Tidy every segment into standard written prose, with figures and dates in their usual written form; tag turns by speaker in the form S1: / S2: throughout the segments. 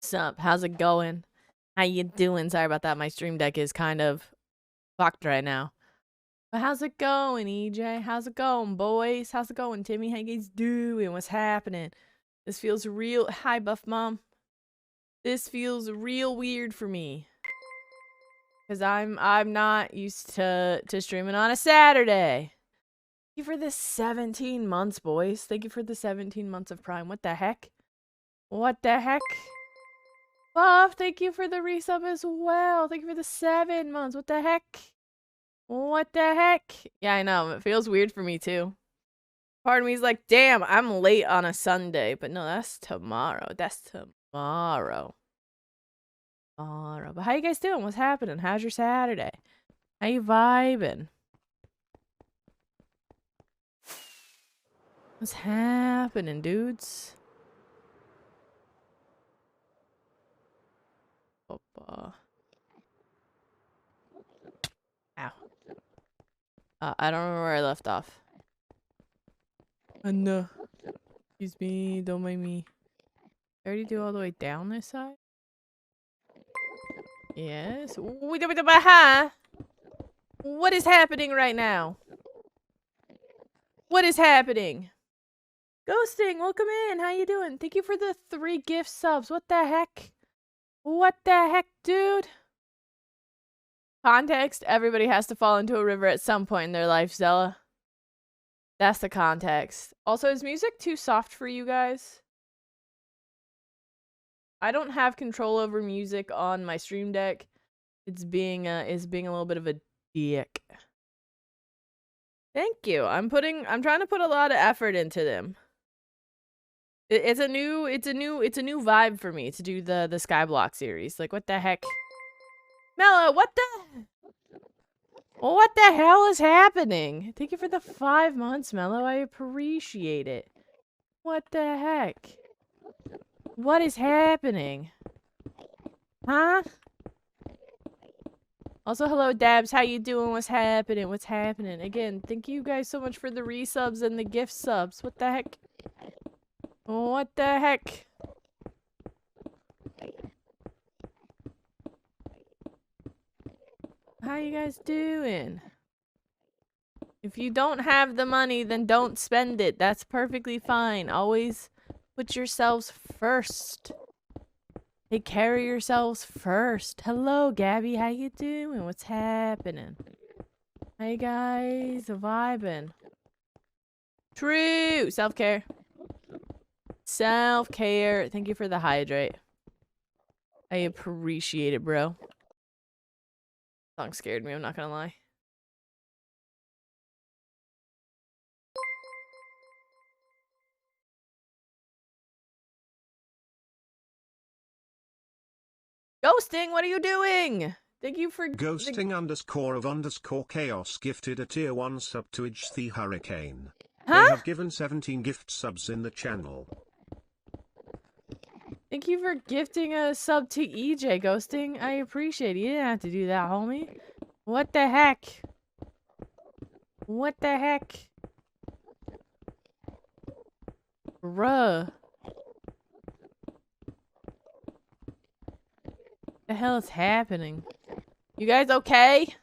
S1: Sup? How's it going? How you doing? Sorry about that. My stream deck is kind of fucked right now. But how's it going, EJ? How's it going, boys? How's it going, Timmy? How you guys doing? What's happening? This feels real. Hi, Buff Mom. This feels real weird for me. Cause I'm not used to streaming on a Saturday. Thank you for the 17 months, boys. Thank you for the 17 months of Prime. What the heck? What the heck? Buff, thank you for the resub as well. Thank you for the 7 months. What the heck? What the heck? Yeah, I know. It feels weird for me too. Part of me is like, damn, I'm late on a Sunday. But no, that's tomorrow. That's tomorrow. But how you guys doing? What's happening? How's your Saturday? How you vibing? What's happening, dudes? Ow. I don't remember where I left off. No. Excuse me, don't mind me. I already do all the way down this side? Yes. What is happening right now? What is happening? Ghosting, welcome in. How you doing? Thank you for the 3 gift subs. What the heck? What the heck, dude? Context, everybody has to fall into a river at some point in their life, Zella. That's the context. Also, is music too soft for you guys? I don't have control over music on my stream deck. It's being a little bit of a dick. Thank you. I'm trying to put a lot of effort into them. It's a new vibe for me to do the Skyblock series. Like, what the heck? Mello, what the hell is happening? Thank you for the 5 months, Mello. I appreciate it. What the heck? What is happening? Huh? Also, hello, Dabs. How you doing? What's happening? What's happening? Again, thank you guys so much for the resubs and the gift subs. What the heck? What the heck? How you guys doing? If you don't have the money, then don't spend it. That's perfectly fine. Always put yourselves first. Take care of yourselves first. Hello, Gabby. How you doing? What's happening? How you guys vibing? True. Self-care. Self-care. Thank you for the hydrate. I appreciate it, bro. Song scared me, I'm not gonna lie. Ghosting, what are you doing? Thank you for
S2: Ghosting _of_ chaos gifted a tier 1 sub to Edge the Hurricane.
S1: Huh?
S2: They have given 17 gift subs in the channel.
S1: Thank you for gifting a sub to EJ, Ghosting. I appreciate it. You didn't have to do that, homie. What the heck? What the heck? Bruh. The hell is happening? You guys okay?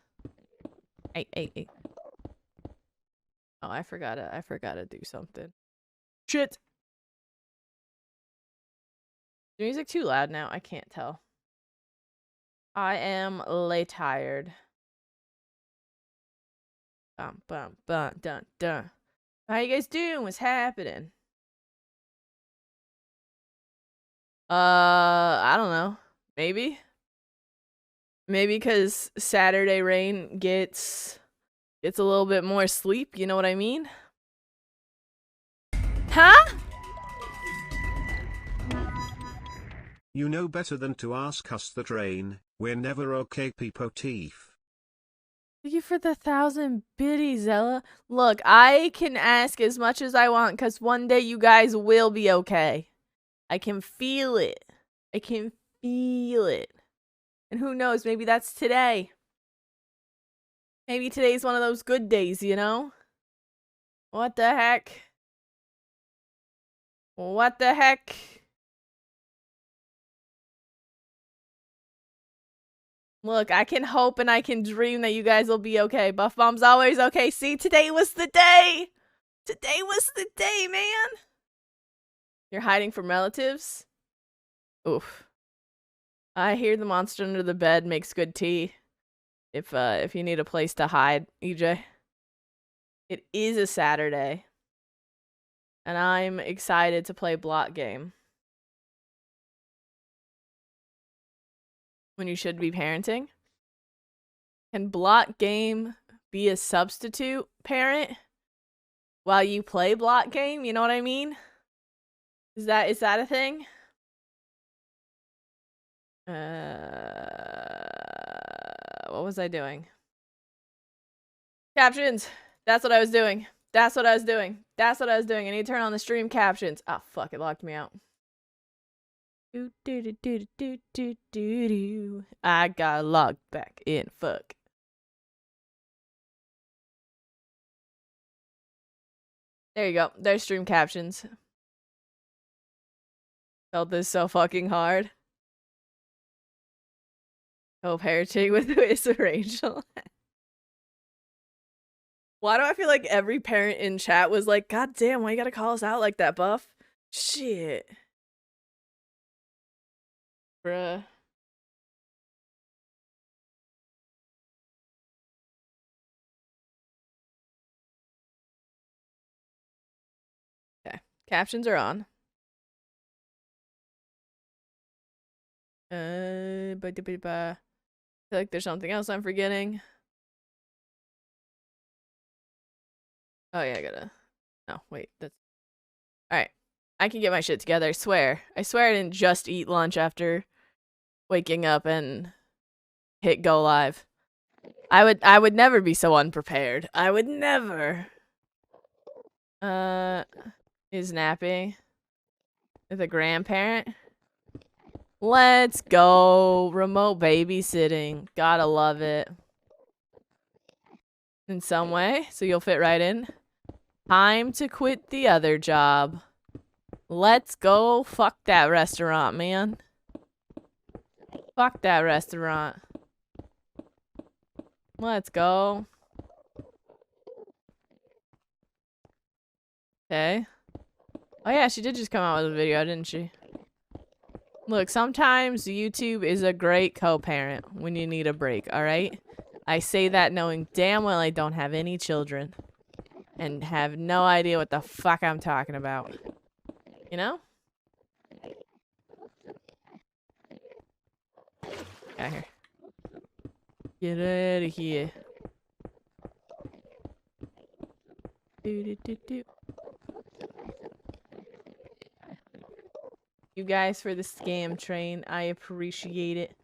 S1: Hey. Oh, I forgot to do something. Shit. The music too loud now? I can't tell. I am lay tired. Dun. How you guys doing? What's happening? I don't know. Maybe because Saturday rain gets a little bit more sleep, you know what I mean? Huh?
S2: You know better than to ask us that, Rain. We're never okay, Peepo Teef.
S1: Thank you for the 1,000 biddies, Zella. Look, I can ask as much as I want because one day you guys will be okay. I can feel it. I can feel it. And who knows, maybe that's today. Maybe today's one of those good days, you know? What the heck? What the heck? Look, I can hope and I can dream that you guys will be okay. Buff Bomb's always okay. See, today was the day. Today was the day, man. You're hiding from relatives? Oof. I hear the monster under the bed makes good tea. If you need a place to hide, EJ. It is a Saturday. And I'm excited to play Block Game. When you should be parenting. Can Block Game be a substitute parent while you play Block Game? You know what I mean? Is that a thing? What was I doing? Captions. That's what I was doing. That's what I was doing. That's what I was doing. I need to turn on the stream captions. Oh, fuck. It locked me out. I got logged back in. Fuck. There you go. There's stream captions. Felt this so fucking hard. Co-parenting with Rachel. Why do I feel like every parent in chat was like, God damn, why you gotta call us out like that, Buff? Shit. Bruh. Okay. Captions are on. I feel like there's something else I'm forgetting. Oh yeah, I gotta. No, wait. That's all right. I can get my shit together. I swear. I swear I didn't just eat lunch after waking up and hit go live. I would never be so unprepared. I would never. Is napping with a grandparent. Let's go. Remote babysitting. Gotta love it. In some way, so you'll fit right in. Time to quit the other job. Let's go. Fuck that restaurant, man. Fuck that restaurant. Let's go. Okay. Oh yeah, she did just come out with a video, didn't she? Look, sometimes YouTube is a great co-parent when you need a break, alright? I say that knowing damn well I don't have any children. And have no idea what the fuck I'm talking about. You know? Get out of here. Get out of here. Do. You guys for the scam train. I appreciate it.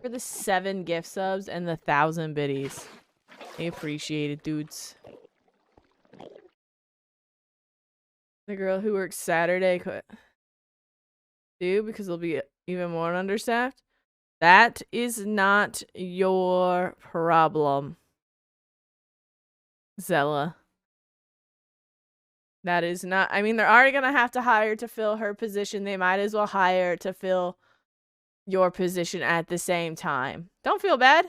S1: For the 7 gift subs and the 1,000 biddies. I appreciate it, dudes. The girl who works Saturday quit. Do because they'll be even more understaffed. That is not your problem, Zella. That is not. I mean, they're already gonna have to hire to fill her position. They might as well hire to fill your position at the same time. Don't feel bad.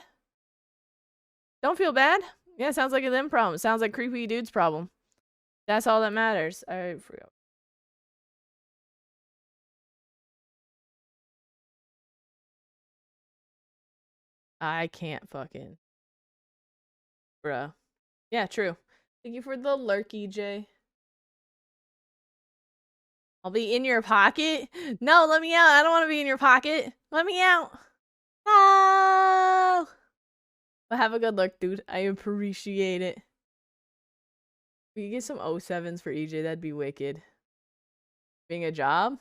S1: Don't feel bad. Yeah, sounds like a them problem. Sounds like creepy dude's problem. That's all that matters. I forgot. I can't fucking. Bruh. Yeah, true. Thank you for the lurky, Jay. I'll be in your pocket? No, let me out. I don't want to be in your pocket. Let me out. No. But have a good look, dude. I appreciate it. We could get some 07s for EJ. That'd be wicked. Being a job?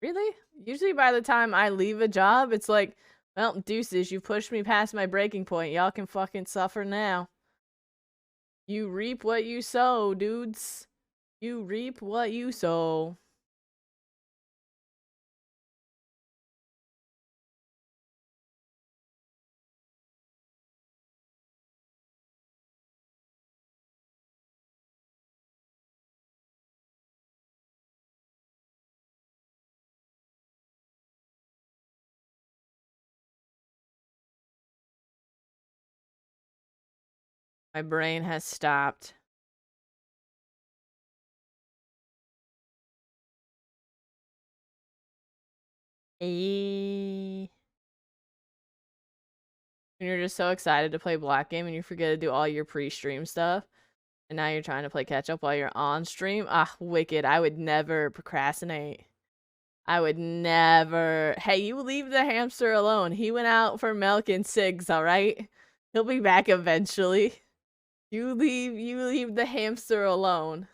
S1: Really? Usually by the time I leave a job, it's like, well, deuces, you pushed me past my breaking point. Y'all can fucking suffer now. You reap what you sow, dudes. You reap what you sow. My brain has stopped. When you're just so excited to play Black Game and you forget to do all your pre-stream stuff. And now you're trying to play catch up while you're on stream. Ah, wicked. I would never procrastinate. I would never. Hey, you leave the hamster alone. He went out for milk and cigs, alright? He'll be back eventually. You leave the hamster alone.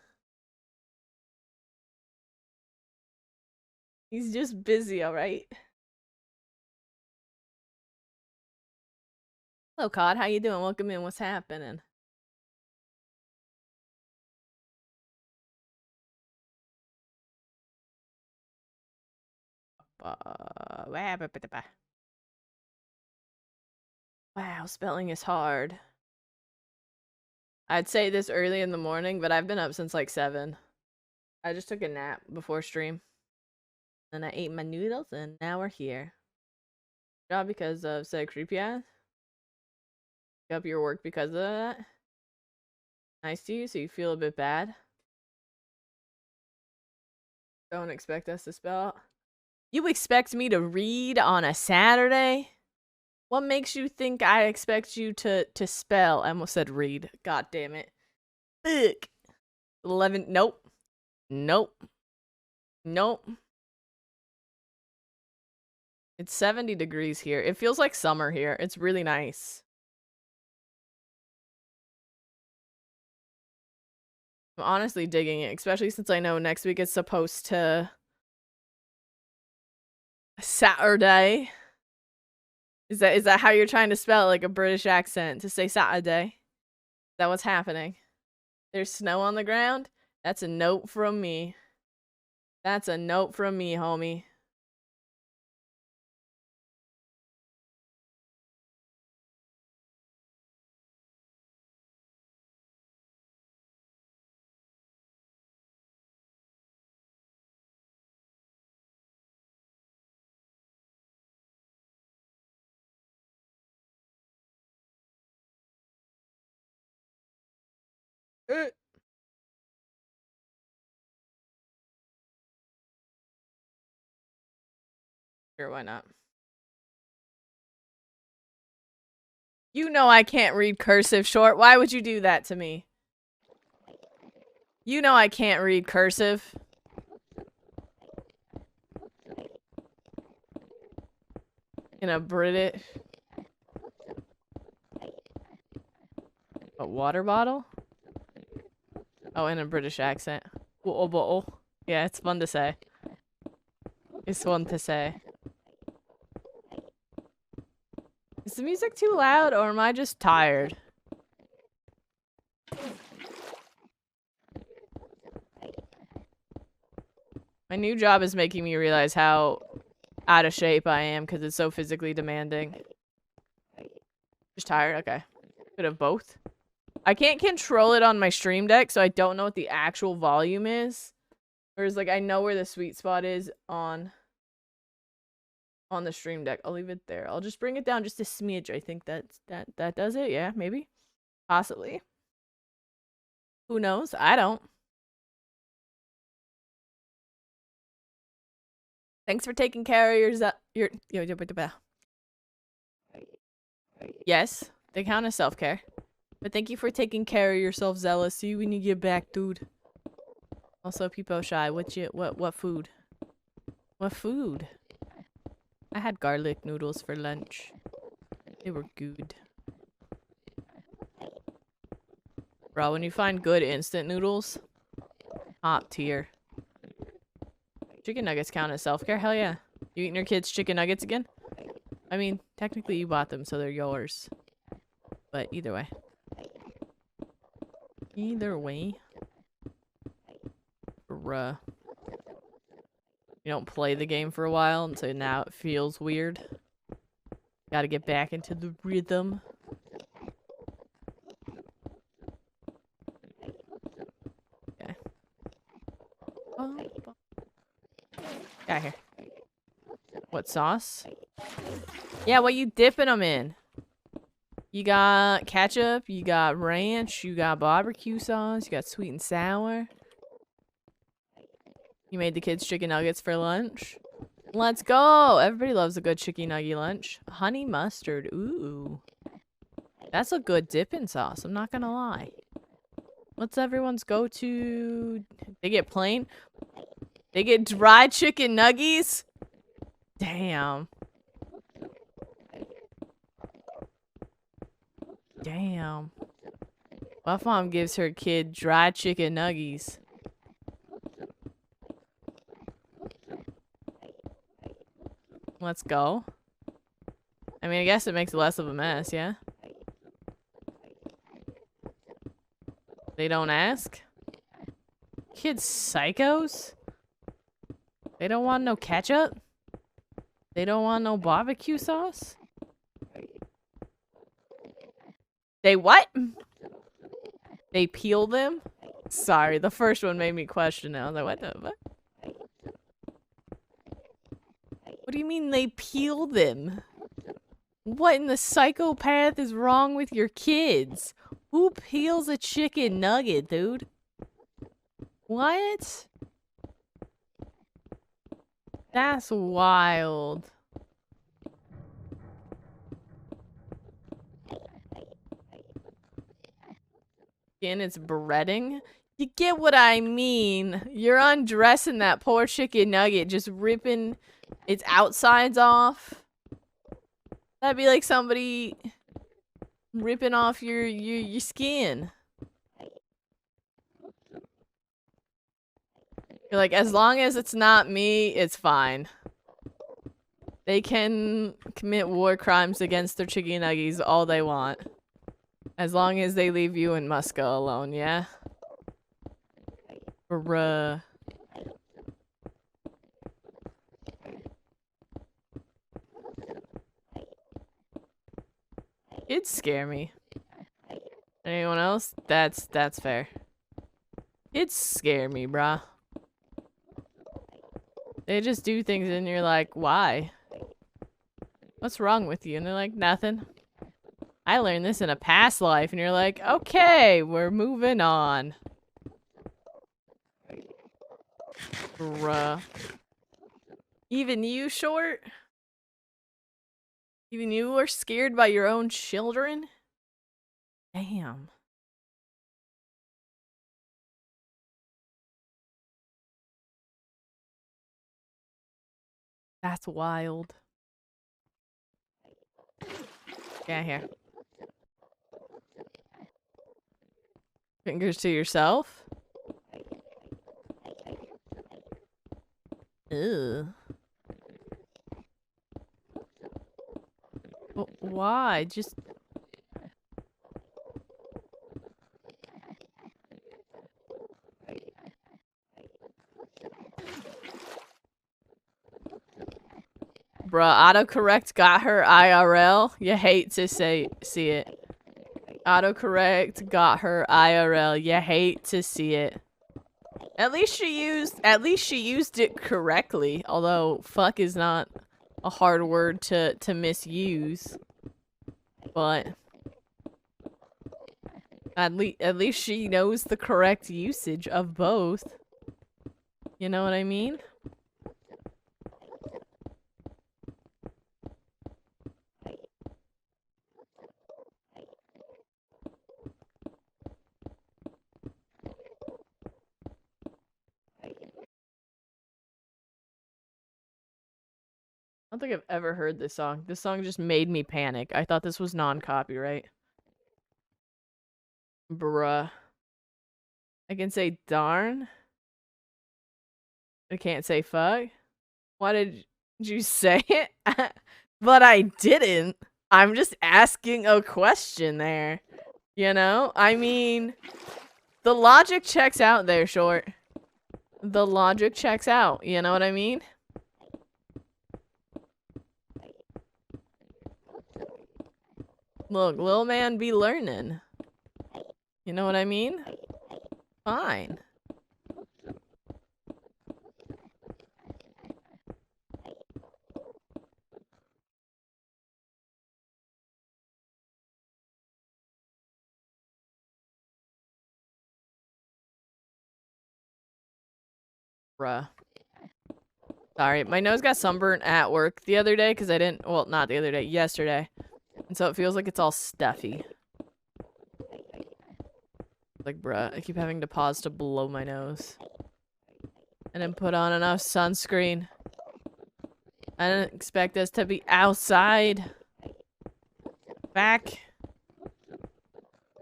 S1: He's just busy, alright? Hello, Cod. How you doing? Welcome in. What's happening? Wow, spelling is hard. I'd say this early in the morning, but I've been up since like 7. I just took a nap before stream. Then I ate my noodles, and now we're here. Job because of said creepy ass. Pick up your work because of that. Nice to you, so you feel a bit bad. Don't expect us to spell. You expect me to read on a Saturday? What makes you think I expect you to spell? I almost said read. God damn it. Ugh. 11. Nope. Nope. Nope. It's 70 degrees here. It feels like summer here. It's really nice. I'm honestly digging it, especially since I know next week it's supposed to Saturday. Is that how you're trying to spell it, like a British accent to say Saturday? Is that what's happening? There's snow on the ground? That's a note from me. That's a note from me, homie. Sure, why not? You know I can't read cursive short. Why would you do that to me? You know I can't read cursive. In a British... A water bottle? Oh, in a British accent. Water bottle. Yeah, it's fun to say. It's fun to say. Is the music too loud, or am I just tired? My new job is making me realize how out of shape I am because it's so physically demanding. Just tired? Okay. Bit of both. I can't control it on my stream deck, so I don't know what the actual volume is. Whereas, like, I know where the sweet spot is on the stream deck. I'll leave it there. I'll just bring it down just a smidge. I think that does it. Yeah, maybe. Possibly. Who knows? I don't. Thanks for taking care of your Yes, they count as self-care. But thank you for taking care of yourself, Zealous. See you when you get back, dude. Also, Peepo Shy, what food? What food? I had garlic noodles for lunch. They were good. Bro, when you find good instant noodles, top tier. Chicken nuggets count as self-care? Hell yeah. You eating your kids chicken nuggets again? I mean, technically you bought them, so they're yours. But either way. Either way. Bruh. You don't play the game for a while, and so now it feels weird. Gotta get back into the rhythm. Okay. Got here. What sauce? Yeah, what you dipping them in? You got ketchup, you got ranch, you got barbecue sauce, you got sweet and sour. You made the kids chicken nuggets for lunch. Let's go! Everybody loves a good chicken nugget lunch. Honey mustard, ooh. That's a good dipping sauce, I'm not gonna lie. What's everyone's go-to? They get plain? They get dry chicken nuggies? Damn. Damn. My mom gives her kid dry chicken nuggies. Let's go. I mean, I guess it makes less of a mess, yeah? They don't ask? Kids psychos? They don't want no ketchup? They don't want no barbecue sauce? They what? They peel them? Sorry, the first one made me question it. I was like, what the what? What do you mean they peel them? What in the psychopath is wrong with your kids? Who peels a chicken nugget, dude? What? That's wild. And it's breading? You get what I mean. You're undressing that poor chicken nugget, just ripping its outsides off. That'd be like somebody ripping off your skin. You're like, as long as it's not me, it's fine. They can commit war crimes against their chicken nuggies all they want. As long as they leave you and Muska alone, yeah? Bruh. Kids scare me. Anyone else? That's fair. Kids scare me, bruh. They just do things and you're like, why? What's wrong with you? And they're like, nothing. I learned this in a past life. And you're like, okay, we're moving on. Bruh. Even you, Short? Even you are scared by your own children? Damn. That's wild. Yeah, here. Fingers to yourself? Ew. Why? Just... Bruh, autocorrect got her IRL. You hate to see it. Autocorrect got her IRL. You hate to see it. At least she used it correctly. Although fuck is not a hard word to misuse. But at least she knows the correct usage of both. You know what I mean? I don't think I've ever heard this song. This song just made me panic. I thought this was non-copyright. Bruh. I can say darn. I can't say fuck. Why did you say it? But I didn't. I'm just asking a question there. You know? I mean, the logic checks out there, Short. The logic checks out. You know what I mean? Look, little man be learning. You know what I mean? Fine. Bruh. Sorry, my nose got sunburnt at work the other day because I didn't, well, not the other day, yesterday. And so it feels like it's all stuffy. Like, bruh, I keep having to pause to blow my nose. And then put on enough sunscreen. I didn't expect us to be outside. Back.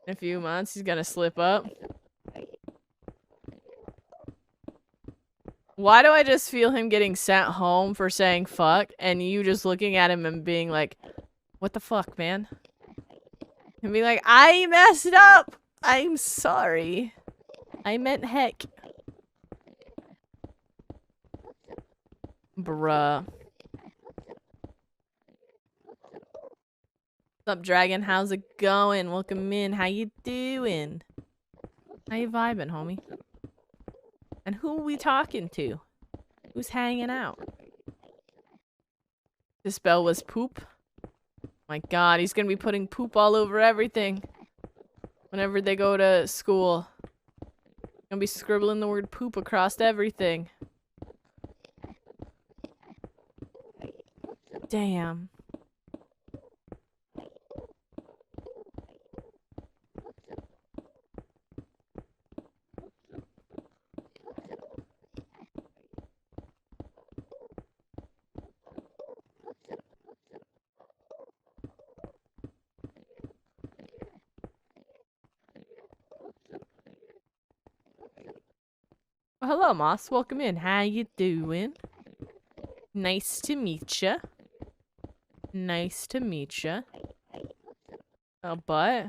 S1: In a few months, he's gonna slip up. Why do I just feel him getting sent home for saying fuck, and you just looking at him and being like, what the fuck, man? And be like, I messed up! I'm sorry. I meant heck. Bruh. What's up, Dragon? How's it going? Welcome in. How you doing? How you vibing, homie? And who are we talking to? Who's hanging out? This spell was poop. My god, he's gonna be putting poop all over everything. Whenever they go to school. Gonna be scribbling the word poop across everything. Damn. Well, hello, Moss. Welcome in. How you doing? Nice to meet ya. Nice to meet ya. Oh, but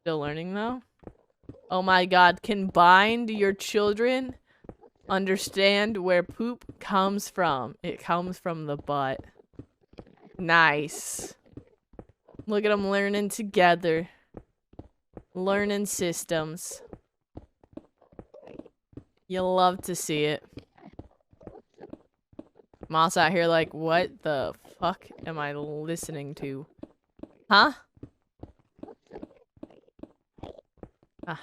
S1: still learning though. Oh my god, combined your children understand where poop comes from. It comes from the butt. Nice. Look at them learning together. Learning systems. You'll love to see it. Moss out here like, what the fuck am I listening to? Huh? Ah,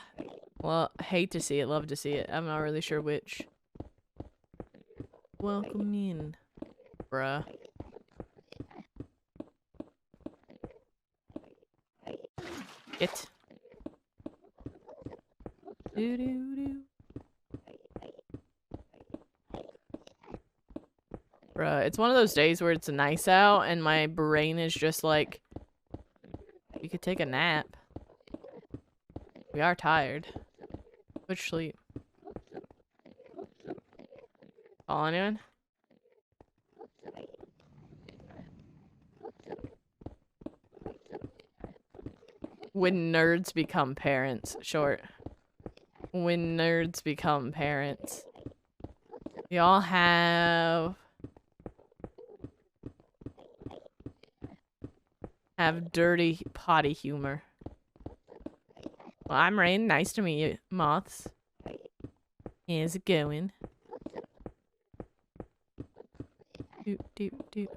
S1: well, hate to see it, love to see it. I'm not really sure which. Welcome in, bruh. It. Do do do. Bruh, it's one of those days where it's nice out and my brain is just like, you could take a nap. We are tired. Which sleep? Call anyone? When nerds become parents. Short. When nerds become parents. Y'all have dirty potty humor. Well, I'm Rain. Nice to meet you, Moths. How's it going? Doot, doot, doot.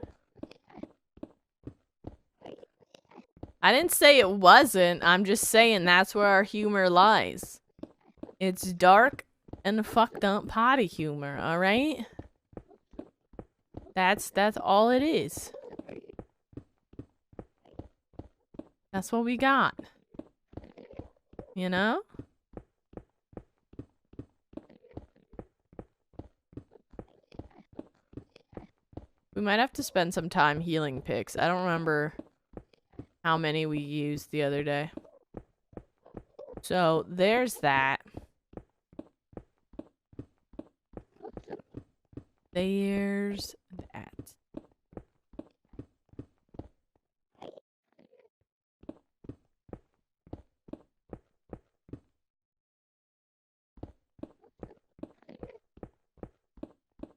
S1: I didn't say it wasn't. I'm just saying that's where our humor lies. It's dark and fucked up potty humor, alright? That's all it is. That's what we got. You know? We might have to spend some time healing picks. I don't remember how many we used the other day. So, there's that. There's that.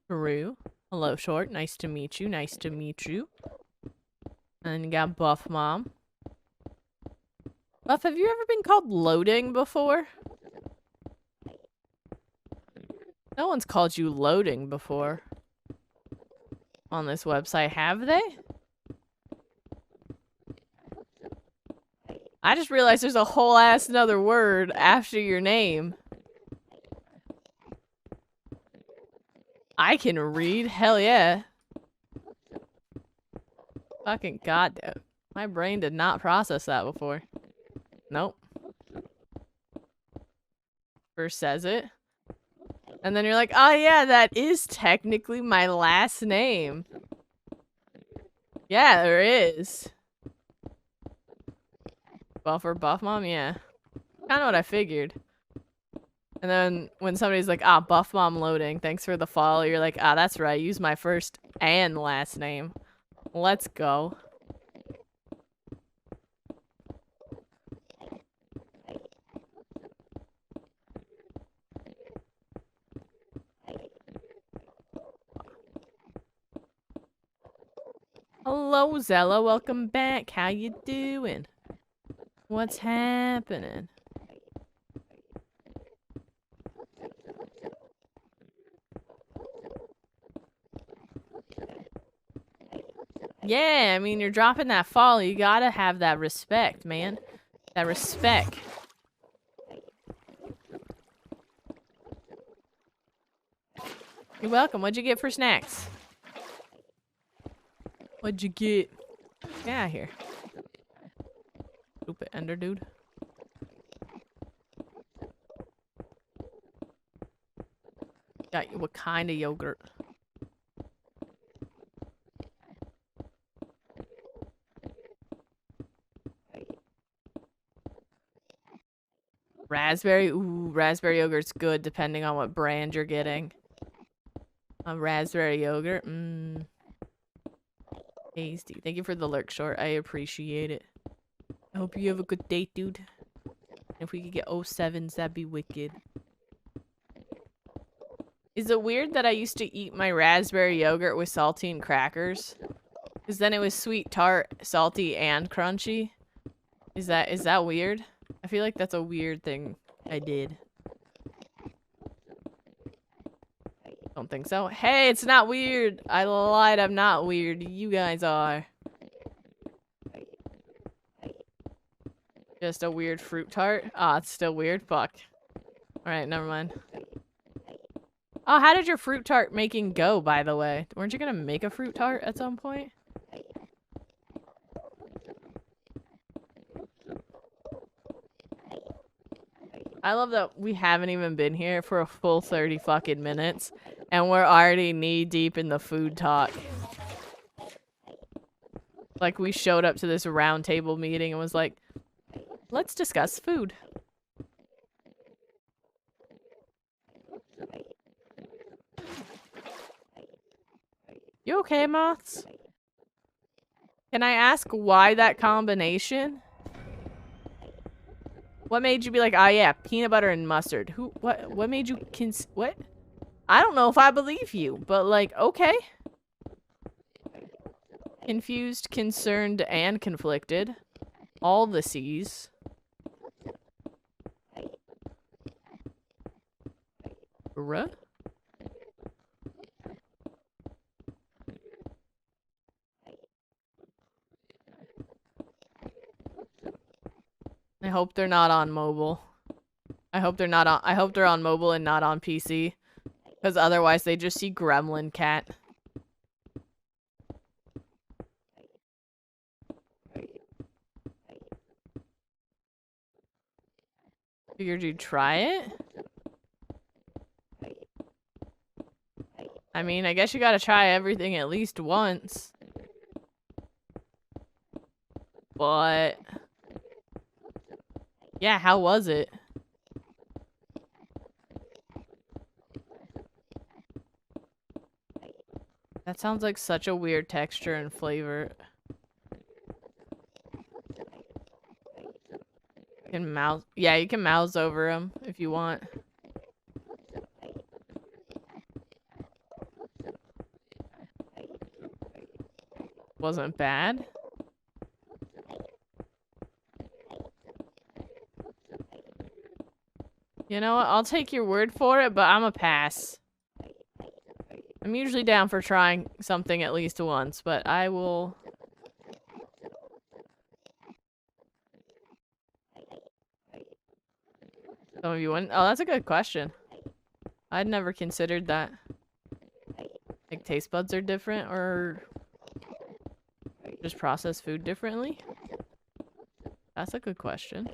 S1: Peru. Hello, Short. Nice to meet you. Nice to meet you. And you got Buff Mom. Buff, have you ever been called loading before? No one's called you loading before. On this website, have they? I just realized there's a whole ass another word after your name. I can read? Hell yeah. Fucking goddamn. My brain did not process that before. Nope. First says it. And then you're like, oh yeah, that is technically my last name. Yeah, there is. Buffer buff mom, yeah. Kinda what I figured. And then when somebody's like, ah, buff mom loading, thanks for the follow, you're like, ah, that's right, use my first and last name. Let's go. Hello, Zella. Welcome back. How you doing? What's happening? Yeah, I mean, you're dropping that follow. You gotta have that respect, man. That respect. You're welcome. What'd you get for snacks? What'd you get? Get out of here. Stupid ender dude. Got you. What kind of yogurt? Raspberry? Ooh, raspberry yogurt's good depending on what brand you're getting. A raspberry yogurt? Mmm. Tasty. Thank you for the lurk short. I appreciate it. I hope you have a good day, dude. If we could get 07s, that'd be wicked. Is it weird that I used to eat my raspberry yogurt with saltine crackers? Because then it was sweet, tart, salty, and crunchy. Is that weird? I feel like that's a weird thing I did. Don't think so. Hey, it's not weird. I lied. I'm not weird. You guys are. Just a weird fruit tart. Ah, it's still weird. Fuck. Alright, never mind. Oh, how did your fruit tart making go, by the way? Weren't you gonna make a fruit tart at some point? I love that we haven't even been here for a full 30 fucking minutes, and we're already knee deep in the food talk. Like, we showed up to this round table meeting and was like, let's discuss food. You okay, Moths? Can I ask why that combination? What made you be like, ah, yeah, peanut butter and mustard? What made you what? I don't know if I believe you, but like, okay. Confused, concerned, and conflicted. All the C's. Bruh? I hope they're not on mobile. I hope they're on mobile and not on PC. Because otherwise they just see Gremlin Cat. Figured you'd try it? I mean, I guess you gotta try everything at least once. But... yeah, how was it? That sounds like such a weird texture and flavor. You can mouse... yeah, you can mouse over them if you want. Wasn't bad. You know what? I'll take your word for it, but I'm a pass. I'm usually down for trying something at least once, but I will... some of you wouldn't? Oh, that's a good question. I'd never considered that. like taste buds are different or just process food differently? That's a good question.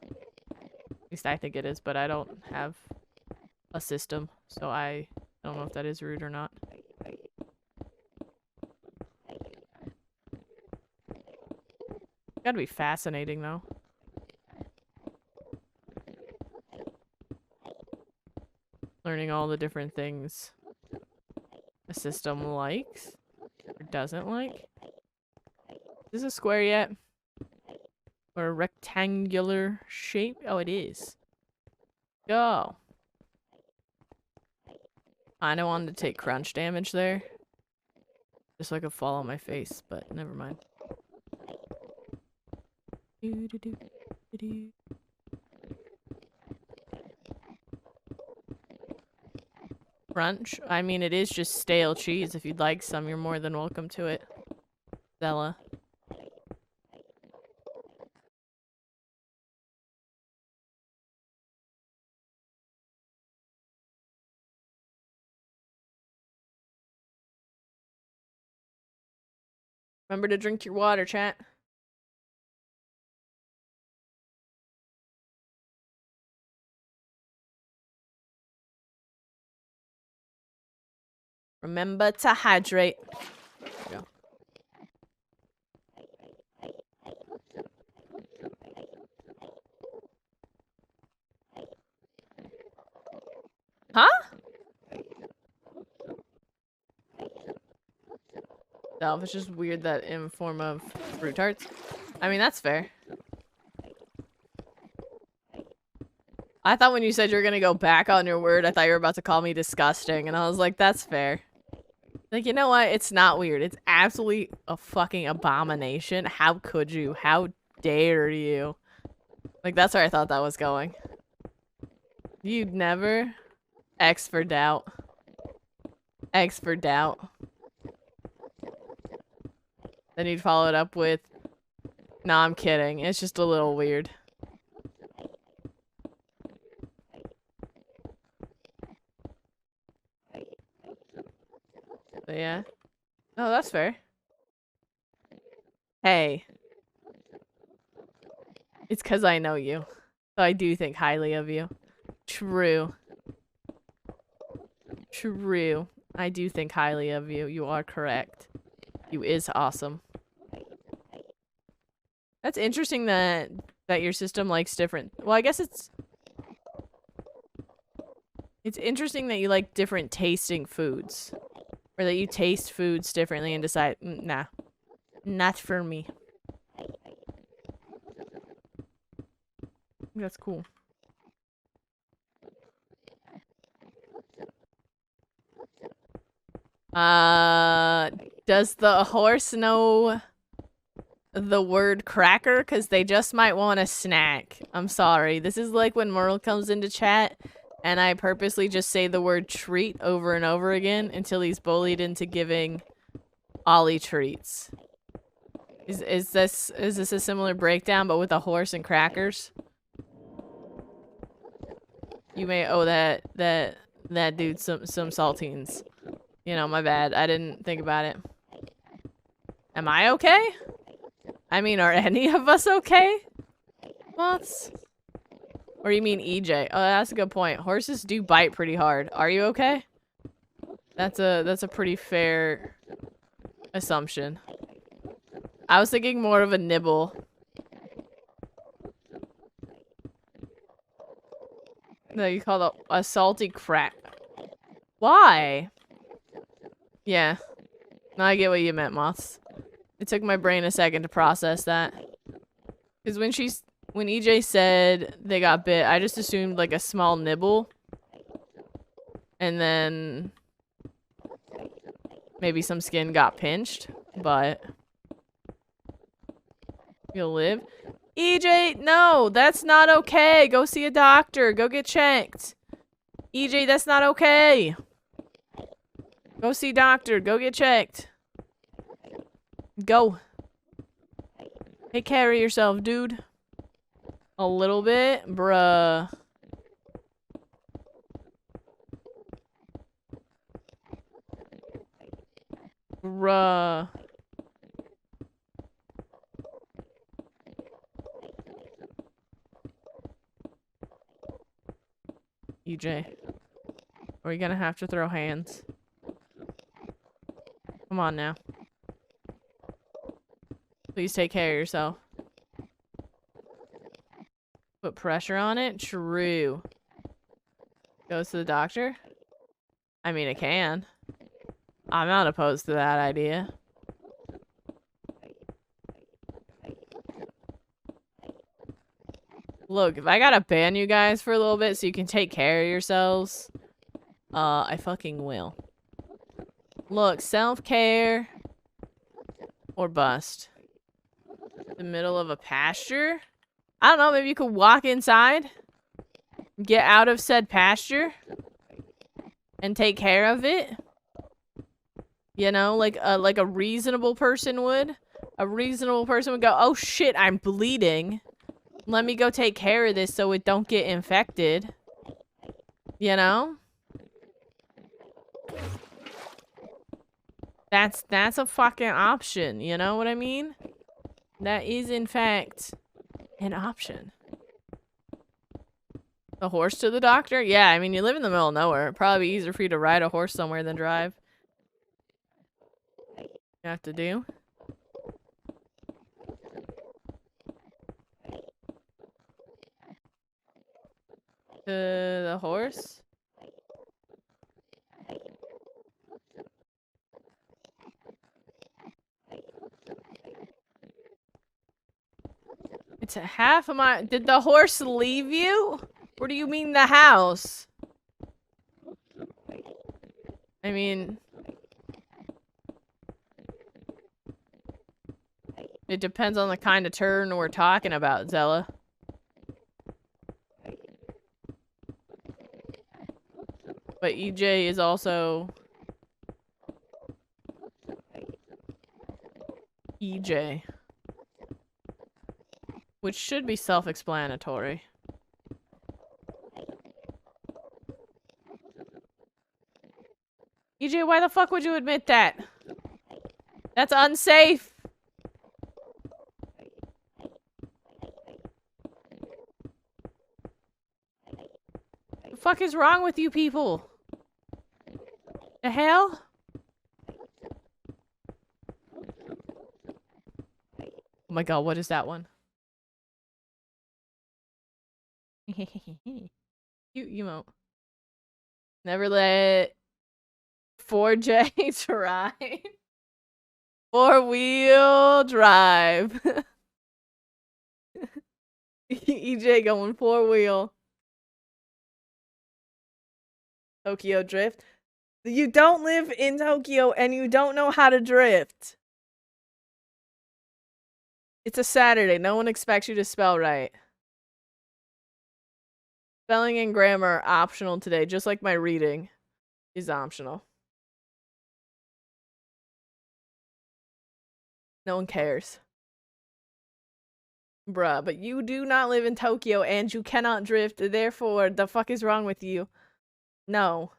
S1: At least I think it is, but I don't have a system, so I don't know if that is rude or not. Gotta be fascinating, though. Learning all the different things a system likes or doesn't like. Is this a square yet? Or a rectangular shape? Oh, it is. Go. I don't want to take crunch damage there. Just so I could fall on my face, but never mind. Crunch? I mean, it is just stale cheese. If you'd like some, you're more than welcome to it. Zella. Remember to drink your water, chat. Remember to hydrate. There we go. Huh? It's just weird that in form of fruit tarts. I mean, that's fair. I thought when you said you were gonna go back on your word, I thought you were about to call me disgusting, and I was like, that's fair. Like, you know what? It's not weird. It's absolutely a fucking abomination. How could you? How dare you? Like, that's where I thought that was going. You'd never. X for doubt. X for doubt. Then you'd follow it up with, no, I'm kidding. It's just a little weird. But yeah. Oh, that's fair. Hey. It's because I know you. So I do think highly of you. True. True. I do think highly of you. You are correct. You is awesome. That's interesting that your system likes different. Well, I guess it's interesting that you like different tasting foods. Or that you taste foods differently and decide, nah. Not for me. That's cool. Does the horse know the word cracker? Because they just might want a snack. I'm sorry. This is like when Merle comes into chat and I purposely just say the word treat over and over again until he's bullied into giving Ollie treats. Is this a similar breakdown but with a horse and crackers? You may owe that dude some saltines. You know, my bad. I didn't think about it. Am I okay? I mean, are any of us okay? Moths? Or you mean EJ? Oh, that's a good point. Horses do bite pretty hard. Are you okay? That's a pretty fair assumption. I was thinking more of a nibble. No, you call it a salty crack. Why? Yeah. No, I get what you meant, Moths. It took my brain a second to process that. Because when EJ said they got bit, I just assumed like a small nibble. And then maybe some skin got pinched, but you'll live. EJ, no, that's not okay. Go see a doctor. Go get checked. EJ, that's not okay. Go see doctor. Go get checked. Go. Take care of yourself, dude. A little bit, bruh. Bruh. EJ. Are you gonna have to throw hands? Come on now. Please take care of yourself. Put pressure on it? True. Goes to the doctor? I mean, it can. I'm not opposed to that idea. Look, if I gotta ban you guys for a little bit so you can take care of yourselves, I fucking will. Look, self-care or bust. The middle of a pasture? I don't know, maybe you could walk inside, get out of said pasture, and take care of it. You know, like a reasonable person would. A reasonable person would go, oh shit, I'm bleeding. Let me go take care of this so it don't get infected. You know? That's a fucking option, you know what I mean? That is in fact an option. The horse to the doctor? Yeah, I mean, you live in the middle of nowhere. It'd probably be easier for you to ride a horse somewhere than drive. You have to do. To the horse? It's a half a mile. Did the horse leave you? Or do you mean the house? I mean... It depends on the kind of turn we're talking about, Zella. But EJ is also... EJ. Which should be self-explanatory. EJ, why the fuck would you admit that? That's unsafe! The fuck is wrong with you people? The hell? Oh my god, what is that one? You emote. Never let 4J ride. 4-wheel drive. EJ going 4-wheel. Tokyo drift. You don't live in Tokyo and you don't know how to drift. It's a Saturday. No one expects you to spell right. Spelling and grammar are optional today, just like my reading is optional. No one cares. Bruh, but you do not live in Tokyo and you cannot drift, therefore, the fuck is wrong with you? No.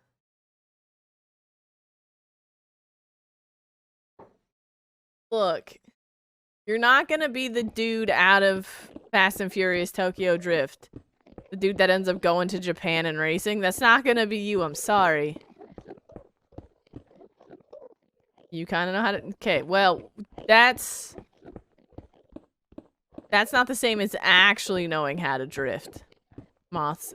S1: Look, you're not gonna be the dude out of Fast and Furious Tokyo Drift. The dude that ends up going to Japan and racing. That's not gonna be you, I'm sorry. You kind of know how to... Okay, well, that's not the same as actually knowing how to drift. Moths.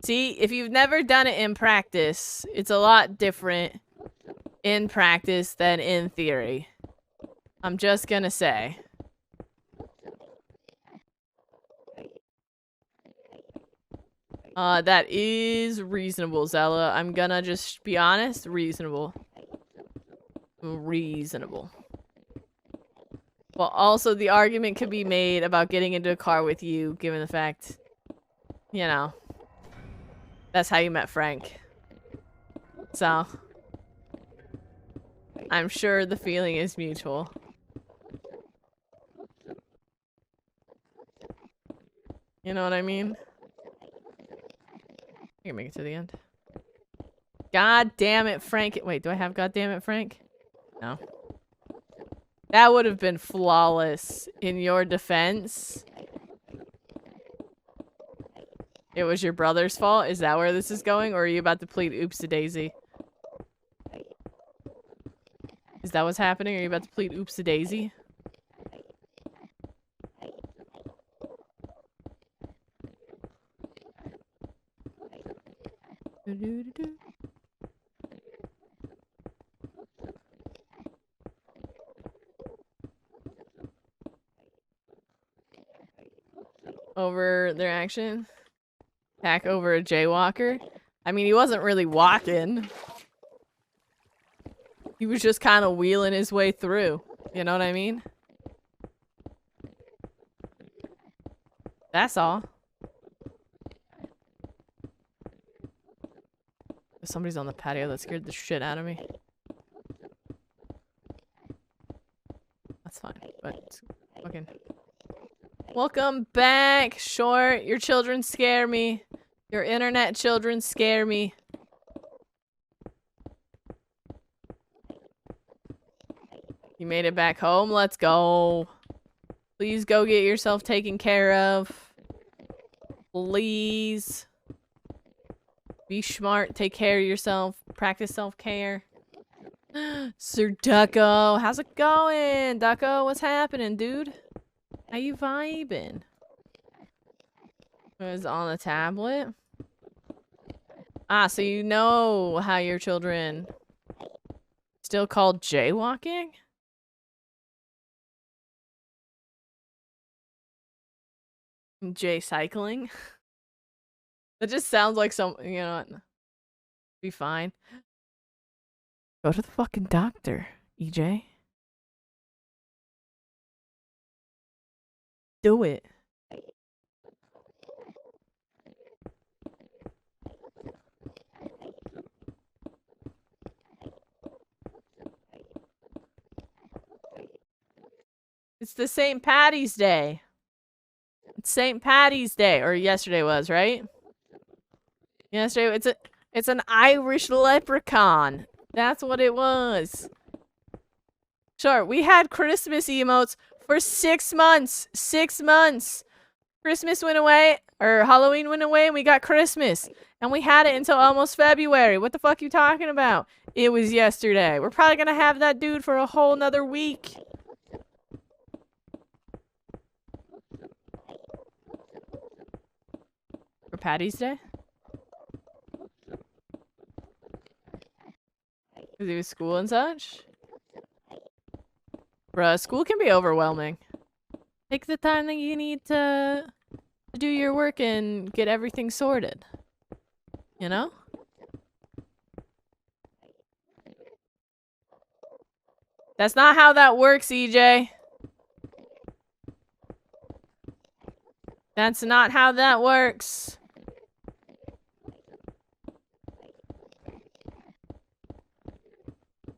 S1: See, if you've never done it in practice, it's a lot different in practice than in theory. I'm just gonna say. That is reasonable, Zella. I'm gonna just be honest. Reasonable. Reasonable. Well, also, the argument could be made about getting into a car with you, given the fact, you know, that's how you met Frank. So, I'm sure the feeling is mutual. You know what I mean? You can make it to the end. God damn it, Frank. Wait, do I have God damn it, Frank? No. That would have been flawless in your defense. It was your brother's fault? Is that where this is going? Or are you about to plead oops-a-daisy? Is that what's happening? Are you about to plead oops-a-daisy? Over their action? Hack over a jaywalker? I mean, he wasn't really walking. He was just kind of wheeling his way through. You know what I mean? That's all. Somebody's on the patio. That scared the shit out of me. That's fine, but fucking... Welcome back, Short. Your children scare me. Your internet children scare me. You made it back home? Let's go. Please go get yourself taken care of. Please. Be smart. Take care of yourself. Practice self-care. Sir Ducko. How's it going? Ducko, what's happening, dude? How you vibing? It was on the tablet. Ah, so you know how your children still called jaywalking? Jay cycling? That just sounds like some, you know what? Be fine. Go to the fucking doctor, EJ. Do it. It's the St. Patty's Day. It's St. Patty's Day, or yesterday was, right? Yesterday, it's an Irish leprechaun. That's what it was. Sure, we had Christmas emotes for 6 months. 6 months. Christmas went away, or Halloween went away, and we got Christmas. And we had it until almost February. What the fuck you talking about? It was yesterday. We're probably gonna have that dude for a whole nother week. For Patty's Day? Because he was school and such? Bruh, school can be overwhelming. Take the time that you need to do your work and get everything sorted. You know? That's not how that works, EJ. That's not how that works.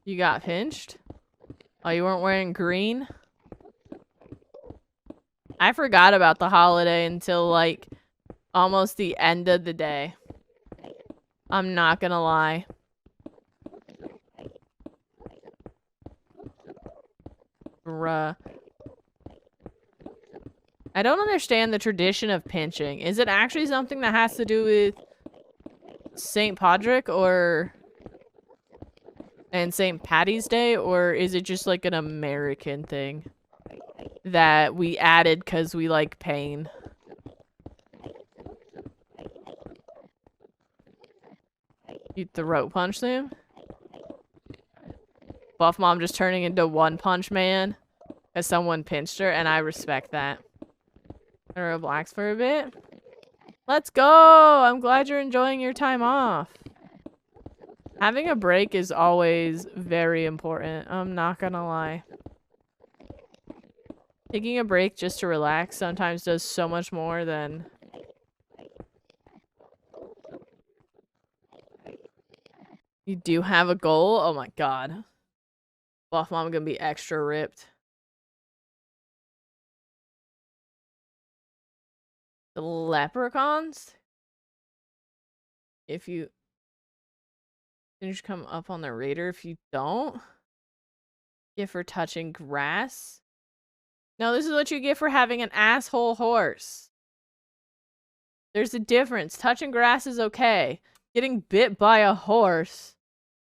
S1: You got pinched? Oh, you weren't wearing green? I forgot about the holiday until, like, almost the end of the day. I'm not gonna lie. Bruh. I don't understand the tradition of pinching. Is it actually something that has to do with St. Patrick or... and St. Patty's Day, or is it just like an American thing that we added because we like pain? You throat punch them? Buff Mom just turning into One Punch Man as someone pinched her, and I respect that. Gonna relax for a bit. Let's go! I'm glad you're enjoying your time off. Having a break is always very important. I'm not gonna lie. Taking a break just to relax sometimes does so much more than... You do have a goal? Oh my god. Buff Mom gonna be extra ripped. The leprechauns? If you... Then you should come up on the radar if you don't. Get for touching grass. No, this is what you get for having an asshole horse. There's a difference. Touching grass is okay. Getting bit by a horse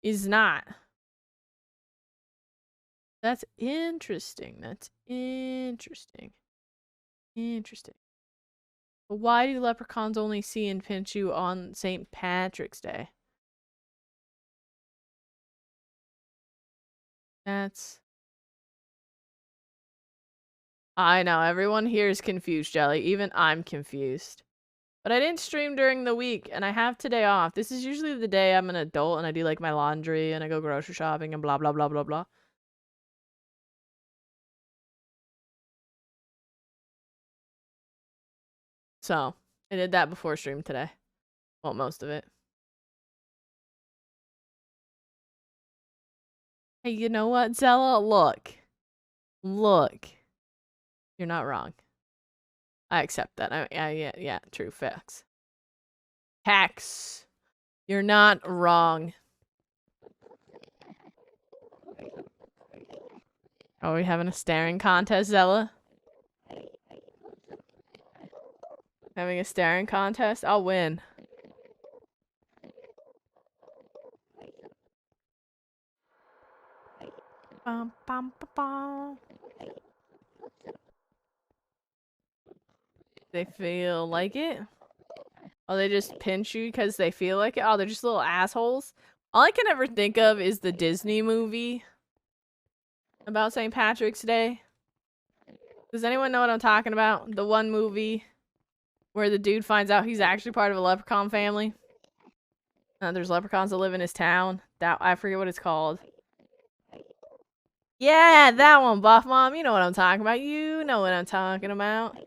S1: is not. That's interesting. That's interesting. Interesting. But why do leprechauns only see and pinch you on St. Patrick's Day? That's... I know, everyone here is confused, Jelly. Even I'm confused. But I didn't stream during the week, and I have today off. This is usually the day I'm an adult, and I do, like, my laundry, and I go grocery shopping, and blah, blah, blah, blah, blah. So, I did that before stream today. Well, most of it. Hey, you know what, Zella? Look. Look. You're not wrong. I accept that. Yeah, true. Facts. Facts. You're not wrong. Are we having a staring contest, Zella? Having a staring contest? I'll win. Bum, bum, bum, bum. They feel like it? Oh, they just pinch you because they feel like it? Oh, they're just little assholes? All I can ever think of is the Disney movie about St. Patrick's Day. Does anyone know what I'm talking about? The one movie where the dude finds out he's actually part of a leprechaun family. There's leprechauns that live in his town. I forget what it's called. Yeah, that one, Buff Mom. You know what I'm talking about. You know what I'm talking about.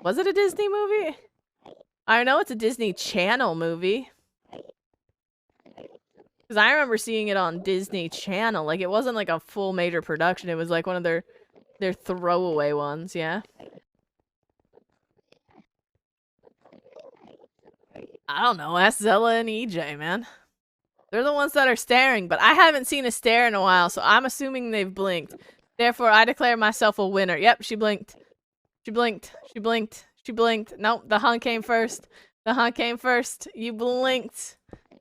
S1: Was it a Disney movie? I know it's a Disney Channel movie. Because I remember seeing it on Disney Channel. Like, it wasn't like a full major production. It was like one of their throwaway ones, yeah. I don't know. Ask Zella and EJ, man. They're the ones that are staring, but I haven't seen a stare in a while, so I'm assuming they've blinked. Therefore, I declare myself a winner. Yep, she blinked. She blinked. She blinked. She blinked. Nope, the hunt came first. The hunt came first. You blinked.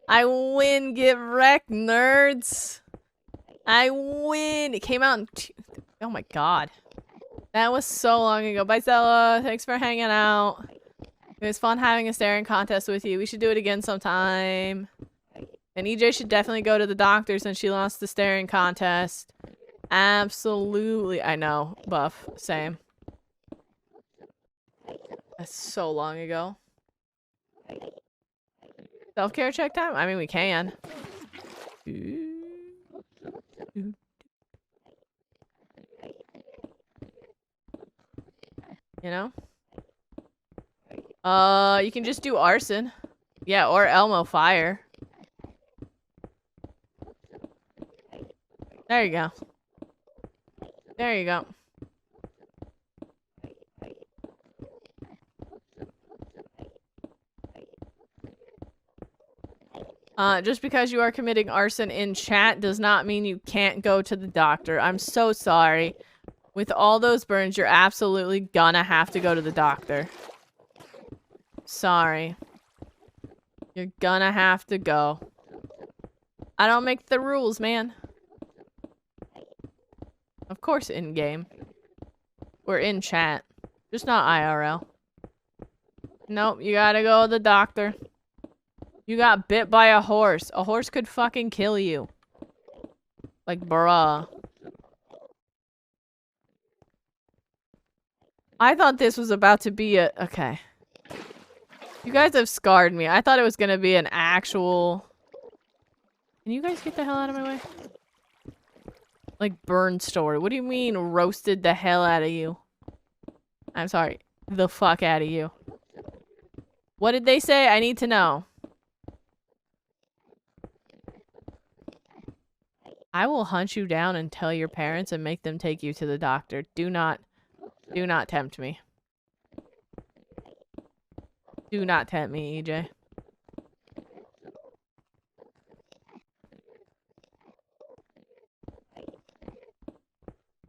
S1: I win. Get wrecked, nerds. I win. It came out in... Oh my god. That was so long ago. Bye, Zella. Thanks for hanging out. It was fun having a staring contest with you. We should do it again sometime. And EJ should definitely go to the doctor since she lost the staring contest. Absolutely. I know. Buff. Same. That's so long ago. Self-care check time? I mean, we can. You know? You can just do arson. Yeah, or Elmo fire. There you go. There you go. Just because you are committing arson in chat does not mean you can't go to the doctor. I'm so sorry. With all those burns, you're absolutely gonna have to go to the doctor. Sorry. You're gonna have to go. I don't make the rules, man. Of course in-game. We're in chat. Just not IRL. Nope, you gotta go to the doctor. You got bit by a horse. A horse could fucking kill you. Like, bruh. I thought this was about to be a... Okay. You guys have scarred me. I thought it was gonna be an actual... Can you guys get the hell out of my way? Like, burn story. What do you mean roasted the hell out of you? I'm sorry. The fuck out of you. What did they say? I need to know. I will hunt you down and tell your parents and make them take you to the doctor. Do not tempt me. Do not tempt me, EJ.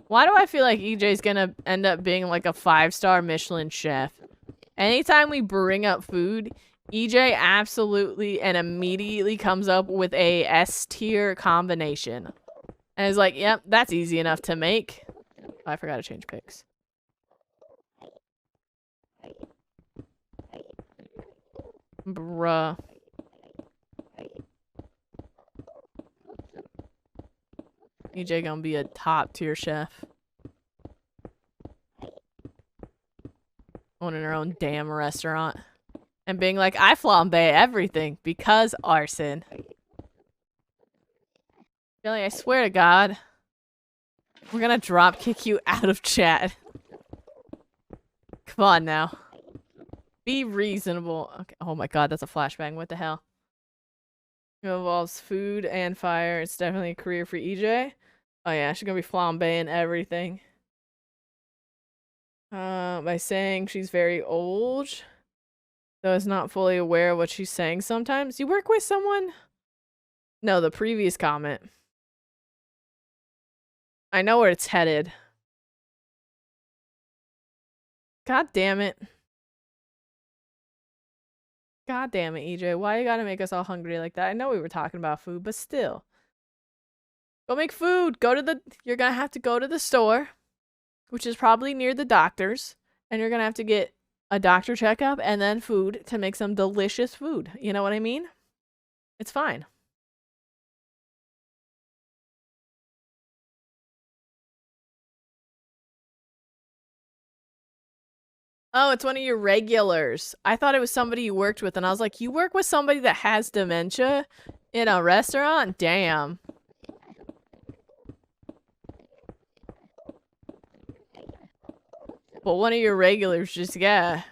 S1: Why do I feel like EJ's gonna end up being like a 5-star Michelin chef? Anytime we bring up food, EJ absolutely and immediately comes up with a S-tier combination. And is like, yep, that's easy enough to make. Oh, I forgot to change pics. Bruh. EJ gonna be a top-tier chef. Owning her own damn restaurant. And being like, I flambe everything because arson. Billy, I swear to God. We're gonna drop kick you out of chat. Come on now. Be reasonable. Okay. Oh my God, that's a flashbang. What the hell? It involves food and fire. It's definitely a career for EJ. Oh yeah, she's gonna be flambeing everything. By saying she's very old. So is not fully aware of what she's saying sometimes. You work with someone? No, the previous comment. I know where it's headed. God damn it. God damn it, EJ. Why you gotta make us all hungry like that? I know we were talking about food, but still. Go make food. You're gonna have to go to the store, which is probably near the doctor's, and you're gonna have to get a doctor checkup and then food to make some delicious food. You know what I mean? It's fine. Oh, it's one of your regulars. I thought it was somebody you worked with, and I was like, you work with somebody that has dementia in a restaurant? Damn. But one of your regulars just, yeah.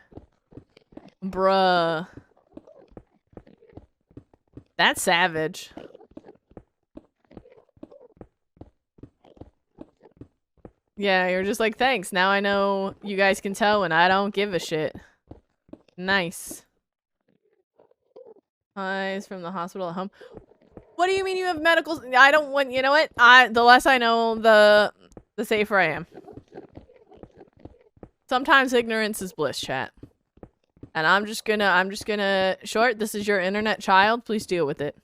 S1: Bruh. That's savage. Yeah, you're just like, thanks. Now I know you guys can tell and I don't give a shit. Nice. Eyes from the hospital at home. What do you mean you have medical? I don't want, you know what? The less I know, the safer I am. Sometimes ignorance is bliss, chat. And I'm just gonna, Short, this is your internet child. Please deal with it.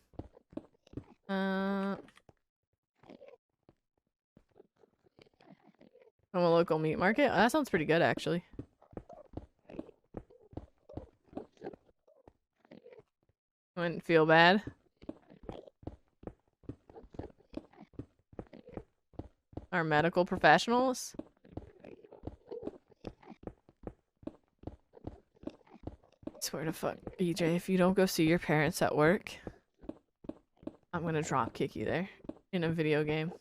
S1: From a local meat market? Oh, that sounds pretty good, actually. Wouldn't feel bad. Our medical professionals? I swear to fuck, EJ, if you don't go see your parents at work, I'm gonna drop kick you there in a video game.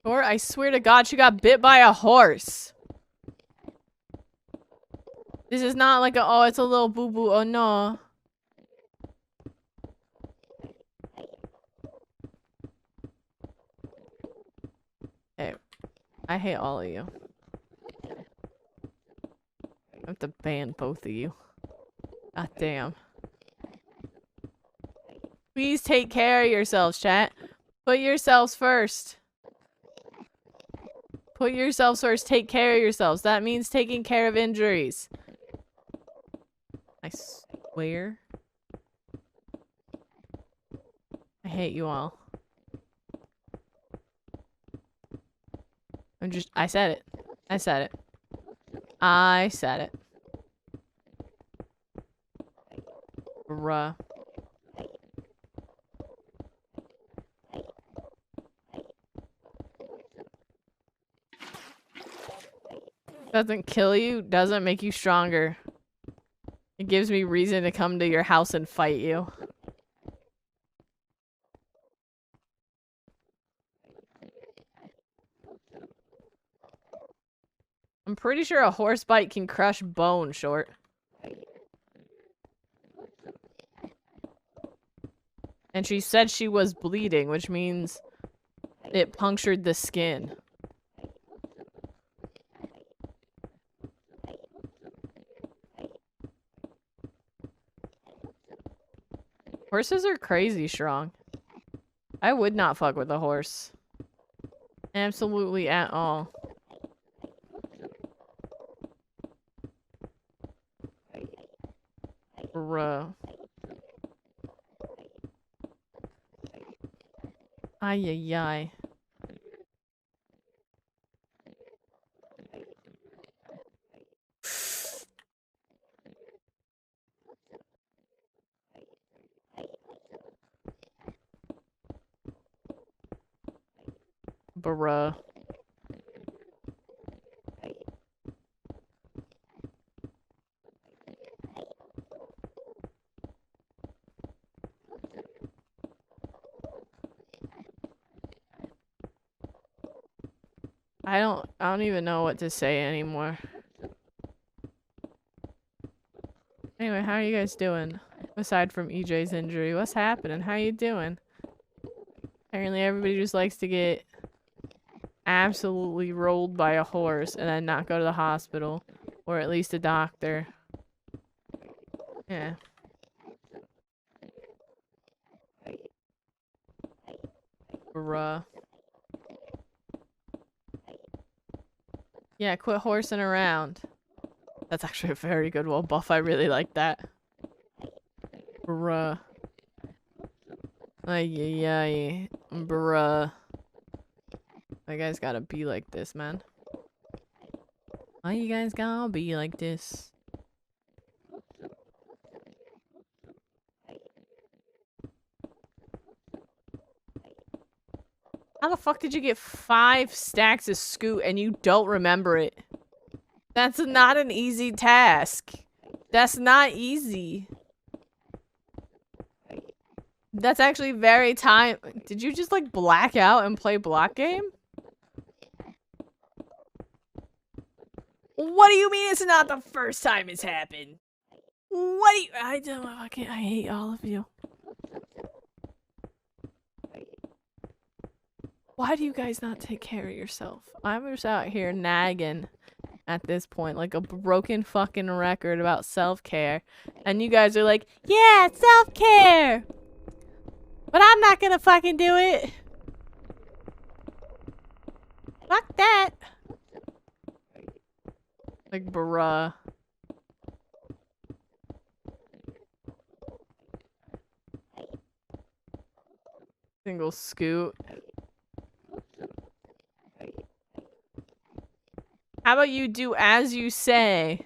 S1: Or I swear to God, she got bit by a horse. This is not like a, oh, it's a little boo-boo, oh no. Hey, I hate all of you. I have to ban both of you. God damn. Please take care of yourselves, chat. Put yourselves first. Put yourselves first. Take care of yourselves. That means taking care of injuries. I swear. I hate you all. I said it. I said it. I said it. Bruh. Doesn't kill you, doesn't make you stronger. It gives me reason to come to your house and fight you. I'm pretty sure a horse bite can crush bone, Short. And she said she was bleeding, which means it punctured the skin. Horses are crazy strong. I would not fuck with a horse. Absolutely at all. Bruh. Ay, ay, ay. Bruh. I don't even know what to say anymore. Anyway, how are you guys doing? Aside from EJ's injury, what's happening? How you doing? Apparently everybody just likes to get absolutely rolled by a horse and then not go to the hospital. Or at least a doctor. Yeah. Bruh. Yeah, quit horsing around. That's actually a very good wall buff. I really like that. Bruh. Ay, ay, ay. Bruh. You guys gotta be like this, man. Why you guys gotta be like this? How the fuck did you get 5 stacks of scoot and you don't remember it? That's not an easy task. That's not easy. That's actually very time- Did you just like black out and play block game? What do you mean it's not the first time it's happened? What do you- I don't fucking- I hate all of you. Why do you guys not take care of yourself? I'm just out here nagging at this point like a broken fucking record about self-care. And you guys are like, yeah, self-care! But I'm not gonna fucking do it. Fuck that. Like, bruh. Single scoot. How about you do as you say?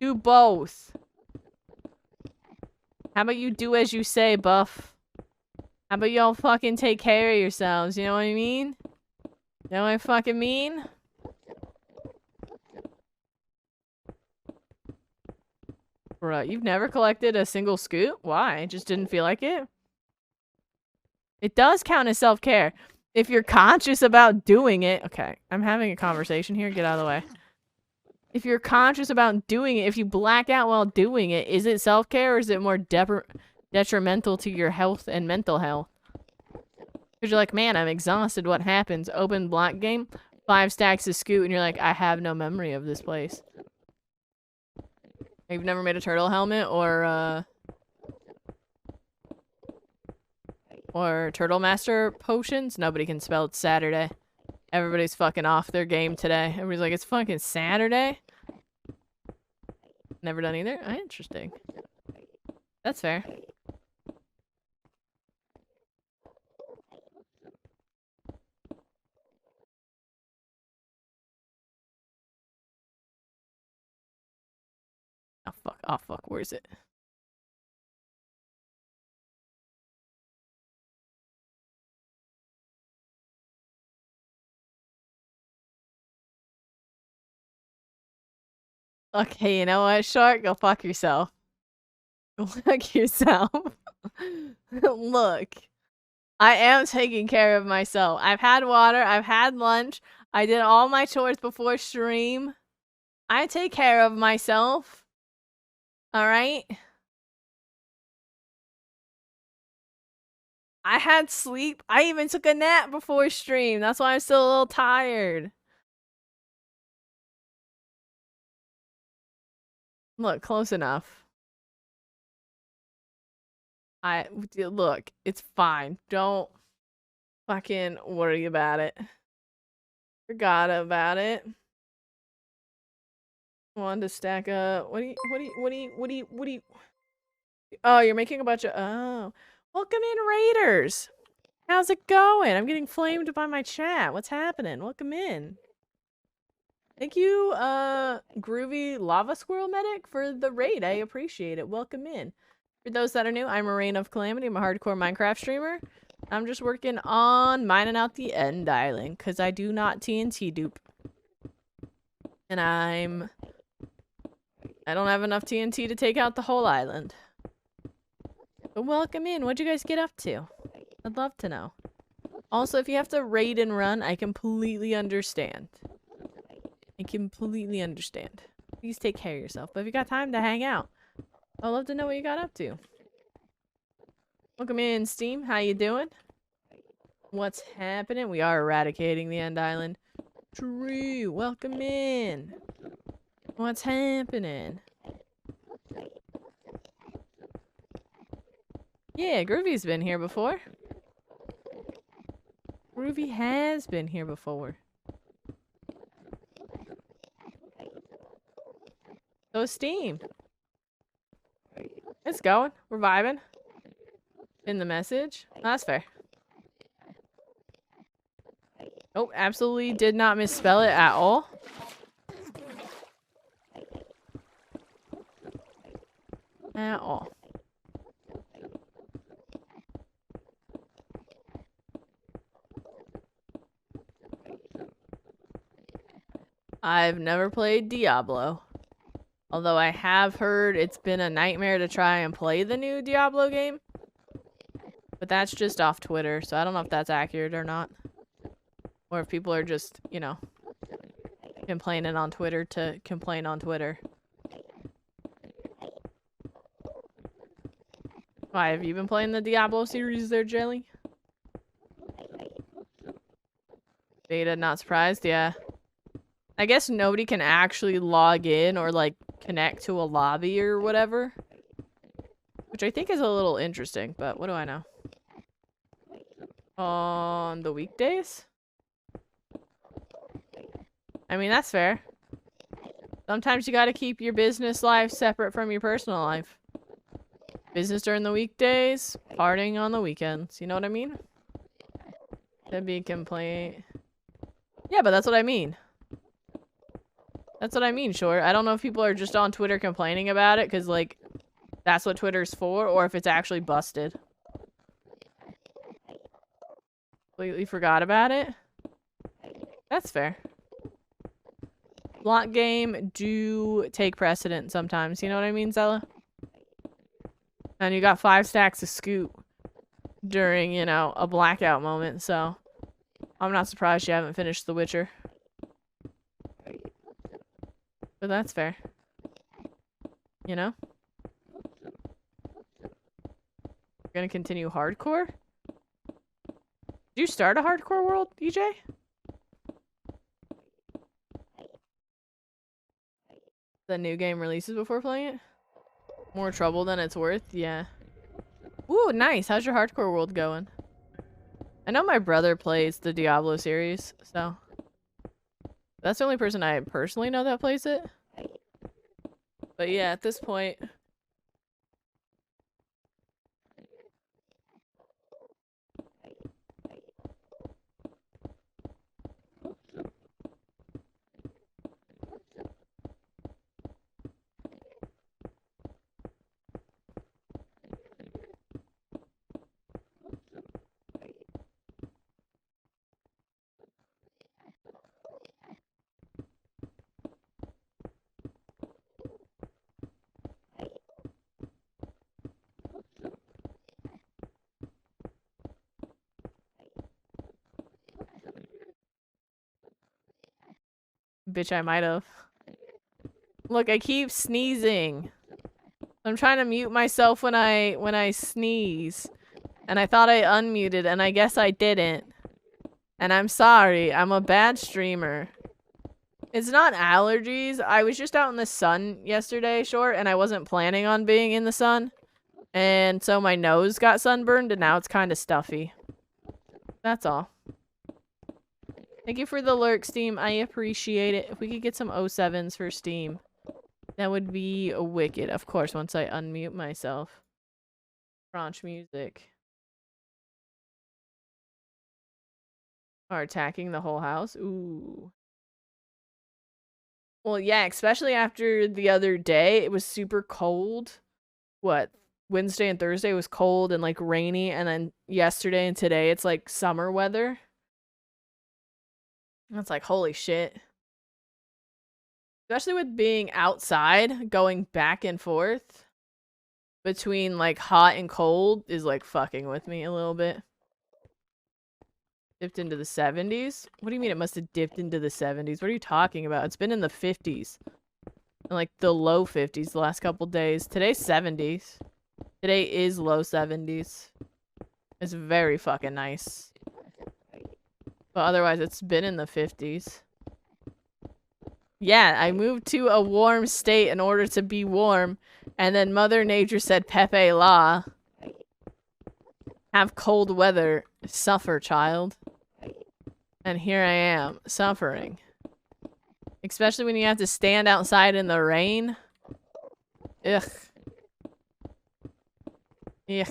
S1: Do both. How about you do as you say, Buff? How about y'all fucking take care of yourselves, you know what I mean? You know what I fucking mean? Bruh, you've never collected a single scoot? Why? Just didn't feel like it? It does count as self-care. If you're conscious about doing it. Okay, I'm having a conversation here. Get out of the way. If you're conscious about doing it, if you black out while doing it, is it self-care or is it more detrimental to your health and mental health? Because you're like, man, I'm exhausted. What happens? Open block game, 5 stacks of scoot, and you're like, I have no memory of this place. You've never made a turtle helmet or Turtle Master potions? Nobody can spell it's Saturday. Everybody's fucking off their game today. Everybody's like, it's fucking Saturday? Never done either? Oh, interesting. That's fair. Oh fuck, oh fuck, where is it? Okay, you know what, Shark? Go fuck yourself. Go fuck yourself. Look. I am taking care of myself. I've had water, I've had lunch, I did all my chores before stream. I take care of myself. Alright? I had sleep. I even took a nap before stream. That's why I'm still a little tired. Look, close enough. Look, it's fine. Don't fucking worry about it. Forgot about it. Wanted to stack up. What do you? Oh, you're making a bunch of. Oh, welcome in, Raiders. How's it going? I'm getting flamed by my chat. What's happening? Welcome in. Thank you, Groovy Lava Squirrel Medic, for the raid. I appreciate it. Welcome in. For those that are new, I'm a Reign of Calamity. I'm a hardcore Minecraft streamer. I'm just working on mining out the end island, because I do not TNT dupe. And I don't have enough TNT to take out the whole island. But welcome in. What'd you guys get up to? I'd love to know. Also, if you have to raid and run, I completely understand. I completely understand. Please take care of yourself. But if you got time to hang out, I'd love to know what you got up to. Welcome in, Steam. How you doing? What's happening? We are eradicating the end island. True. Welcome in. What's happening? Yeah, Groovy's been here before. Groovy has been here before. So Steam. It's going. We're vibing. In the message. Oh, that's fair. Oh, absolutely did not misspell it at all. At all. I've never played Diablo. Although I have heard it's been a nightmare to try and play the new Diablo game. But that's just off Twitter, so I don't know if that's accurate or not. Or if people are just, you know, complaining on Twitter to complain on Twitter. Why, have you been playing the Diablo series there, Jelly? Beta, not surprised? Yeah. I guess nobody can actually log in or, like, connect to a lobby or whatever. Which I think is a little interesting, but what do I know? On the weekdays? I mean, that's fair. Sometimes you gotta keep your business life separate from your personal life. Business during the weekdays, partying on the weekends. You know what I mean? That'd be a complaint. Yeah, but that's what I mean. That's what I mean, sure. I don't know if people are just on Twitter complaining about it because, like, that's what Twitter's for, or if it's actually busted. Completely forgot about it. That's fair. Block game do take precedent sometimes. You know what I mean, Zella? And you got 5 stacks of scoot during, you know, a blackout moment, so I'm not surprised you haven't finished The Witcher. But that's fair. You know? You're gonna continue hardcore? Did you start a hardcore world, EJ? The new game releases before playing it? More trouble than it's worth? Yeah. Ooh, nice. How's your hardcore world going? I know my brother plays the Diablo series, so that's the only person I personally know that plays it. But yeah, at this point, bitch, I might have. Look, I keep sneezing. I'm trying to mute myself when I sneeze. And I thought I unmuted, and I guess I didn't. And I'm sorry, I'm a bad streamer. It's not allergies. I was just out in the sun yesterday, short, and I wasn't planning on being in the sun. And so my nose got sunburned and now it's kind of stuffy. That's all. Thank you for the lurk, Steam. I appreciate it. If we could get some 07s for Steam, that would be wicked. Of course, once I unmute myself. Crunch music. Are attacking the whole house? Ooh. Well, yeah, especially after the other day. It was super cold. What? Wednesday and Thursday was cold and like rainy, and then yesterday and today it's like summer weather. That's like, holy shit. Especially with being outside, going back and forth between like hot and cold is like fucking with me a little bit. Dipped into the 70s? What do you mean it must have dipped into the 70s? What are you talking about? It's been in the 50s. And like the low 50s the last couple days. Today's 70s. Today is low 70s. It's very fucking nice. But otherwise, it's been in the 50s. Yeah, I moved to a warm state in order to be warm. And then Mother Nature said, Pepe La. Have cold weather. Suffer, child. And here I am, suffering. Especially when you have to stand outside in the rain. Ugh. Ugh.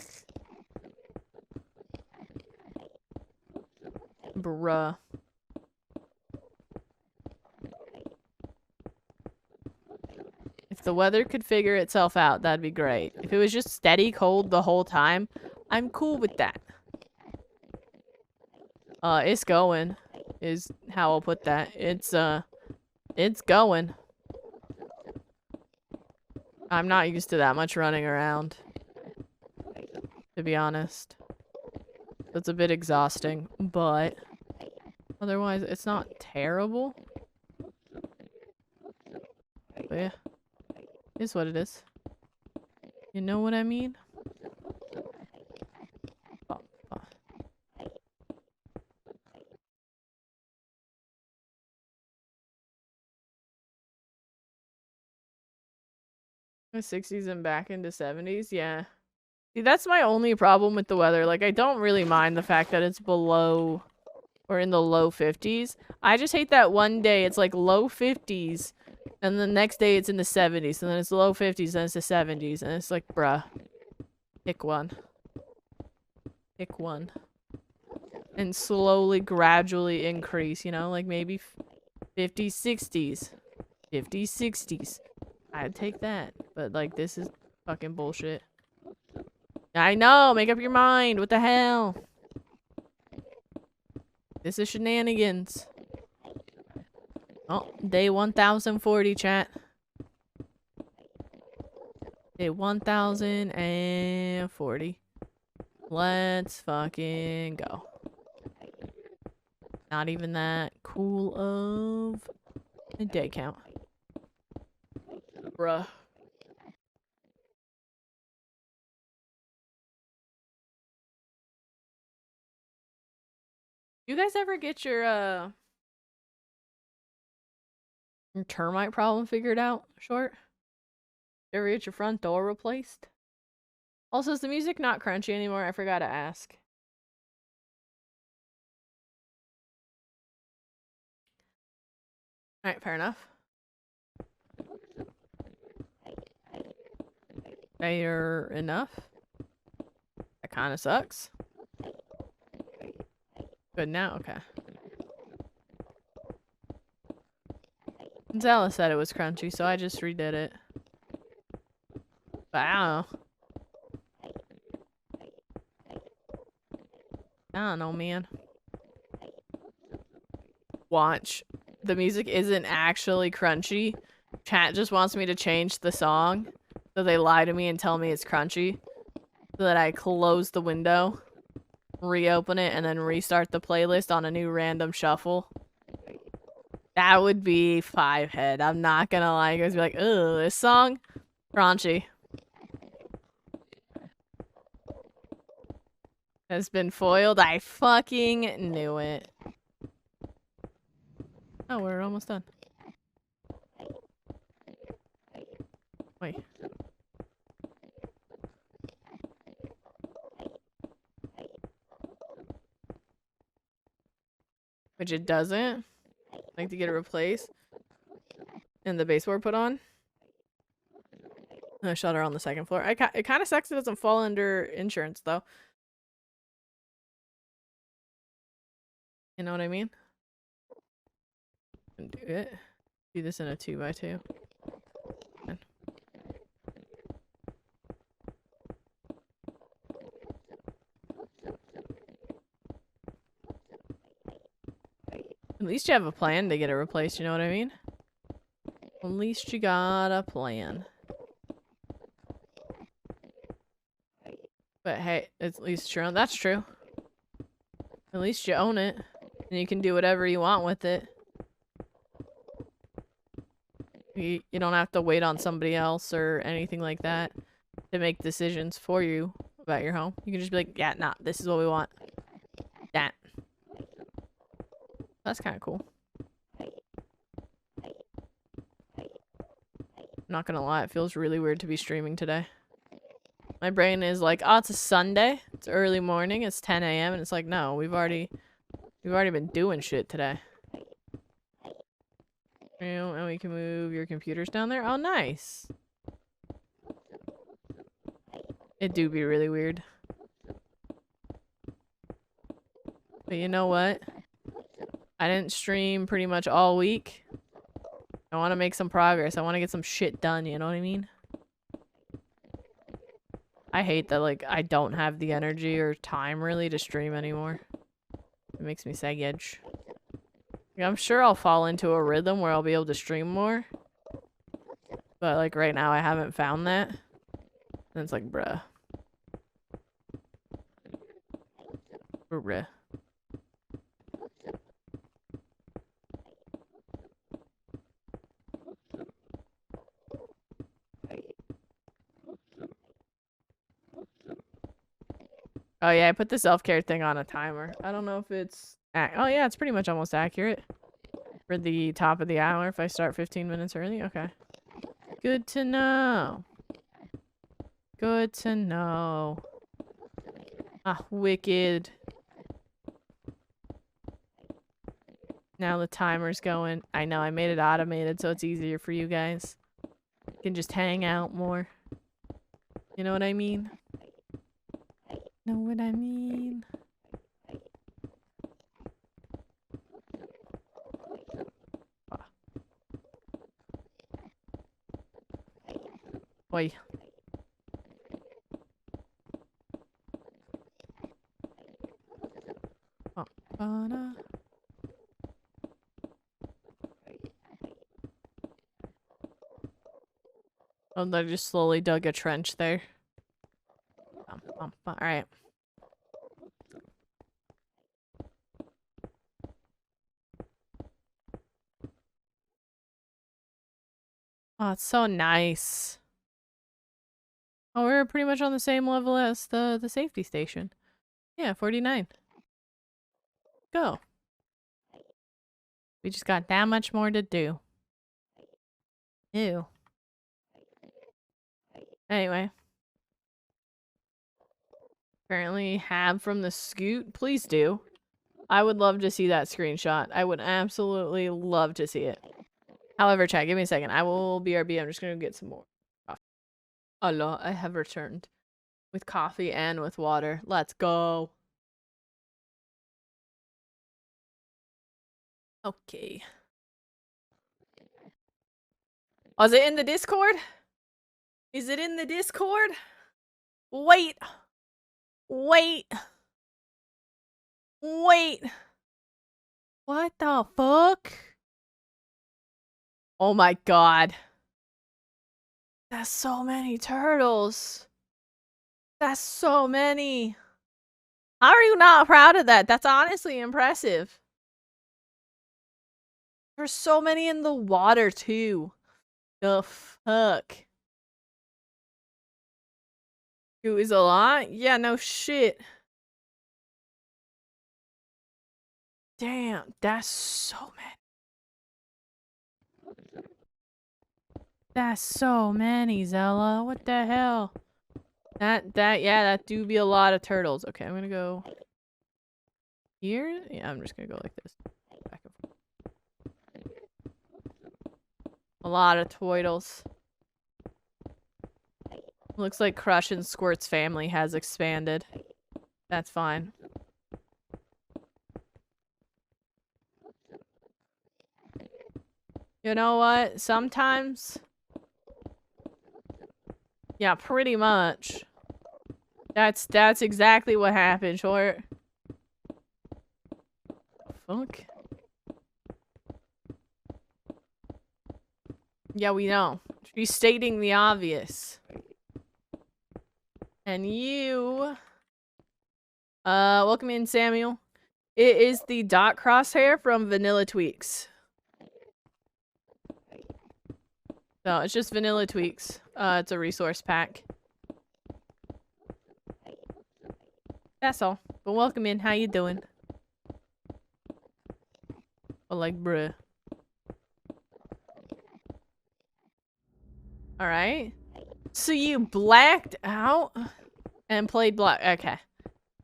S1: Bruh. If the weather could figure itself out, that'd be great. If it was just steady cold the whole time, I'm cool with that. It's going, is how I'll put that. It's going. I'm not used to that much running around, to be honest. That's a bit exhausting, but otherwise, it's not terrible. But yeah, it is what it is. You know what I mean? Oh, oh. The 60s and back into 70s, yeah. See, that's my only problem with the weather. Like, I don't really mind the fact that it's below or in the low 50s. I just hate that one day it's like low 50s and the next day it's in the 70s and then it's low 50s and it's the 70s and it's like, bruh. Pick one. Pick one. And slowly, gradually increase, you know? Like maybe 50s, 60s. 50s, 60s. I'd take that. But like, this is fucking bullshit. I know! Make up your mind! What the hell? This is shenanigans. Oh, day 1040, chat. Day 1040. Let's fucking go. Not even that cool of a day count. Bruh. You guys ever get your termite problem figured out, Short? Ever get your front door replaced? Also, is the music not crunchy anymore? I forgot to ask. Alright, fair enough. Fair enough. That kinda sucks. Good now, okay. Zella said it was crunchy, so I just redid it. But I don't know, man. Watch. The music isn't actually crunchy. Chat just wants me to change the song. So they lie to me and tell me it's crunchy. So that I close the window, reopen it, and then restart the playlist on a new random shuffle. That would be 5 head. I'm not gonna lie. You guys be like, ugh, this song? Crunchy. Has been foiled. I fucking knew it. Oh, we're almost done. Wait. which it doesn't. Like to get it replaced and the baseboard put on. And a shutter on the second floor. It kind of sucks it doesn't fall under insurance though. You know what I mean? And do it. Do this in a 2x2. At least you have a plan to get it replaced, you know what I mean? At least you got a plan. But hey, at least you're on. That's true. At least you own it. And you can do whatever you want with it. You don't have to wait on somebody else or anything like that to make decisions for you about your home. You can just be like, yeah, nah, this is what we want. That. That's kind of cool. Not gonna lie, it feels really weird to be streaming today. My brain is like, oh, it's a Sunday. It's early morning. It's 10 a.m. And it's like, no, we've already been doing shit today. And we can move your computers down there. Oh, nice. It do be really weird. But you know what? I didn't stream pretty much all week. I want to make some progress. I want to get some shit done, you know what I mean? I hate that, like, I don't have the energy or time, really, to stream anymore. It makes me sag edge. Like, I'm sure I'll fall into a rhythm where I'll be able to stream more. But, like, right now I haven't found that. And it's like, bruh. Bruh. Oh yeah, I put the self-care thing on a timer. I don't know if it's... Oh yeah, it's pretty much almost accurate. For the top of the hour if I start 15 minutes early. Okay. Good to know. Good to know. Ah, wicked. Now the timer's going. I know, I made it automated so it's easier for you guys. You can just hang out more. You know what I mean? Know what I mean? Oi. Oh, oh, they just slowly dug a trench there. Alright. Oh, it's so nice. Oh, we're pretty much on the same level as the safety station. Yeah, 49. Go. We just got that much more to do. Ew. Anyway. Currently have from the scoot. Please do. I would love to see that screenshot. I would absolutely love to see it. However, chat, give me a second. I will BRB. I'm just going to get some more coffee. Allah, I have returned. With coffee and with water. Let's go. Okay. Oh, is it in the Discord? Is it in the Discord? Wait. Wait. Wait. What the fuck? Oh my god. That's so many turtles. That's so many. How are you not proud of that? That's honestly impressive. There's so many in the water too. The fuck? It was a lot? Yeah, no shit. Damn, that's so many. That's so many, Zella. What the hell? Yeah, that do be a lot of turtles. Okay, I'm gonna go here. Yeah, I'm just gonna go like this. A lot of twiddles. Looks like Crush and Squirt's family has expanded. That's fine. You know what? Sometimes... Yeah, pretty much. That's exactly what happened, Short. Fuck. Yeah, we know. She's stating the obvious. And you... welcome in, Samuel. It is the dot crosshair from Vanilla Tweaks. No, it's just Vanilla Tweaks. It's a resource pack. That's all. But welcome in. How you doing? Well, like, bruh. Alright. So you blacked out and played block. Okay.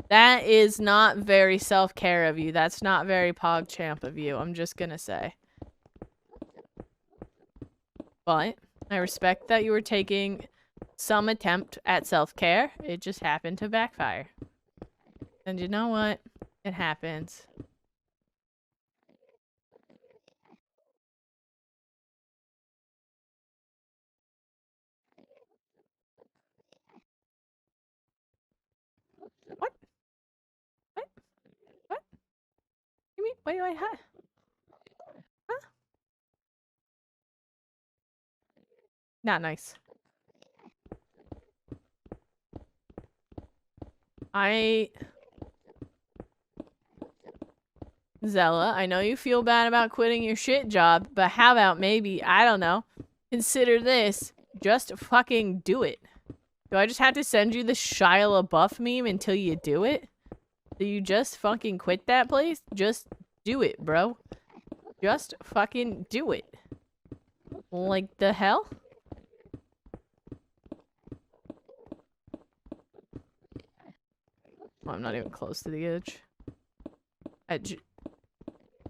S1: That is not very self-care of you. That's not very PogChamp of you. I'm just gonna say. But I respect that you were taking some attempt at self-care. It just happened to backfire. And you know what? It happens. What? What? What? You mean? Wait, huh? Huh? Not nice. Zella, I know you feel bad about quitting your shit job, but how about maybe, I don't know, consider this, just fucking do it. Do I just have to send you the Shia LaBeouf meme until you do it? Do you just fucking quit that place? Just do it, bro. Just fucking do it. Like the hell? Oh, I'm not even close to the edge.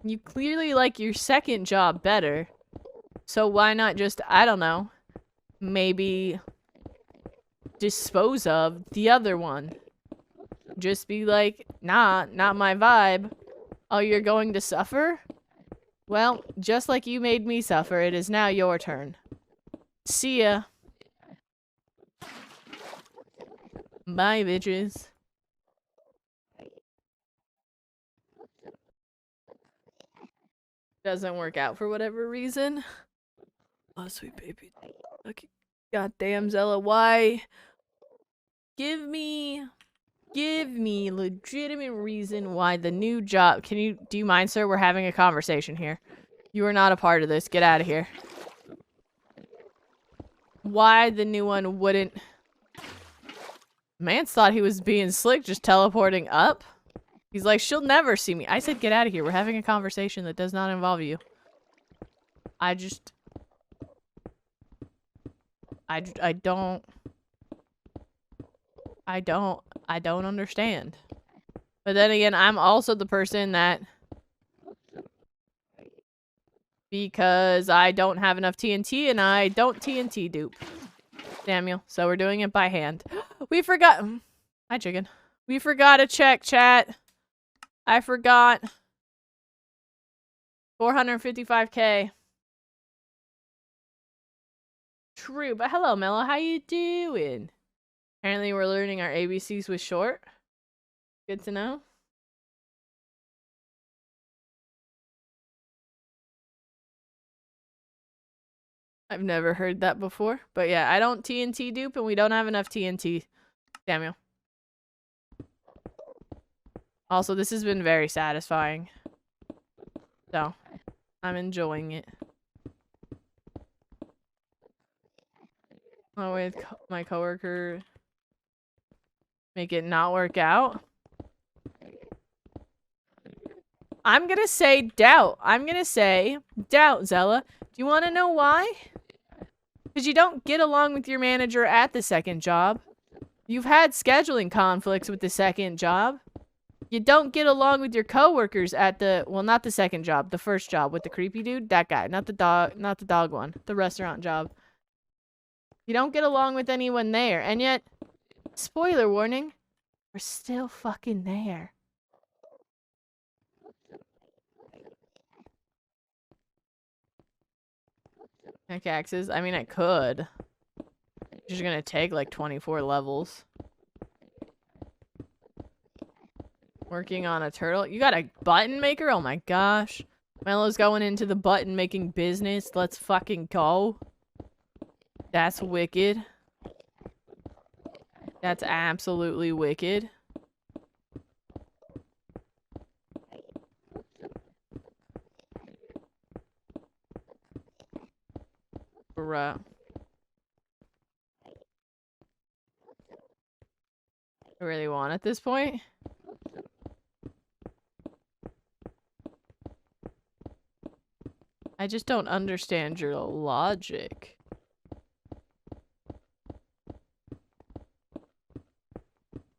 S1: You clearly like your second job better. So why not just, I don't know, maybe dispose of the other one? Just be like, nah, not my vibe. Oh, you're going to suffer? Well, just like you made me suffer, it is now your turn. See ya. Bye, bitches. Doesn't work out for whatever reason. Oh, sweet baby. Okay. Goddamn, Zella, why? Give me legitimate reason why the new job... do you mind, sir? We're having a conversation here. You are not a part of this. Get out of here. Why the new one wouldn't... Mance thought he was being slick, just teleporting up. He's like, she'll never see me. I said, get out of here. We're having a conversation that does not involve you. I don't understand. But then again, I'm also the person that, because I don't have enough TNT and I don't TNT dupe, Samuel. So we're doing it by hand. We forgot. Hi, chicken. We forgot to check, chat. I forgot. 455k. True, but hello, Mello. How you doing? Apparently we're learning our ABCs with Short. Good to know. I've never heard that before. But yeah, I don't TNT dupe and we don't have enough TNT, Samuel. Also, this has been very satisfying. So, I'm enjoying it. Oh, with my coworker make it not work out. I'm gonna say doubt. I'm gonna say doubt, Zella. Do you want to know why? Because you don't get along with your manager at the second job. You've had scheduling conflicts with the second job. You don't get along with your coworkers at the, well, not the second job, the first job with the creepy dude. That guy, not the dog one, the restaurant job. You don't get along with anyone there, and yet, spoiler warning, we're still fucking there. Pickaxes? I mean, I could. It's just gonna take like 24 levels. Working on a turtle. You got a button maker? Oh my gosh. Melo's going into the button making business. Let's fucking go. That's wicked. That's absolutely wicked. Bruh. I really want at this point. I just don't understand your logic.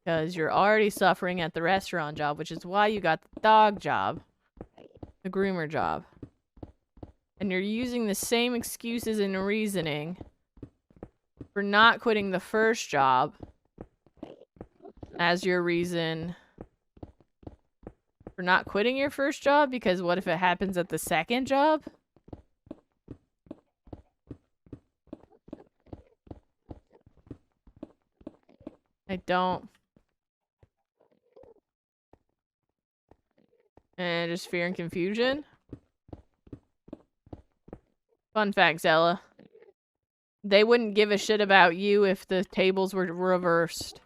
S1: Because you're already suffering at the restaurant job, which is why you got the dog job. The groomer job. And you're using the same excuses and reasoning for not quitting the first job as your reason for not quitting your first job, because what if it happens at the second job? I don't. And just fear and confusion. Fun fact, Zella. They wouldn't give a shit about you if the tables were reversed.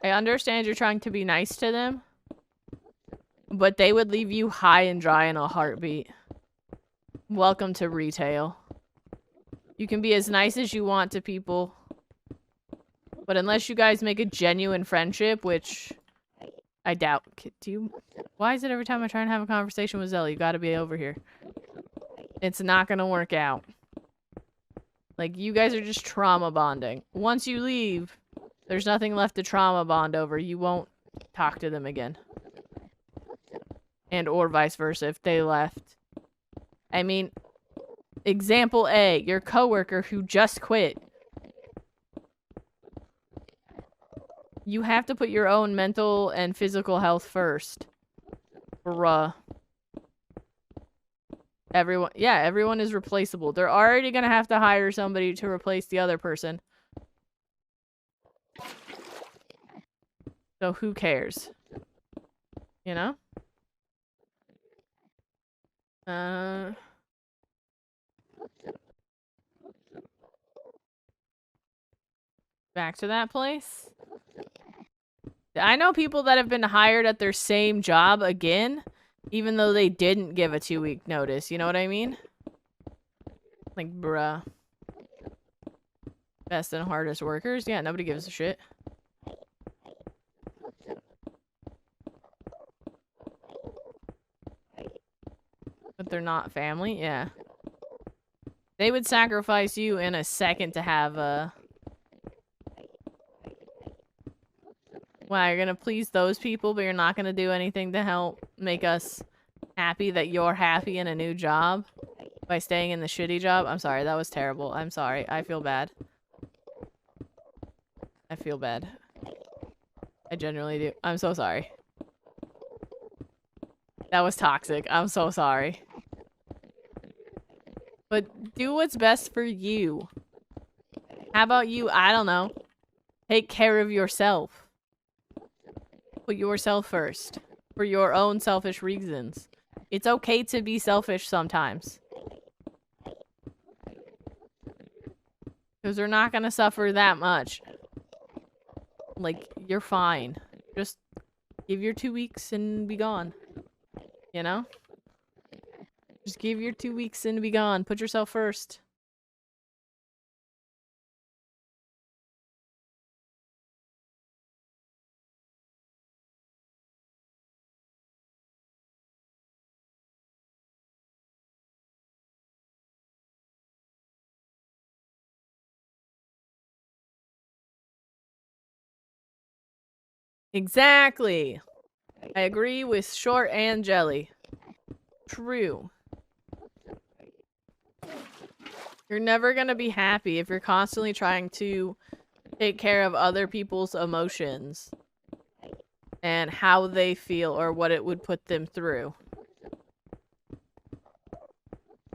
S1: I understand you're trying to be nice to them, but they would leave you high and dry in a heartbeat. Welcome to retail. You can be as nice as you want to people, but unless you guys make a genuine friendship, which I doubt. Do you? Why is it every time I try and have a conversation with Zella, you gotta be over here? It's not gonna work out. Like, you guys are just trauma bonding. Once you leave, there's nothing left to trauma bond over. You won't talk to them again. And or vice versa if they left. I mean, example A, your coworker who just quit. You have to put your own mental and physical health first. Bruh. Everyone is replaceable. They're already gonna have to hire somebody to replace the other person. So who cares? You know? Back to that place? I know people that have been hired at their same job again, even though they didn't give a 2-week notice. You know what I mean? Like, bruh. Best and hardest workers? Yeah, nobody gives a shit. But they're not family? Yeah. They would sacrifice you in a second to have a... Wow, you're gonna please those people, but you're not gonna do anything to help make us happy that you're happy in a new job by staying in the shitty job? I'm sorry, that was terrible. I'm sorry. I feel bad. I feel bad. I genuinely do. I'm so sorry. That was toxic. I'm so sorry. But do what's best for you. How about you, I don't know, take care of yourself. Put yourself first. For your own selfish reasons. It's okay to be selfish sometimes. Because they're not gonna suffer that much. Like, you're fine. Just give your 2 weeks and be gone. You know? Just give your 2 weeks and be gone. Put yourself first. Exactly. I agree with Short and Jelly. True. You're never gonna be happy if you're constantly trying to take care of other people's emotions and how they feel or what it would put them through.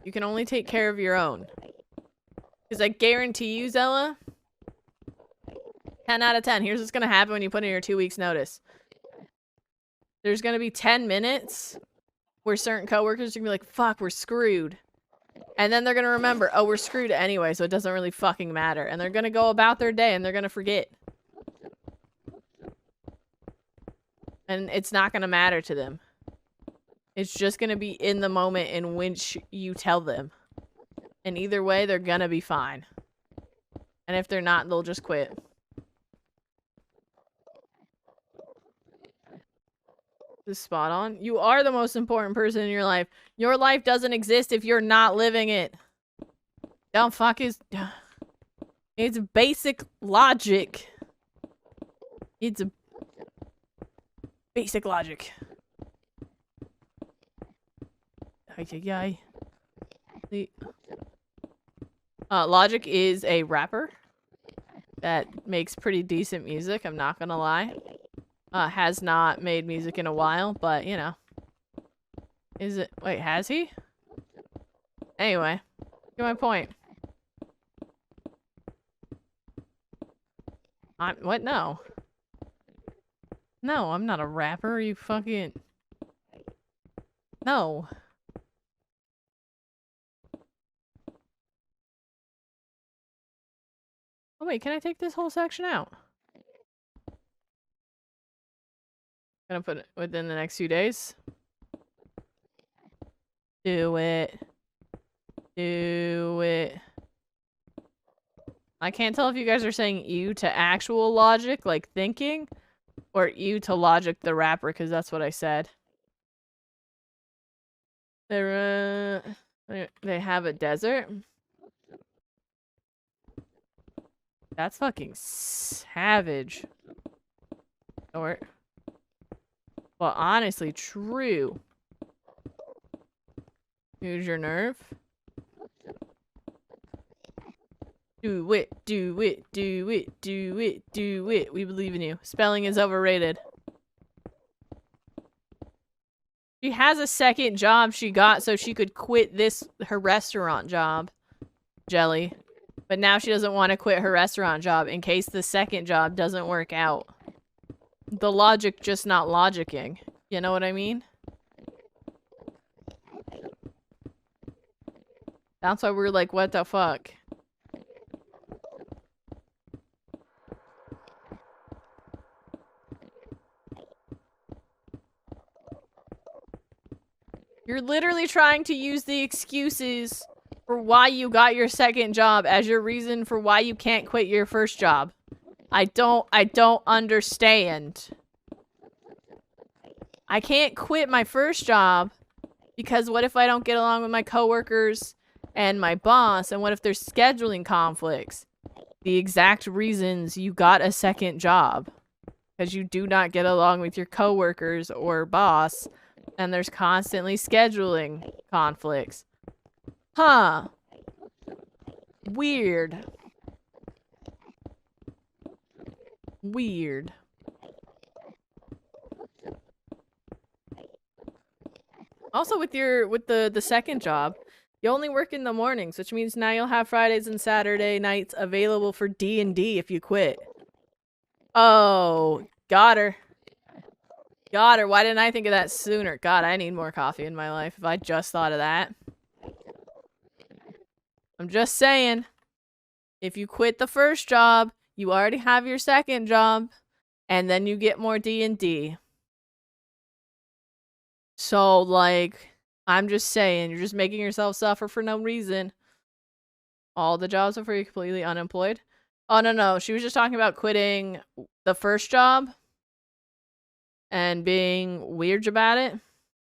S1: You can only take care of your own. Because I guarantee you, Zella, 10 out of 10. Here's what's gonna happen when you put in your 2 weeks notice. There's gonna be 10 minutes where certain coworkers are gonna be like, fuck, we're screwed. And then they're gonna remember, oh, we're screwed anyway, so it doesn't really fucking matter. And they're gonna go about their day and they're gonna forget. And it's not gonna matter to them. It's just gonna be in the moment in which you tell them. And either way, they're gonna be fine. And if they're not, they'll just quit. This is spot on. You are the most important person in your life. Your life doesn't exist if you're not living it. Dumb fuck is... It's basic logic. It's a basic logic. Ay. Logic is a rapper that makes pretty decent music, I'm not gonna lie. Has not made music in a while, but you know. Is it? Wait, has he? Anyway, get my point. What? No. No, I'm not a rapper. You fucking... No. Oh wait, can I take this whole section out? Gonna put it within the next few days. Do it. Do it. I can't tell if you guys are saying ew to actual logic, like thinking, or ew to logic the rapper, because that's what I said. They have a desert. That's fucking savage. Or... Well, honestly, true. Use your nerve. Do it, do it, do it, do it, do it. We believe in you. Spelling is overrated. She has a second job she got so she could quit her restaurant job, Jelly. But now she doesn't want to quit her restaurant job in case the second job doesn't work out. The logic just not logicking. You know what I mean? That's why we're like, what the fuck? You're literally trying to use the excuses for why you got your second job as your reason for why you can't quit your first job. I don't understand. I can't quit my first job because what if I don't get along with my coworkers and my boss, and what if there's scheduling conflicts? The exact reasons you got a second job. Because you do not get along with your coworkers or boss, and there's constantly scheduling conflicts. Huh. Weird. Weird. Also with the second job, you only work in the mornings, which means now you'll have Fridays and Saturday nights available for D&D if you quit. Oh, got her. Got her. Why didn't I think of that sooner? God, I need more coffee in my life if I just thought of that. I'm just saying, if you quit the first job, you already have your second job, and then you get more D&D. So, like, I'm just saying, you're just making yourself suffer for no reason. All the jobs before you're completely unemployed. Oh, no. She was just talking about quitting the first job and being weird about it.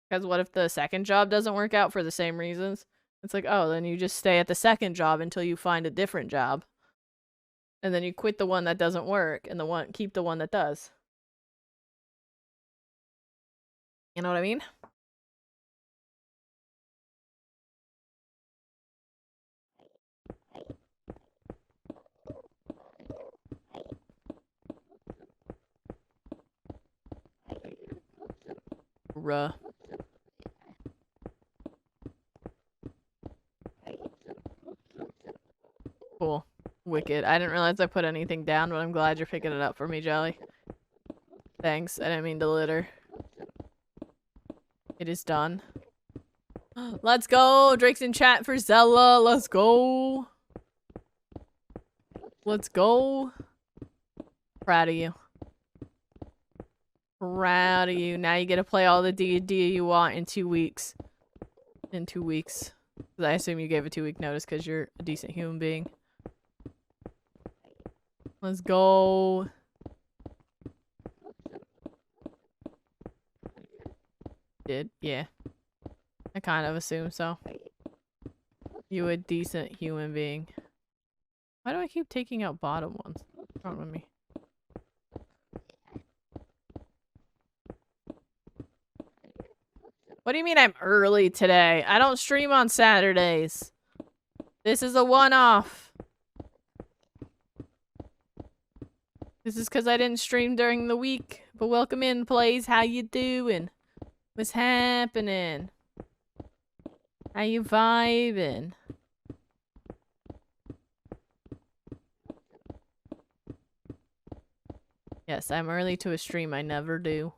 S1: Because what if the second job doesn't work out for the same reasons? It's like, oh, then you just stay at the second job until you find a different job. And then you quit the one that doesn't work and keep the one that does. You know what I mean? Ruh. Cool. Wicked. I didn't realize I put anything down, but I'm glad you're picking it up for me, Jelly. Thanks. I didn't mean to litter. It is done. Let's go! Drake's in chat for Zella. Let's go! Let's go! Proud of you. Proud of you. Now you get to play all the D&D you want in 2 weeks. In 2 weeks. I assume you gave a 2-week notice because you're a decent human being. Let's go. Did? Yeah. I kind of assume so. You a decent human being. Why do I keep taking out bottom ones? What's wrong with me? What do you mean I'm early today? I don't stream on Saturdays. This is a one-off. This is because I didn't stream during the week. But welcome in, Plays. How you doing? What's happening? How you vibing? Yes, I'm early to a stream. I never do.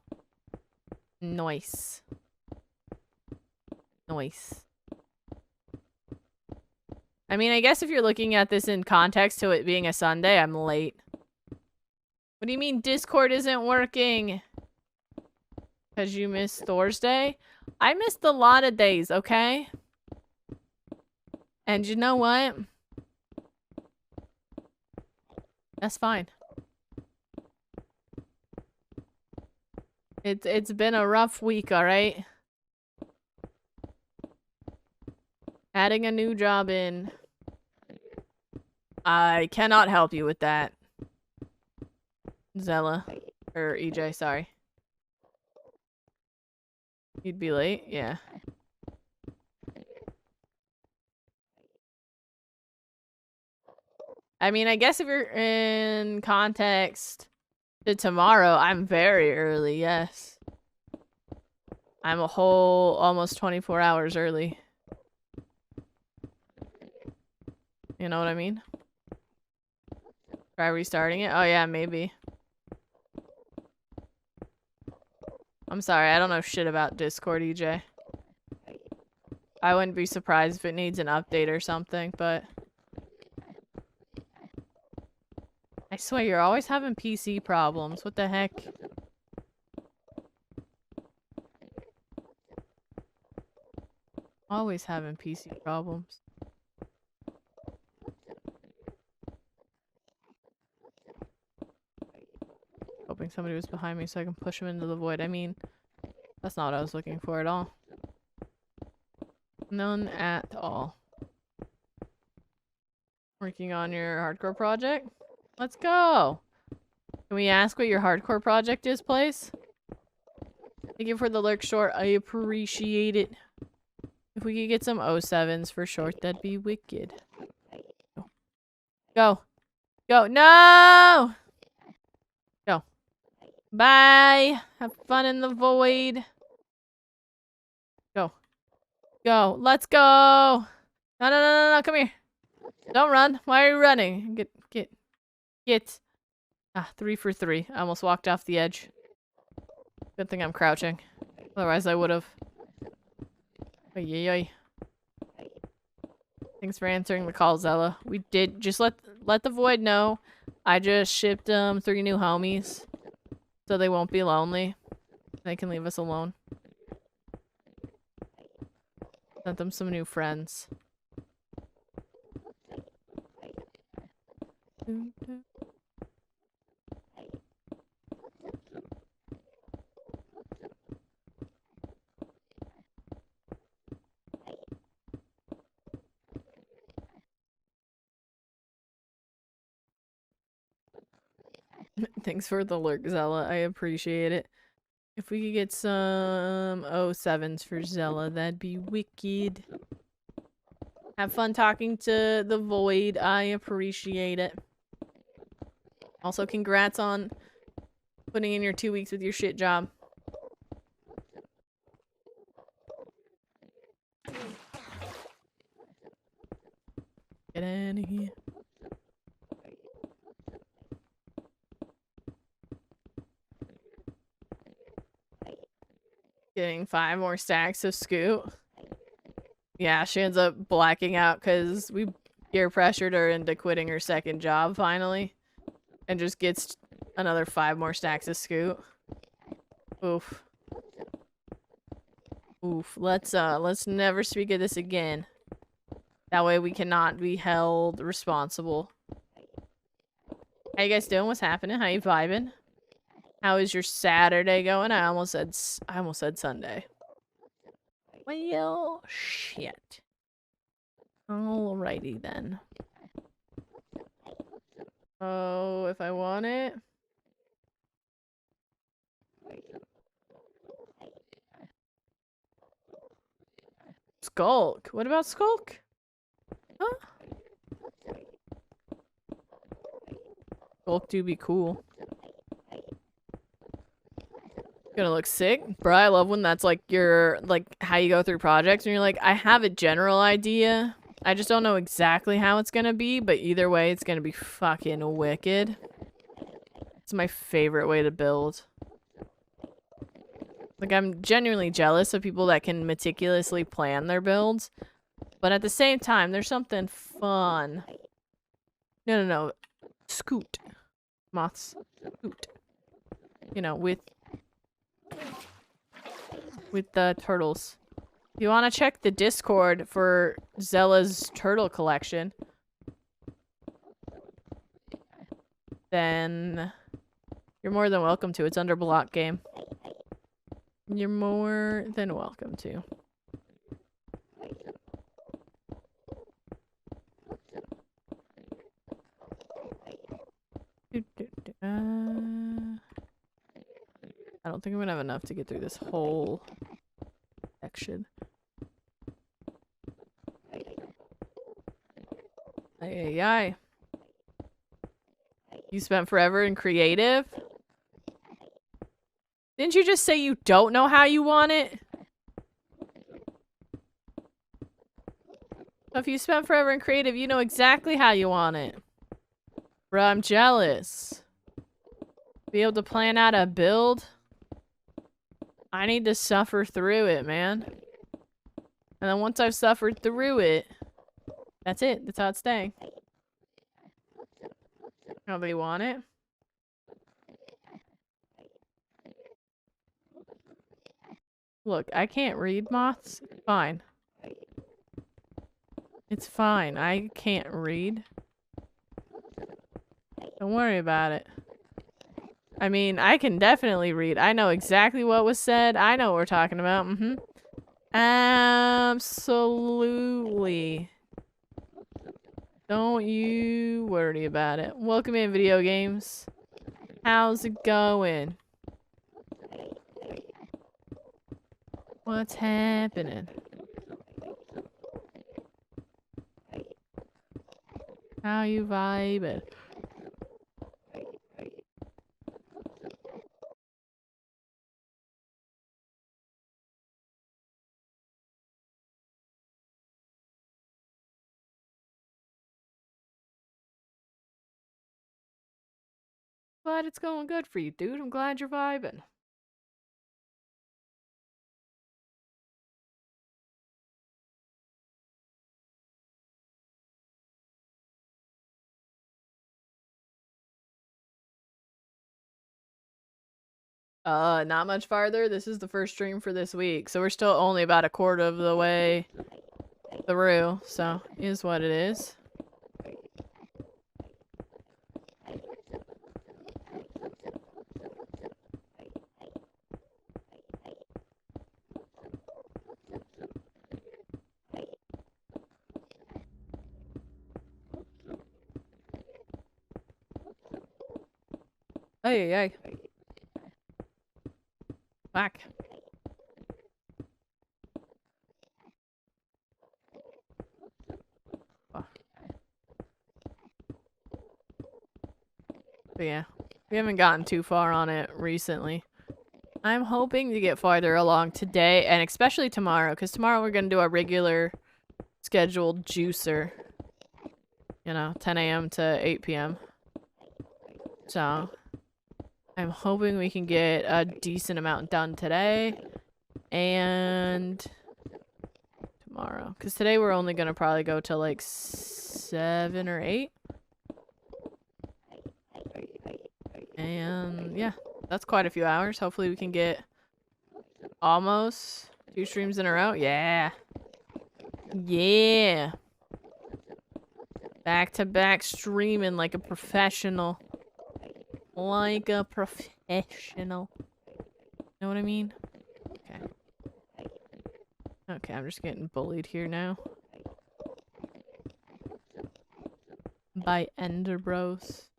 S1: Nice. Nice. I mean, I guess if you're looking at this in context to it being a Sunday, I'm late. What do you mean Discord isn't working? Because you missed Thursday? I missed a lot of days, okay? And you know what? That's fine. It's been a rough week, alright? Adding a new job in. I cannot help you with that. Zella. Or EJ, sorry. You'd be late? Yeah. I mean, I guess if you're in context to tomorrow, I'm very early, yes. I'm a whole almost 24 hours early. You know what I mean? Try restarting it? Oh yeah, maybe. I'm sorry, I don't know shit about Discord, EJ. I wouldn't be surprised if it needs an update or something, but... I swear, you're always having PC problems. What the heck? Always having PC problems. Hoping somebody was behind me so I can push him into the void. I mean, that's not what I was looking for at all. None at all. Working on your hardcore project? Let's go! Can we ask what your hardcore project is, please? Thank you for the lurk short. I appreciate it. If we could get some 07s for short, that'd be wicked. Go. Go. No! Go. Bye! Have fun in the void. Go. Go. Let's go! No, no, no, no, no, come here. Don't run. Why are you running? Get. Ah, 3 for 3. I almost walked off the edge. Good thing I'm crouching. Otherwise I would've. Oy, oy, oy. Thanks for answering the call, Zella. We did just let the void know. I just shipped 3 new homies. So they won't be lonely. They can leave us alone. Sent them some new friends. Thanks for the lurk, Zella. I appreciate it. If we could get some 07s for Zella, that'd be wicked. Have fun talking to the Void. I appreciate it. Also, congrats on putting in your 2 weeks with your shit job. Get out of here. Getting 5 more stacks of scoot. Yeah, she ends up blacking out because we peer pressured her into quitting her second job finally. And just gets another 5 more stacks of scoot. Oof. Oof. Let's never speak of this again. That way we cannot be held responsible. How you guys doing? What's happening? How you vibing? How is your Saturday going? I almost said Sunday. Well, shit. Alrighty then. Oh, if I want it. Skulk. What about Skulk? Huh? Skulk do be cool. Gonna look sick. Bro, I love when that's like your, like, how you go through projects and you're like, I have a general idea. I just don't know exactly how it's gonna be, but either way, it's gonna be fucking wicked. It's my favorite way to build. Like, I'm genuinely jealous of people that can meticulously plan their builds. But at the same time, there's something fun. No. Scoot. Moths. Scoot. You know, with the turtles. If you want to check the Discord for Zella's turtle collection, then you're more than welcome to. It's under block game. You're more than welcome to. I don't think I'm gonna have enough to get through this whole section. Ay. You spent forever in creative? Didn't you just say you don't know how you want it? So if you spent forever in creative, you know exactly how you want it. Bro, I'm jealous. Be able to plan out a build? I need to suffer through it, man. And then once I've suffered through it, that's it. That's how it's staying. Nobody want it? Look, I can't read moths. It's fine. It's fine. I can't read. Don't worry about it. I mean, I can definitely read. I know exactly what was said. I know what we're talking about. Absolutely. Don't you worry about it. Welcome in, video games. How's it going? What's happening? How you vibing? Glad it's going good for you, dude. I'm glad you're vibing. Not much farther. This is the first stream for this week, so we're still only about a quarter of the way through, so is what it is. Ay. Fuck. Oh. But yeah, we haven't gotten too far on it recently. I'm hoping to get farther along today, and especially tomorrow, because tomorrow we're going to do a regular scheduled juicer. You know, 10 a.m. to 8 p.m. So, I'm hoping we can get a decent amount done today and tomorrow. Because today we're only going to probably go till like 7 or 8. And yeah, that's quite a few hours. Hopefully we can get almost 2 streams in a row. Yeah. Yeah. Back to back streaming like a professional. Like a professional. Know what I mean? Okay. Okay, I'm just getting bullied here now. By Ender Bros.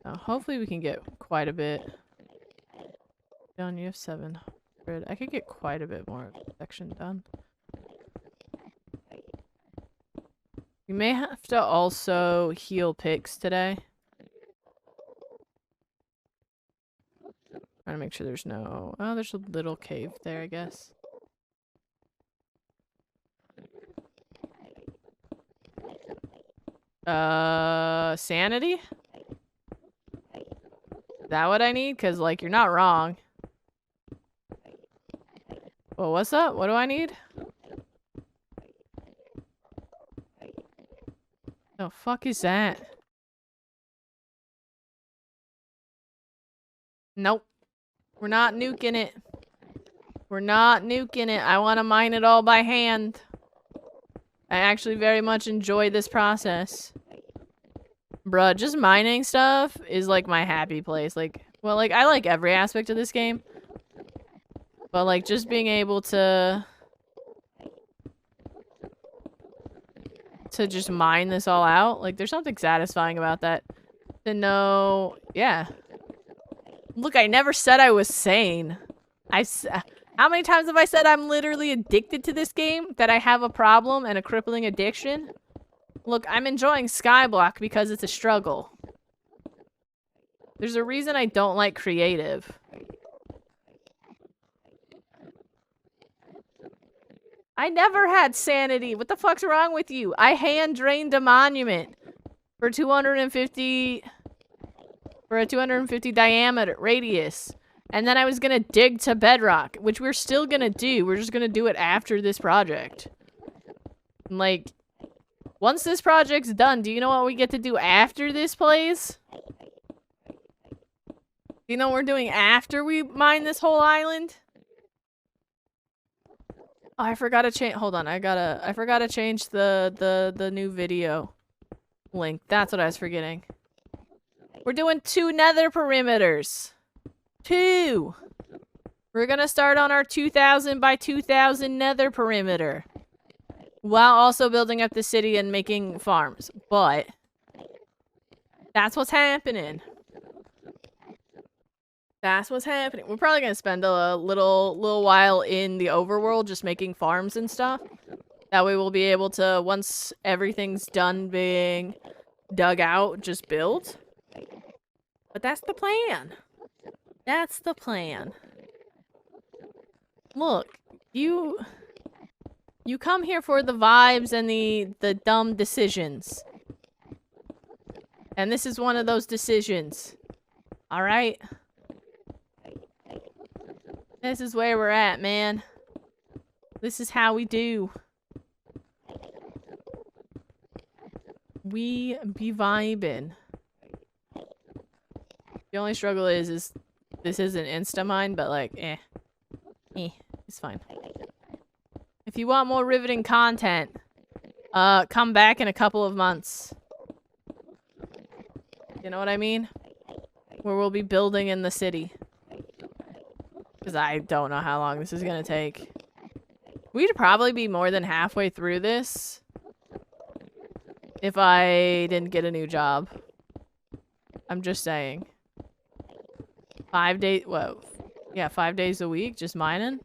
S1: Hopefully we can get quite a bit. John, you have 700. I could get quite a bit more section done. We may have to also heal pigs today. Trying to make sure there's no... Oh, there's a little cave there, I guess. Sanity? Is that what I need? Because, like, you're not wrong. Well, what's up? What do I need? The fuck is that? Nope. We're not nuking it. We're not nuking it. I want to mine it all by hand. I actually very much enjoy this process. Bruh, just mining stuff is like my happy place. Like, well, like, I like every aspect of this game. But, like, just being able to just mine this all out. Like, there's something satisfying about that. To know, yeah. Look, I never said I was sane. How many times have I said I'm literally addicted to this game? That I have a problem and a crippling addiction? Look, I'm enjoying Skyblock because it's a struggle. There's a reason I don't like creative. I never had sanity. What the fuck's wrong with you? I hand drained a monument for 250 for a 250 diameter radius. And then I was gonna dig to bedrock, which we're still gonna do. We're just gonna do it after this project. Like, once this project's done, do you know what we get to do after this plays? You know what we're doing after we mine this whole island? Oh, I forgot to change. Hold on, I forgot to change the new video link. That's what I was forgetting. We're doing 2 nether perimeters. 2. We're gonna start on our 2,000 by 2,000 nether perimeter, while also building up the city and making farms. But that's what's happening. That's what's happening. We're probably gonna spend a little while in the overworld just making farms and stuff. That way we'll be able to, once everything's done being dug out, just build. But that's the plan. That's the plan. Look, you come here for the vibes and the dumb decisions. And this is one of those decisions. Alright? This is where we're at, man. This is how we do. We be vibing. The only struggle is this isn't insta-mine, but like, it's fine. If you want more riveting content, come back in a couple of months. You know what I mean? Where we'll be building in the city. Because I don't know how long this is gonna take. We'd probably be more than halfway through this if I didn't get a new job. I'm just saying. 5 days, whoa. Yeah, 5 days a week, just mining.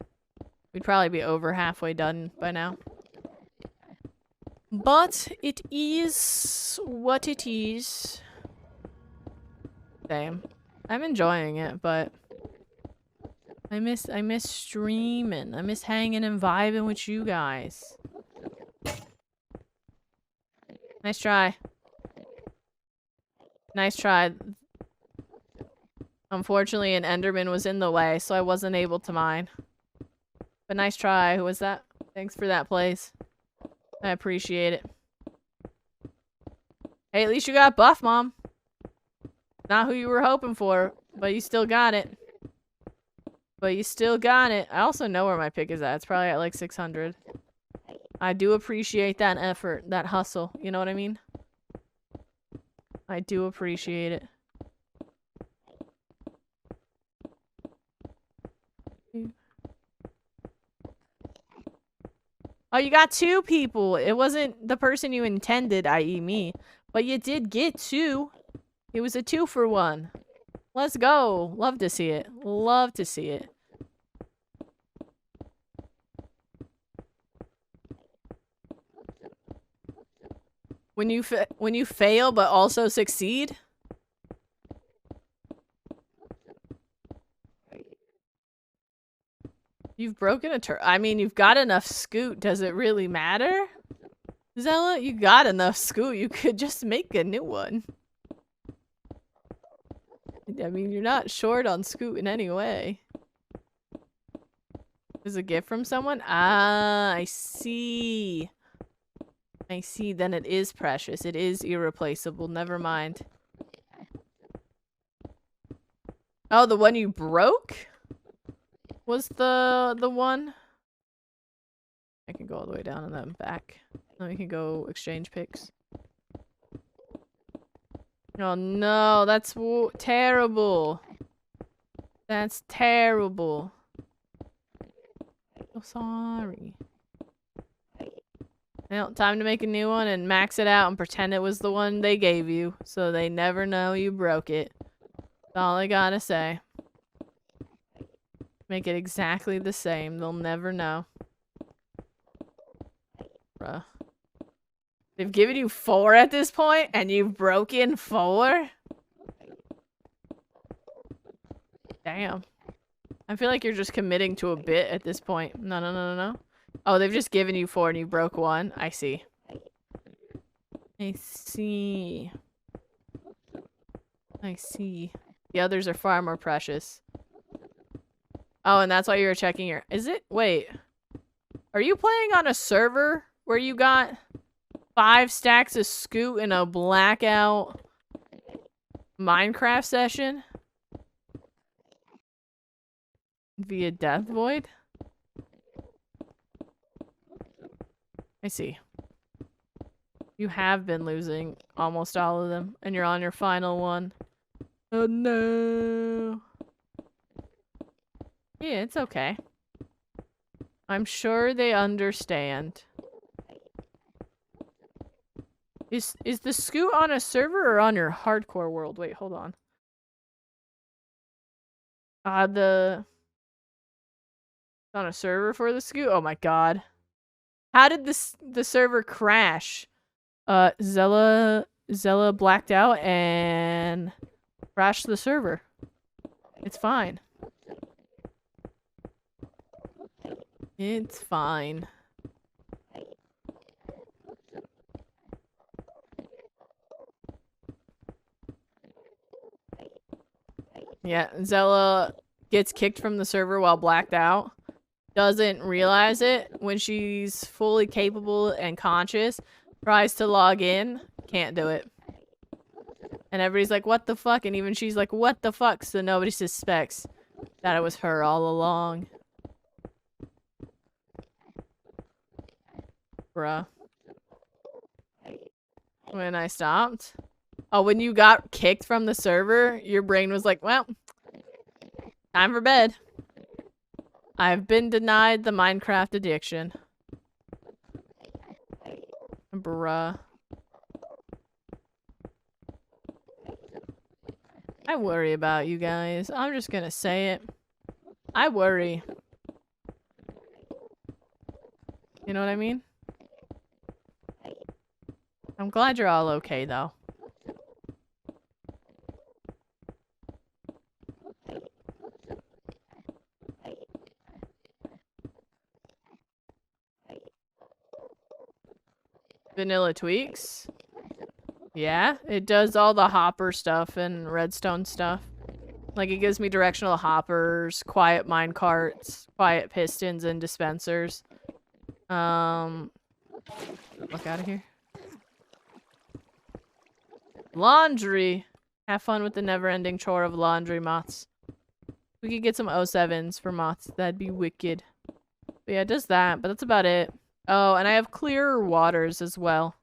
S1: We'd probably be over halfway done by now. But it is what it is. Same. I'm enjoying it, but I miss streaming. I miss hanging and vibing with you guys. Nice try. Nice try. Unfortunately, an Enderman was in the way, so I wasn't able to mine. But nice try. Who was that? Thanks for that place. I appreciate it. Hey, at least you got buff, Mom. Not who you were hoping for, but you still got it. But you still got it. I also know where my pick is at. It's probably at like 600. I do appreciate that effort, that hustle. You know what I mean? I do appreciate it. Oh, you got 2 people. It wasn't the person you intended, i.e. me. But you did get 2. It was a 2-for-1. Let's go. Love to see it. Love to see it. When you fail but also succeed? You've broken a I mean, you've got enough scoot. Does it really matter? Zella, you got enough scoot. You could just make a new one. I mean, you're not short on scoot in any way. Is a gift from someone? Ah, I see. I see. Then it is precious. It is irreplaceable. Never mind. Oh, the one you broke? Was the one? I can go all the way down and then back. Then we can go exchange pics. Oh no, that's terrible. That's terrible. So sorry. Well, time to make a new one and max it out and pretend it was the one they gave you, so they never know you broke it. That's all I gotta say. Make it exactly the same. They'll never know. Bruh. They've given you 4 at this point, and you've broken 4? Damn. I feel like you're just committing to a bit at this point. No, no, no, no, no. Oh, they've just given you 4 and you broke 1. I see. I see. I see. The others are far more precious. Oh, and that's why you were checking your... Is it? Wait. Are you playing on a server where you got 5 stacks of scoot in a blackout Minecraft session? Via Death Void? I see. You have been losing almost all of them, and you're on your final one. Oh no. Yeah, it's okay. I'm sure they understand. Is the scoot on a server or on your hardcore world? Wait, hold on. It's on a server for the scoot? Oh my god. How did the server crash? Zella blacked out and crashed the server. It's fine. It's fine. Yeah, Zella gets kicked from the server while blacked out. Doesn't realize it when she's fully capable and conscious. Tries to log in. Can't do it. And everybody's like, what the fuck? And even she's like, what the fuck? So nobody suspects that it was her all along. Bruh. When I stopped? Oh, when you got kicked from the server, your brain was like, well, time for bed. I've been denied the Minecraft addiction. Bruh. I worry about you guys. I'm just gonna say it. I worry. You know what I mean? I'm glad you're all okay, though. Vanilla tweaks? Yeah, it does all the hopper stuff and redstone stuff. Like, it gives me directional hoppers, quiet mine carts, quiet pistons, and dispensers. Look out of here. Laundry! Have fun with the never-ending chore of laundry, moths. We could get some 07s for moths. That'd be wicked. But yeah, it does that, but that's about it. Oh, and I have clearer waters as well.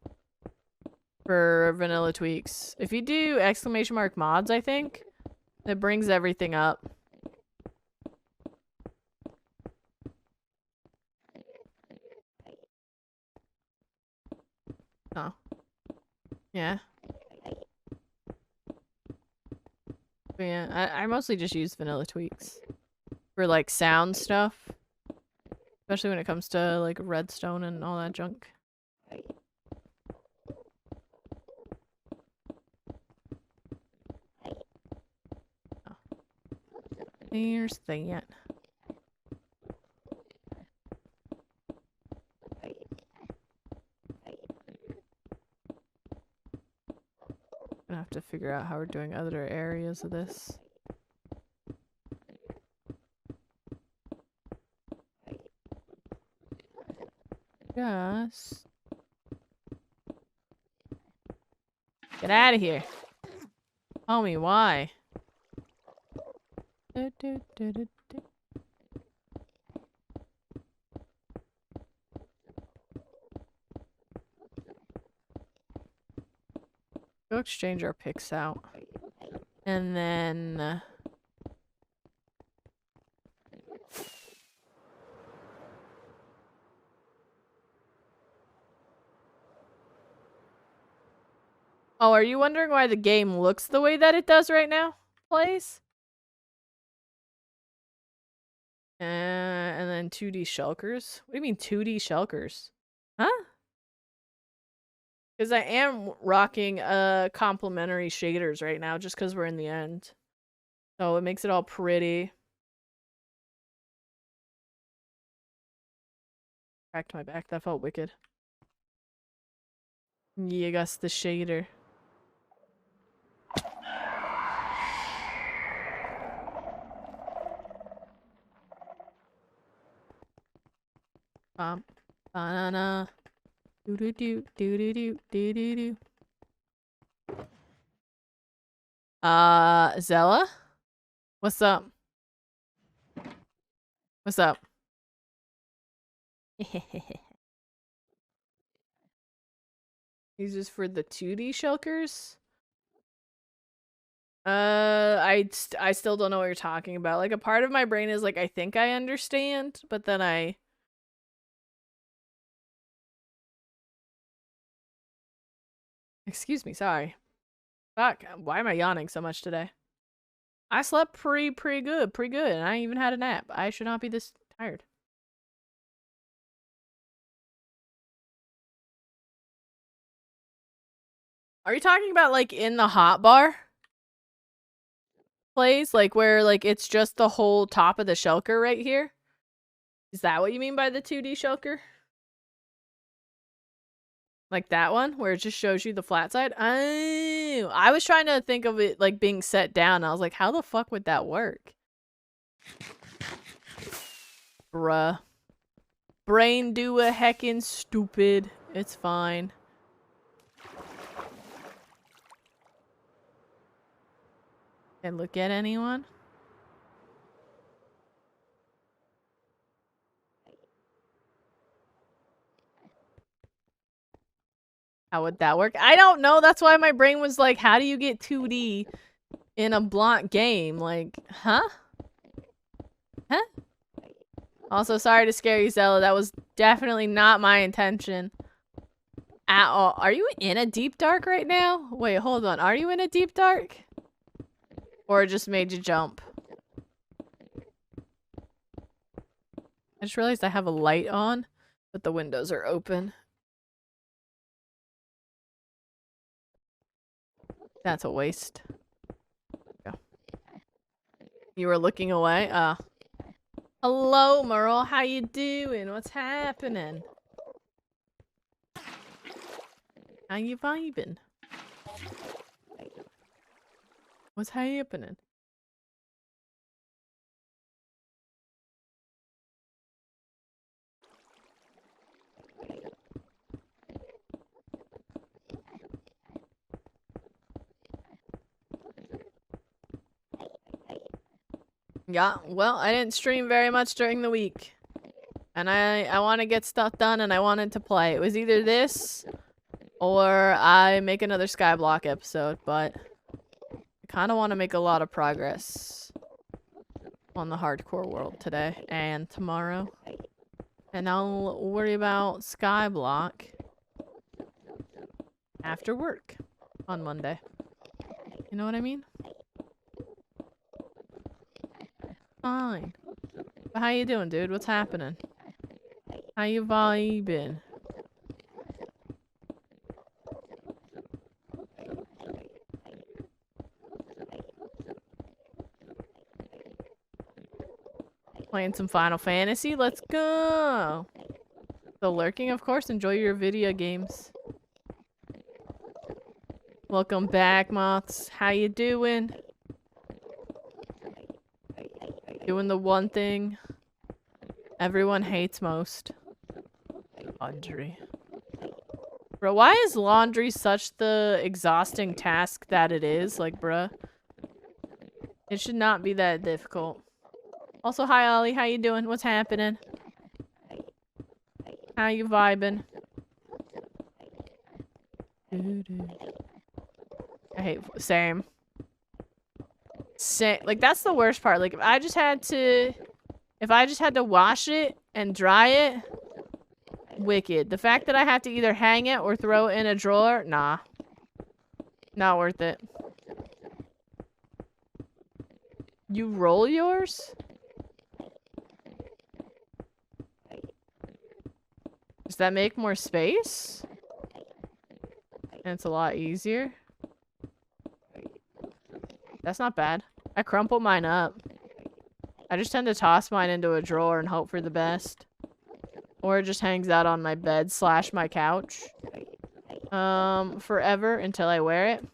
S1: For vanilla tweaks. If you do exclamation mark mods, I think, it brings everything up. Oh. Yeah. But yeah, I mostly just use vanilla tweaks. For like sound stuff. Especially when it comes to like redstone and all that junk. Oh. There's that. Gonna have to figure out how we're doing other areas of this. Yes. Get out of here. Homie, why? Go exchange our picks out. And then... Oh, are you wondering why the game looks the way that it does right now? Plays? And then 2D shulkers? What do you mean 2D shulkers? Huh? Because I am rocking complementary shaders right now just because we're in the end. So it makes it all pretty. Cracked my back. That felt wicked. Yeah, I guess the shader. Banana. Do do do do do do do do do. Zella? What's up? What's up? These just for the 2D shulkers? I still don't know what you're talking about. Like, a part of my brain is like, I think I understand, but then I... Excuse me, sorry. Fuck, why am I yawning so much today? I slept pretty good, and I even had a nap. I should not be this tired. Are you talking about, like, in the hotbar place? Like, where, like, it's just the whole top of the shulker right here? Is that what you mean by the 2D shulker? Like that one, where it just shows you the flat side? Oh, I was trying to think of it, like, being set down. I was like, how the fuck would that work? Bruh. Brain do a heckin' stupid. It's fine. Can look at anyone? How would that work? I don't know. That's why my brain was like, how do you get 2D in a blunt game? Like, huh? Huh? Also, sorry to scare you, Zella. That was definitely not my intention at all. Are you in a deep dark right now? Wait, hold on. Are you in a deep dark? Or it just made you jump? I just realized I have a light on, but the windows are open. That's a waste. Go. You were looking away? Hello, Merle. How you doing? What's happening? How you vibing? What's happening? Yeah, well, I didn't stream very much during the week. And I want to get stuff done and I wanted to play. It was either this or I make another Skyblock episode, but I kind of want to make a lot of progress on the hardcore world today and tomorrow. And I'll worry about Skyblock after work on Monday. You know what I mean? Fine. But how you doing, dude? What's happening? How you vibing? Playing some Final Fantasy? Let's go! The lurking, of course. Enjoy your video games. Welcome back, Moths. How you doing? Doing the one thing everyone hates most. Laundry. Bro, why is laundry such the exhausting task that it is? Like, bruh. It should not be that difficult. Also, hi Ollie, how you doing? What's happening? How you vibing? I hate same. Like that's the worst part. Like if I just had to wash it and dry it, wicked. The fact that I have to either hang it or throw it in a drawer, nah. Not worth it. You roll yours? Does that make more space? And it's a lot easier. That's not bad. I crumple mine up. I just tend to toss mine into a drawer and hope for the best. Or it just hangs out on my bed / my couch. Forever until I wear it.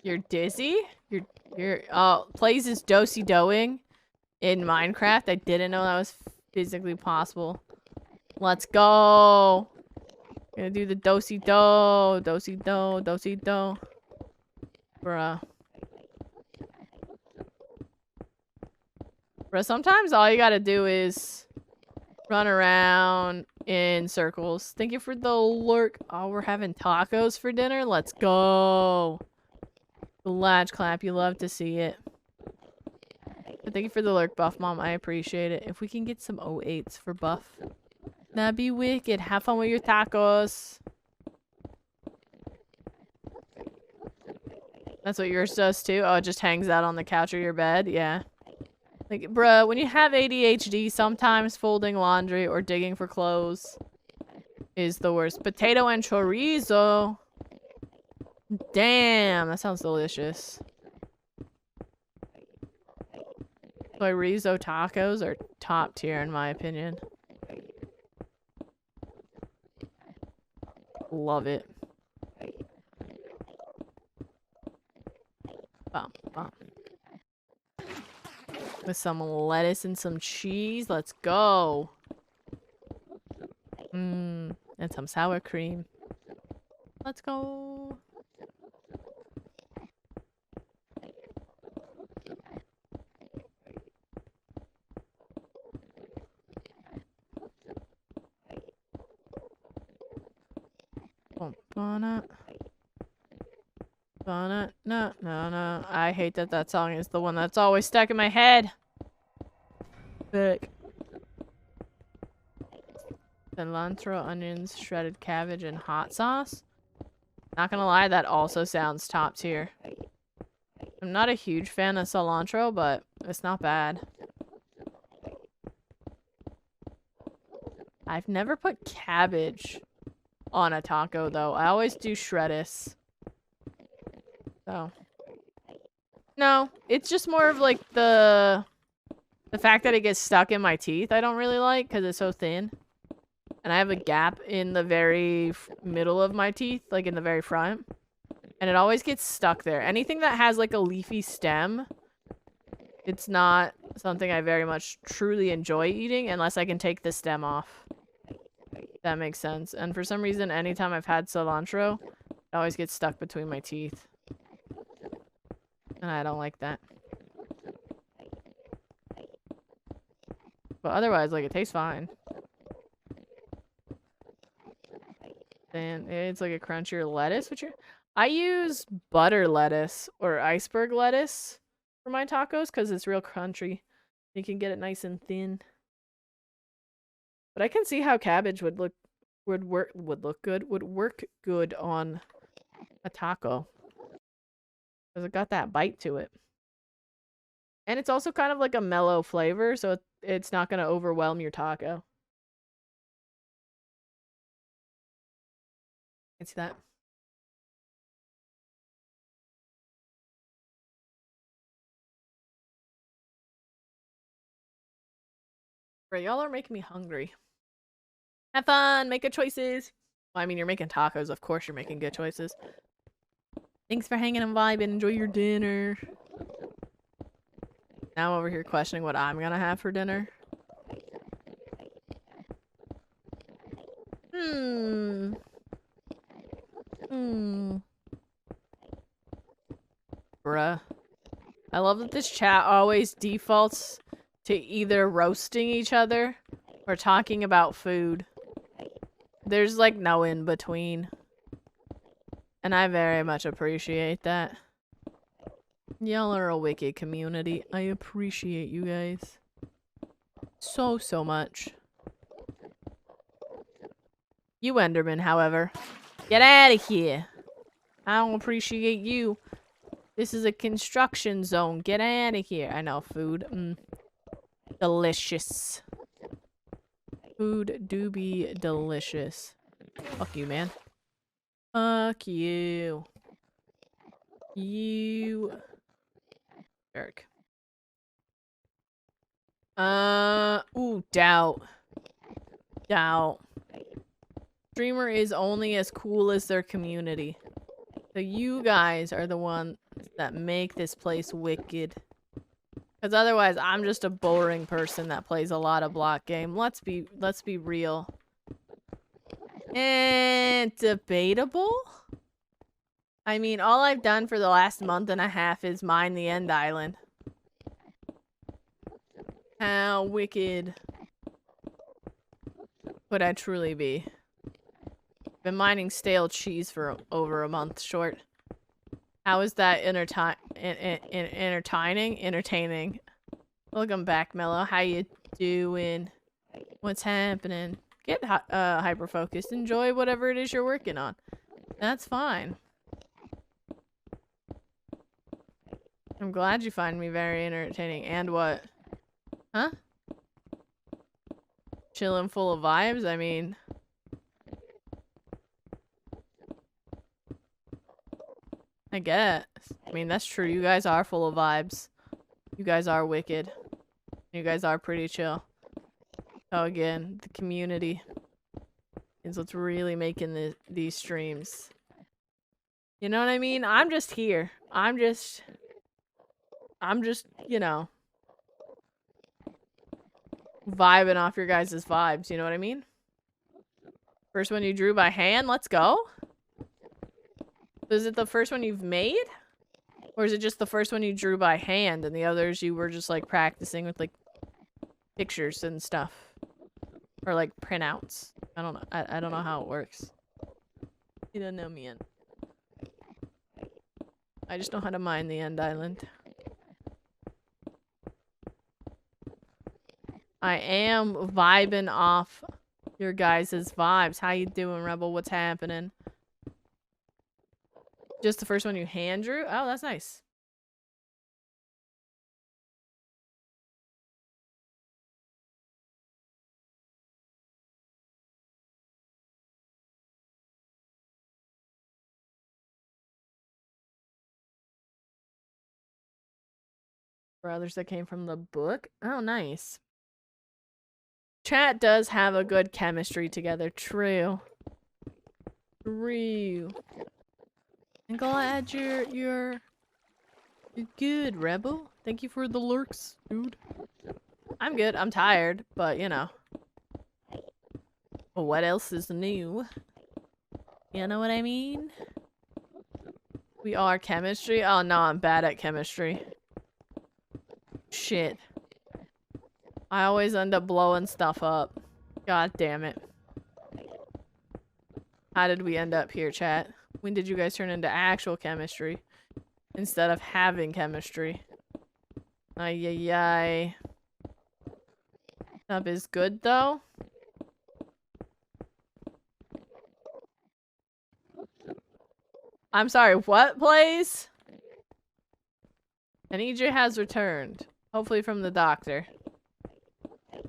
S1: You're dizzy? Plays is do-si-doing in Minecraft. I didn't know that was physically possible. Let's go. Gonna do the do-si-do, do-si-do, do-si-do. Bruh. Bruh, sometimes all you gotta do is run around in circles. Thank you for the lurk. Oh, we're having tacos for dinner? Let's go. The latch clap, you love to see it. But thank you for the lurk, Buff Mom. I appreciate it. If we can get some 08s for Buff, that'd be wicked. Have fun with your tacos. That's what yours does too? Oh, it just hangs out on the couch or your bed? Yeah. Like, bruh, when you have ADHD, sometimes folding laundry or digging for clothes is the worst. Potato and chorizo. Damn, that sounds delicious. Chorizo tacos are top tier in my opinion. Love it. Bum, bum. With some lettuce and some cheese. Let's go. And some sour cream. Let's go. No. I hate that song is the one that's always stuck in my head. Sick. Cilantro, onions, shredded cabbage, and hot sauce. Not gonna lie, that also sounds top tier. I'm not a huge fan of cilantro, but it's not bad. I've never put cabbage on a taco, though. I always do shreddis. So. No, it's just more of like the fact that it gets stuck in my teeth I don't really like because it's so thin. And I have a gap in the very middle of my teeth, like in the very front. And it always gets stuck there. Anything that has like a leafy stem, it's not something I very much truly enjoy eating unless I can take the stem off. That makes sense. And for some reason, anytime I've had cilantro, it always gets stuck between my teeth. And I don't like that. But otherwise, like, it tastes fine. Then it's like a crunchier lettuce. I use butter lettuce or iceberg lettuce for my tacos because it's real crunchy. You can get it nice and thin. But I can see how cabbage would work good on a taco. Because it got that bite to it. And it's also kind of like a mellow flavor, so it's not going to overwhelm your taco. I see that. Right, y'all are making me hungry. Have fun, make good choices. Well, I mean, you're making tacos, of course you're making good choices. Thanks for hanging and vibing. Enjoy your dinner. Now I'm over here questioning what I'm gonna have for dinner. Bruh. I love that this chat always defaults to either roasting each other or talking about food. There's like no in between. And I very much appreciate that. Y'all are a wicked community. I appreciate you guys. So much. You Enderman, however. Get out of here. I don't appreciate you. This is a construction zone. Get out of here. I know, food. Delicious. Food do be delicious. Fuck you, man. Fuck you. You. Jerk. Ooh, doubt. Doubt. Streamer is only as cool as their community. So you guys are the ones that make this place wicked. Because otherwise, I'm just a boring person that plays a lot of block game. Let's be real. And debatable? I mean, all I've done for the last month and a half is mine the End Island. How wicked would I truly be? Been mining stale cheese for over a month short. How is that entertaining? Welcome back, Mello. How you doing? What's happening? Get hyper-focused. Enjoy whatever it is you're working on. That's fine. I'm glad you find me very entertaining. And what? Huh? Chillin' full of vibes? I mean... I guess. I mean, that's true. You guys are full of vibes. You guys are wicked. You guys are pretty chill. So again, the community is what's really making these streams. You know what I mean? I'm just here. I'm just, you know, vibing off your guys' vibes. You know what I mean? First one you drew by hand? Let's go. Is it the first one you've made? Or is it just the first one you drew by hand and the others you were just like practicing with like pictures and stuff? Or like printouts? I don't know. I don't know how it works. You don't know me. I just know how to mine the End Island. I am vibing off your guys' vibes. How you doing, Rebel? What's happening? Just the first one you hand drew? Oh, that's nice. For others that came from the book. Oh, nice. Chat does have a good chemistry together. True. True. I'm glad you're good, Rebel. Thank you for the lurks, dude. I'm good. I'm tired, but you know. Well, what else is new? You know what I mean? We are chemistry? Oh no, I'm bad at chemistry. Shit. I always end up blowing stuff up. God damn it. How did we end up here, chat? When did you guys turn into actual chemistry? Instead of having chemistry. Ay ay ay. Sub is good though. I'm sorry, what plays? And EJ has returned. Hopefully from the doctor. Did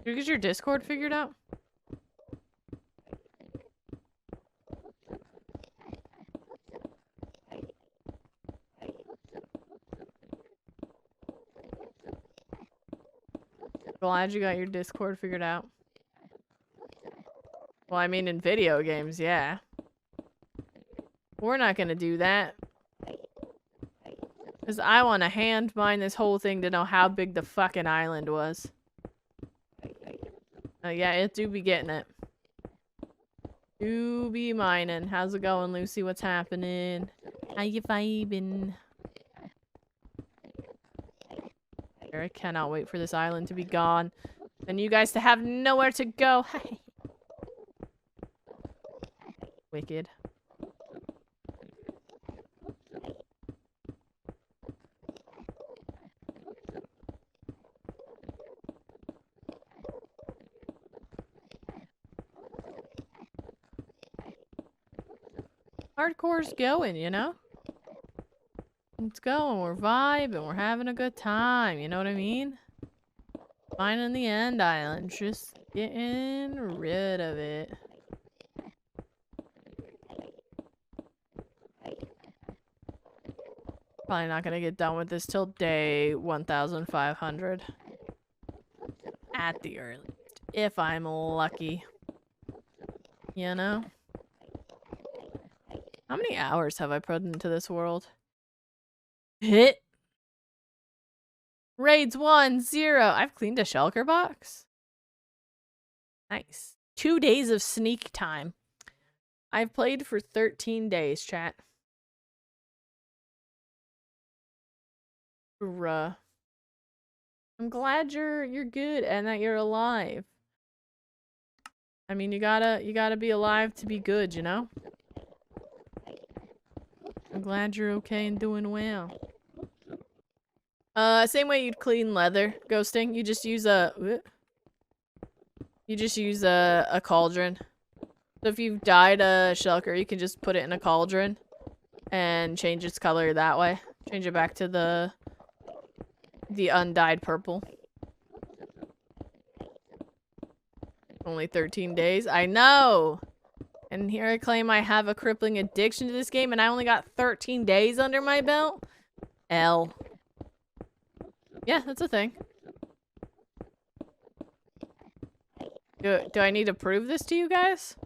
S1: you get your Discord figured out? Glad you got your Discord figured out. Well, I mean in video games, yeah. We're not gonna do that. Because I want to hand mine this whole thing to know how big the fucking island was. Yeah, it do be getting it. Do be mining. How's it going, Lucy? What's happening? How you vibing? I cannot wait for this island to be gone. And you guys to have nowhere to go. Wicked. Hardcore's going, you know? It's going. We're vibing. We're having a good time. You know what I mean? Finding the end island. Just getting rid of it. Probably not gonna get done with this till day 1500. At the earliest. If I'm lucky. You know? How many hours have I put into this world? Hit. Raids 1, 0. I've cleaned a shulker box. Nice. 2 days of sneak time. I've played for 13 days, chat. Bruh. I'm glad you're good and that you're alive. I mean, you gotta be alive to be good, you know? I'm glad you're okay and doing well. Same way you'd clean leather, ghosting. You just use a cauldron. So if you've dyed a shulker, you can just put it in a cauldron and change its color that way. Change it back to the undyed purple. Only 13 days. I know! And here I claim I have a crippling addiction to this game and I only got 13 days under my belt? L. Yeah, that's a thing. Do I need to prove this to you guys?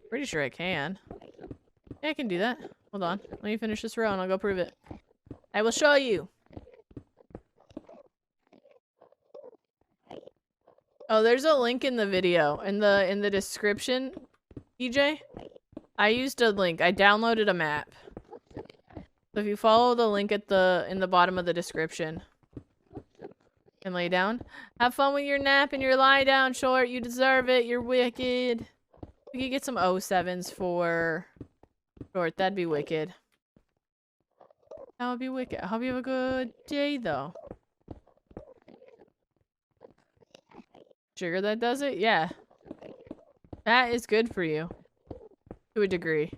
S1: Pretty sure I can. Yeah, I can do that. Hold on. Let me finish this row and I'll go prove it. I will show you. Oh, there's a link in the video. In the description, EJ. I used a link. I downloaded a map. So if you follow the link at in the bottom of the description and lay down. Have fun with your nap and your lie down, short. You deserve it. You're wicked. We could get some 07s for short. That'd be wicked. That would be wicked. I hope you have a good day, though. Sugar that does it? Yeah. That is good for you. To a degree.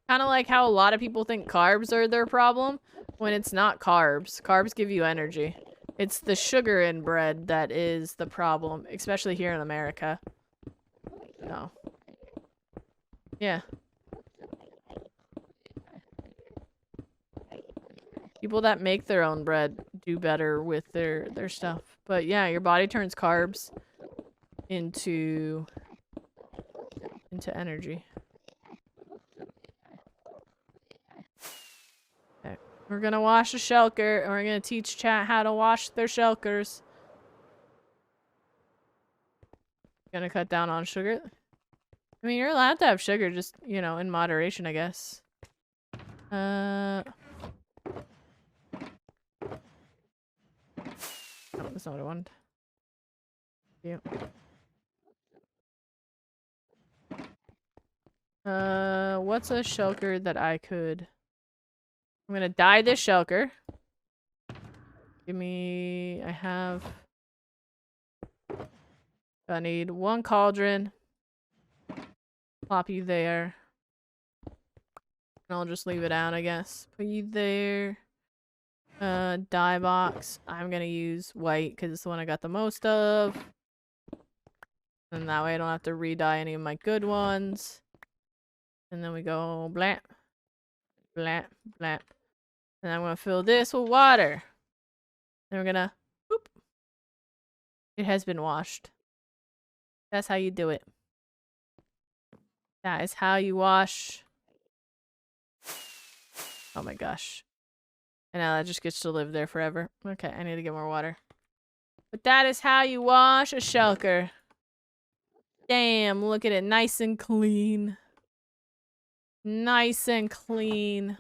S1: Kind of like how a lot of people think carbs are their problem, when it's not carbs. Carbs give you energy. It's the sugar in bread that is the problem, especially here in America. No. Yeah. People that make their own bread do better with their stuff. But yeah, your body turns carbs into energy. Okay. We're gonna wash a shulker, and we're gonna teach chat how to wash their shulkers. Gonna cut down on sugar. I mean, you're allowed to have sugar, just, you know, in moderation, I guess. Oh, that's not what I wanted. Yeah. What's a shulker that I could... I'm gonna dye this shulker. Give me... I need 1 cauldron. Plop you there. And I'll just leave it out, I guess. Put you there. Dye box. I'm gonna use white because it's the one I got the most of. And that way I don't have to re-dye any of my good ones. And then we go blap, blap, blap. And I'm gonna fill this with water. Then we're gonna boop. It has been washed. That's how you do it. That is how you wash. Oh my gosh. And now that just gets to live there forever. Okay, I need to get more water. But that is how you wash a shulker. Damn, look at it. Nice and clean. Nice and clean.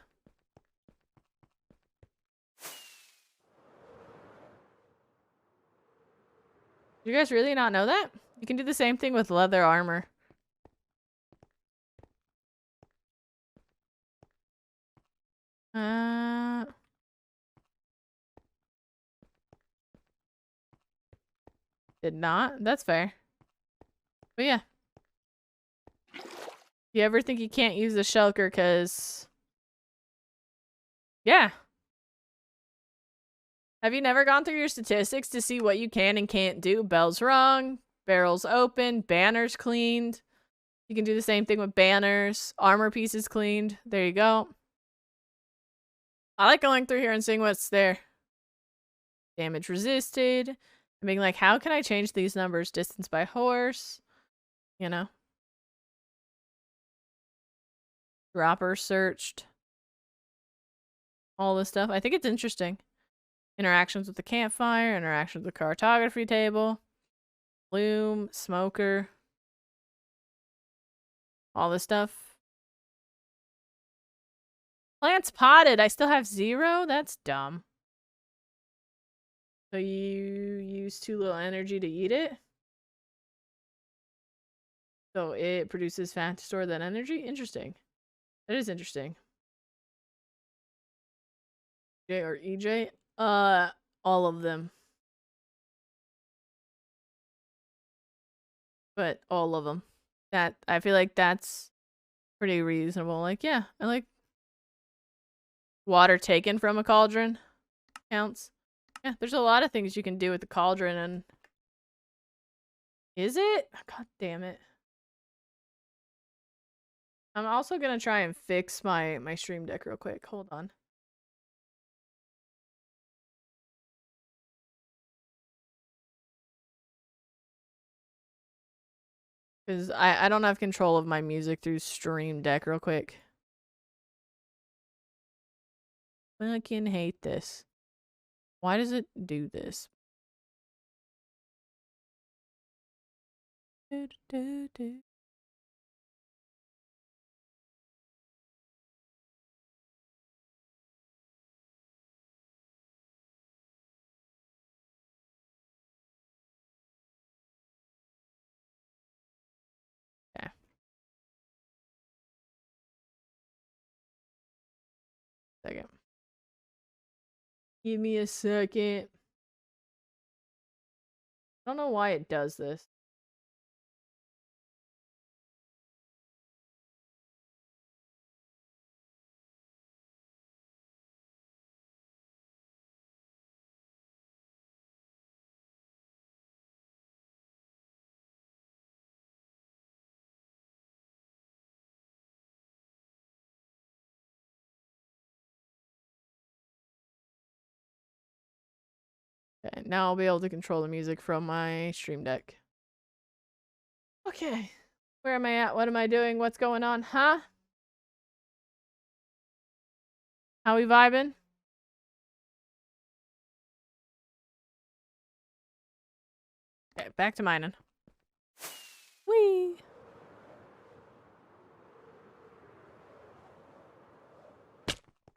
S1: Do you guys really not know that? You can do the same thing with leather armor. Did not? That's fair. But yeah. You ever think you can't use the shulker because... Yeah. Have you never gone through your statistics to see what you can and can't do? Bells rung, barrels open, banners cleaned. You can do the same thing with banners, armor pieces cleaned. There you go. I like going through here and seeing what's there. Damage resisted. And being like, how can I change these numbers? Distance by horse. You know. Dropper searched. All this stuff. I think it's interesting. Interactions with the campfire. Interactions with the cartography table. Loom. Smoker. All this stuff. Plants potted. I still have 0? That's dumb. So you use too little energy to eat it? So it produces fat to store that energy? Interesting. That is interesting. J or EJ? All of them. But all of them. I feel like that's pretty reasonable. Like, yeah, I like water taken from a cauldron. Counts. Yeah, there's a lot of things you can do with the cauldron and... Is it? God damn it. I'm also gonna try and fix my stream deck real quick. Hold on. Because I don't have control of my music through stream deck real quick. Fucking hate this. Why does it do this? Do, do, do. Okay. Second. Give me a second. I don't know why it does this. Okay, now I'll be able to control the music from my stream deck. Okay. Where am I at? What am I doing? What's going on? Huh? How we vibing? Okay, back to mining. Whee!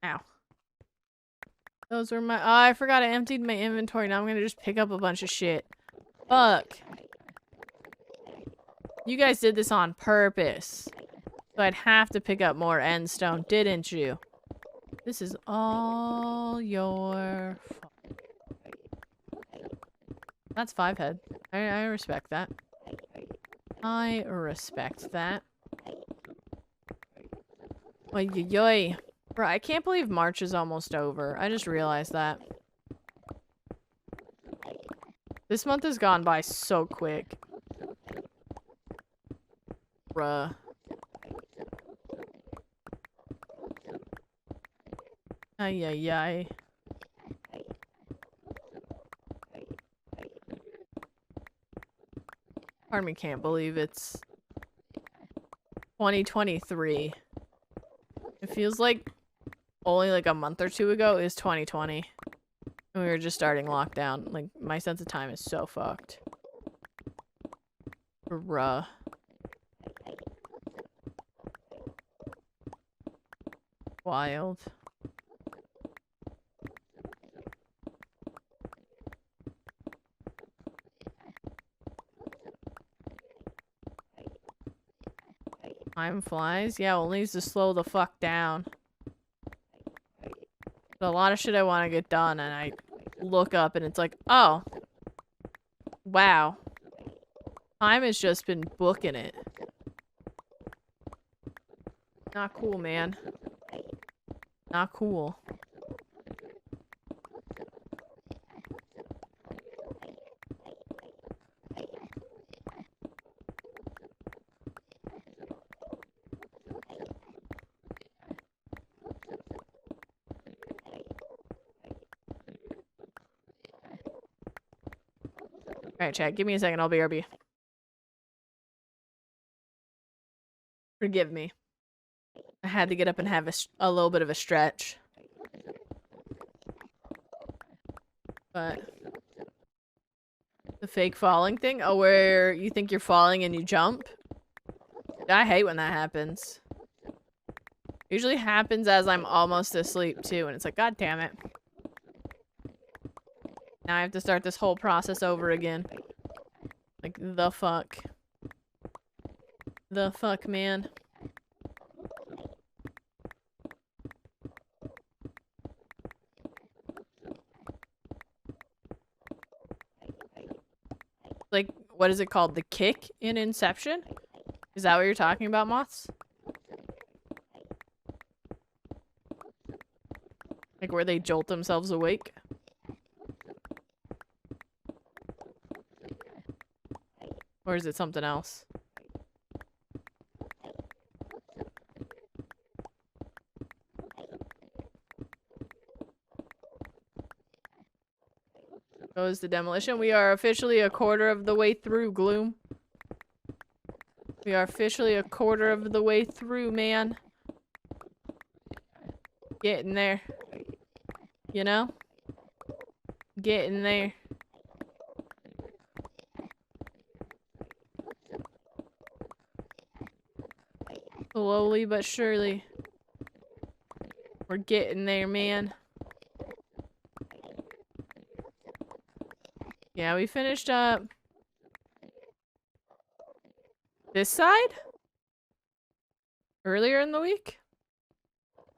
S1: Ow. Those were my- Oh, I forgot I emptied my inventory. Now I'm gonna just pick up a bunch of shit. Fuck. You guys did this on purpose. So I'd have to pick up more end stone, didn't you? This is all your fault. That's 5 head. I respect that. I respect that. Oy, oy, oy. Bro, I can't believe March is almost over. I just realized that. This month has gone by so quick. Bruh. Ay, ay, ay. Part of me can't believe it's 2023. It feels like only like a month or two ago is 2020. And we were just starting lockdown. Like, my sense of time is so fucked. Bruh. Wild. Time flies? Yeah, well, it needs to slow the fuck down. There's a lot of shit I want to get done, and I look up and it's like, oh. Wow. Time has just been booking it. Not cool, man. Not cool. Alright, chat, give me a second, I'll BRB. Forgive me. I had to get up and have a little bit of a stretch. But... the fake falling thing? Oh, where you think you're falling and you jump? I hate when that happens. Usually happens as I'm almost asleep, too, and it's like, god damn it. Now I have to start this whole process over again. Like, the fuck. The fuck, man. Like, what is it called? The kick in Inception? Is that what you're talking about, Moths? Like, where they jolt themselves awake? Or is it something else? Goes the demolition. We are officially a quarter of the way through, Gloom. We are officially a quarter of the way through, man. Getting there. You know? Getting there. Slowly but surely. We're getting there, man. Yeah, we finished up this side earlier in the week.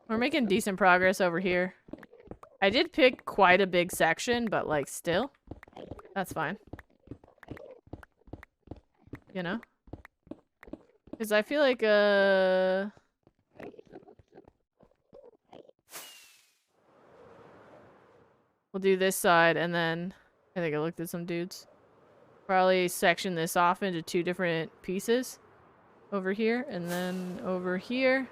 S1: We're making decent progress over here. I did pick quite a big section, but like still, that's fine. You know? Because I feel like, we'll do this side and then I think I looked at some dudes. Probably section this off into 2 different pieces. Over here and then over here.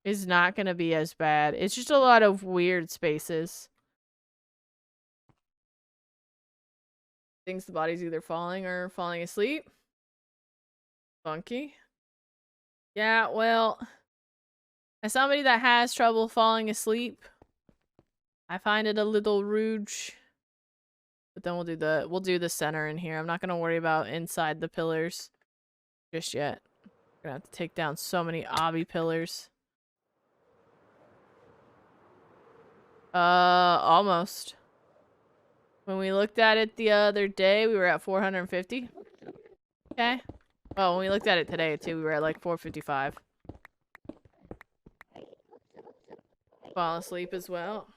S1: is not gonna be as bad. It's just a lot of weird spaces. Thinks the body's either falling or falling asleep. Funky. Yeah, well, as somebody that has trouble falling asleep, I find it a little rude. But then we'll do the center in here. I'm not gonna worry about inside the pillars just yet. Gonna have to take down so many obby pillars. Almost. When we looked at it the other day, we were at 450. Okay. Oh, when we looked at it today too, we were at like 455. Fall asleep as well.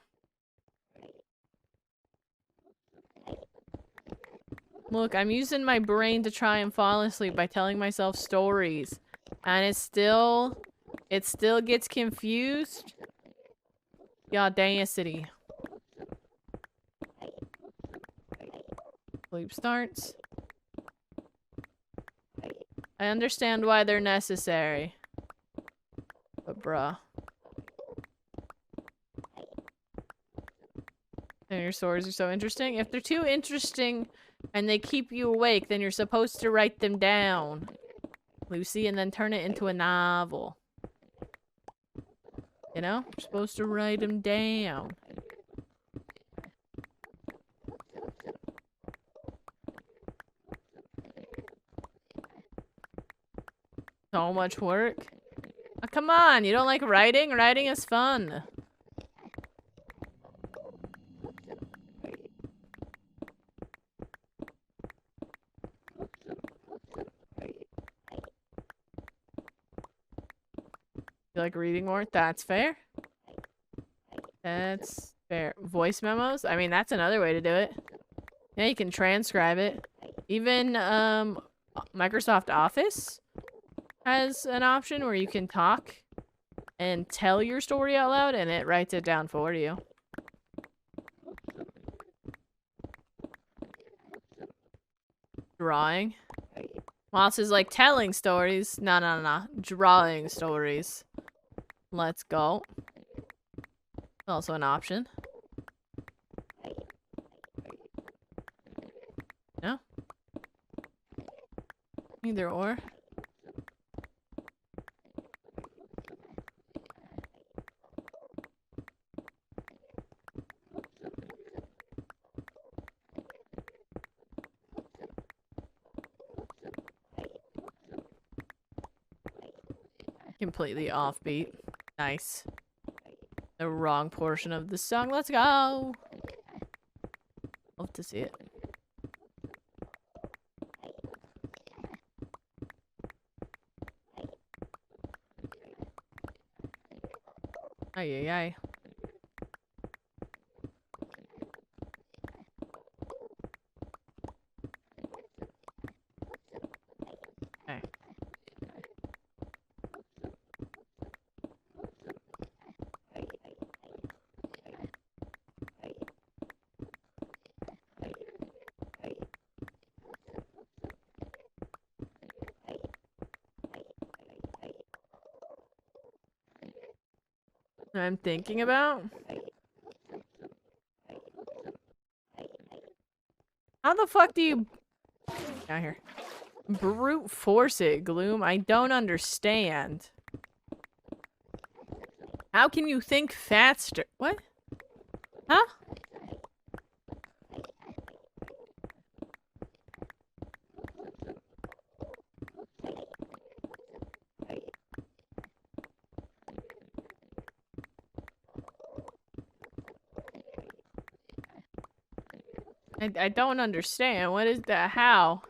S1: Look, I'm using my brain to try and fall asleep by telling myself stories. And it still gets confused. The audacity. Sleep starts. I understand why they're necessary. But bruh. And your stories are so interesting. If they're too interesting and they keep you awake, then you're supposed to write them down, Lucy, and then turn it into a novel. You know? You're supposed to write them down. So much work. Oh, come on, you don't like writing? Writing is fun. You like reading more? That's fair. That's fair. Voice memos? I mean, that's another way to do it. Yeah, you can transcribe it. Even, Microsoft Office has an option where you can talk and tell your story out loud, and it writes it down for you. Drawing? Well, this is like telling stories. No. Drawing stories. Let's go. Also an option. No? Either or. Completely offbeat. Nice. The wrong portion of the song. Let's go! Love to see it. Ay, ay, ay. Okay. I'm thinking about? How the fuck do you... Down here. Brute force it, Gloom. I don't understand. How can you think faster? What? Huh? I don't understand. What is that? How?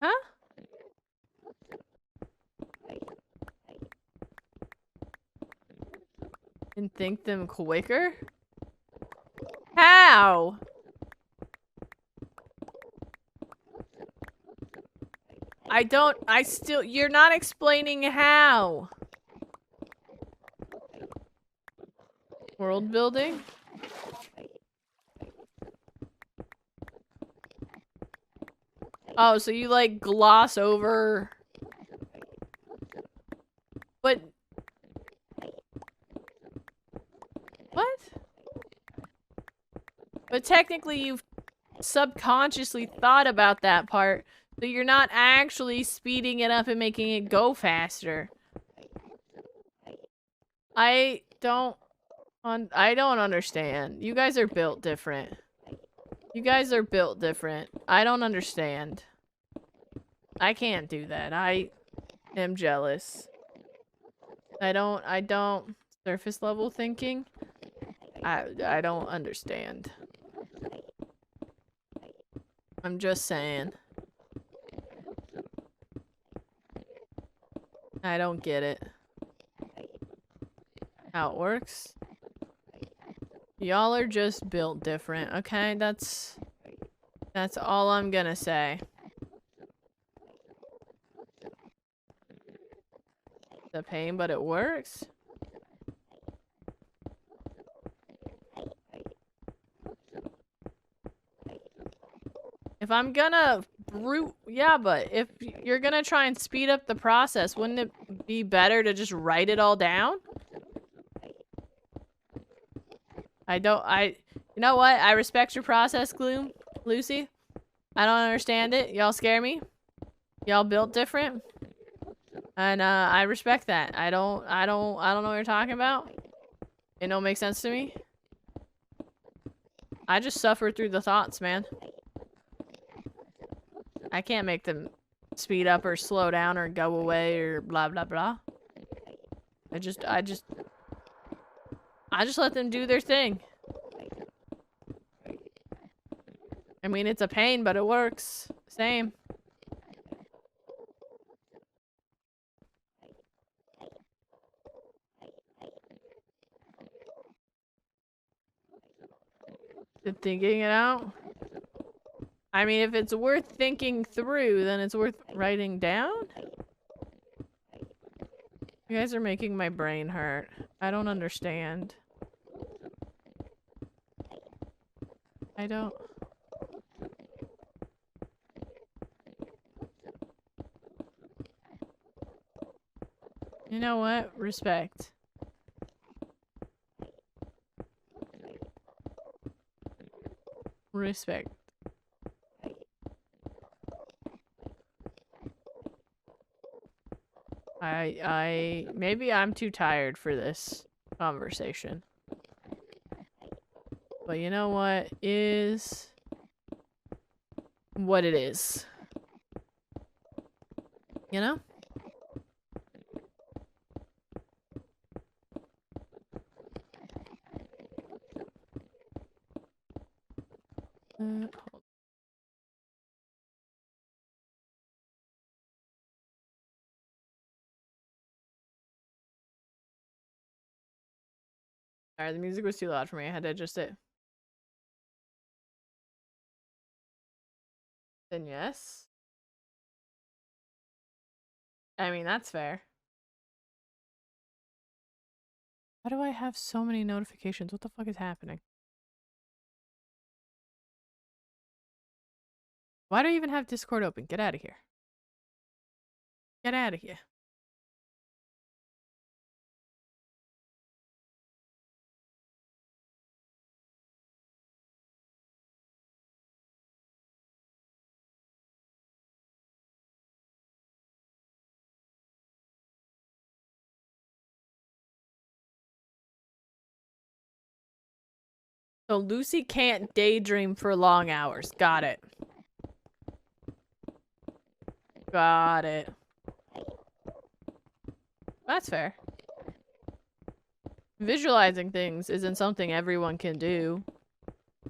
S1: Huh? And think them quicker? How? You're not explaining how. World building? Oh, so you like gloss over But technically you've subconsciously thought about that part, so you're not actually speeding it up and making it go faster. I don't understand. You guys are built different. You guys are built different. I don't understand. I can't do that. I am jealous. I don't surface level thinking. I don't understand. I'm just saying. I don't get it. How it works. Y'all are just built different, okay? That's all I'm gonna say. It's a pain, but it works. If I'm gonna yeah, but if you're gonna try and speed up the process, wouldn't it be better to just write it all down? You know what? I respect your process, Gloom, Lucy. I don't understand it. Y'all scare me. Y'all built different. And, I respect that. I don't know what you're talking about. It don't make sense to me. I just suffer through the thoughts, man. I can't make them speed up or slow down or go away or blah blah blah. I just let them do their thing. I mean, it's a pain, but it works. Same. Thinking it out? I mean, if it's worth thinking through, then it's worth writing down? You guys are making my brain hurt. I don't understand. I don't... You know what? Respect. Respect. Maybe I'm too tired for this conversation. But you know what is what it is. You know? Hold. Alright, the music was too loud for me. I had to adjust it. Then yes. I mean, that's fair. Why do I have so many notifications? What the fuck is happening? Why do I even have Discord open? Get out of here. Get out of here. So Lucy can't daydream for long hours. Got it. Got it. That's fair. Visualizing things isn't something everyone can do.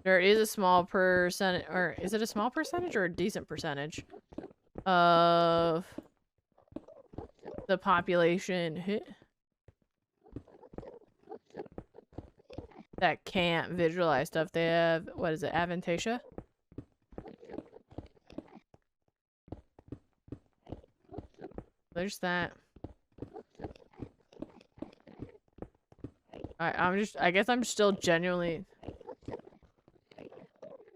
S1: There is a small percentage, or is it a small percentage or a decent percentage of the population that can't visualize stuff. They have, what is it, aphantasia? There's that. I guess I'm still genuinely...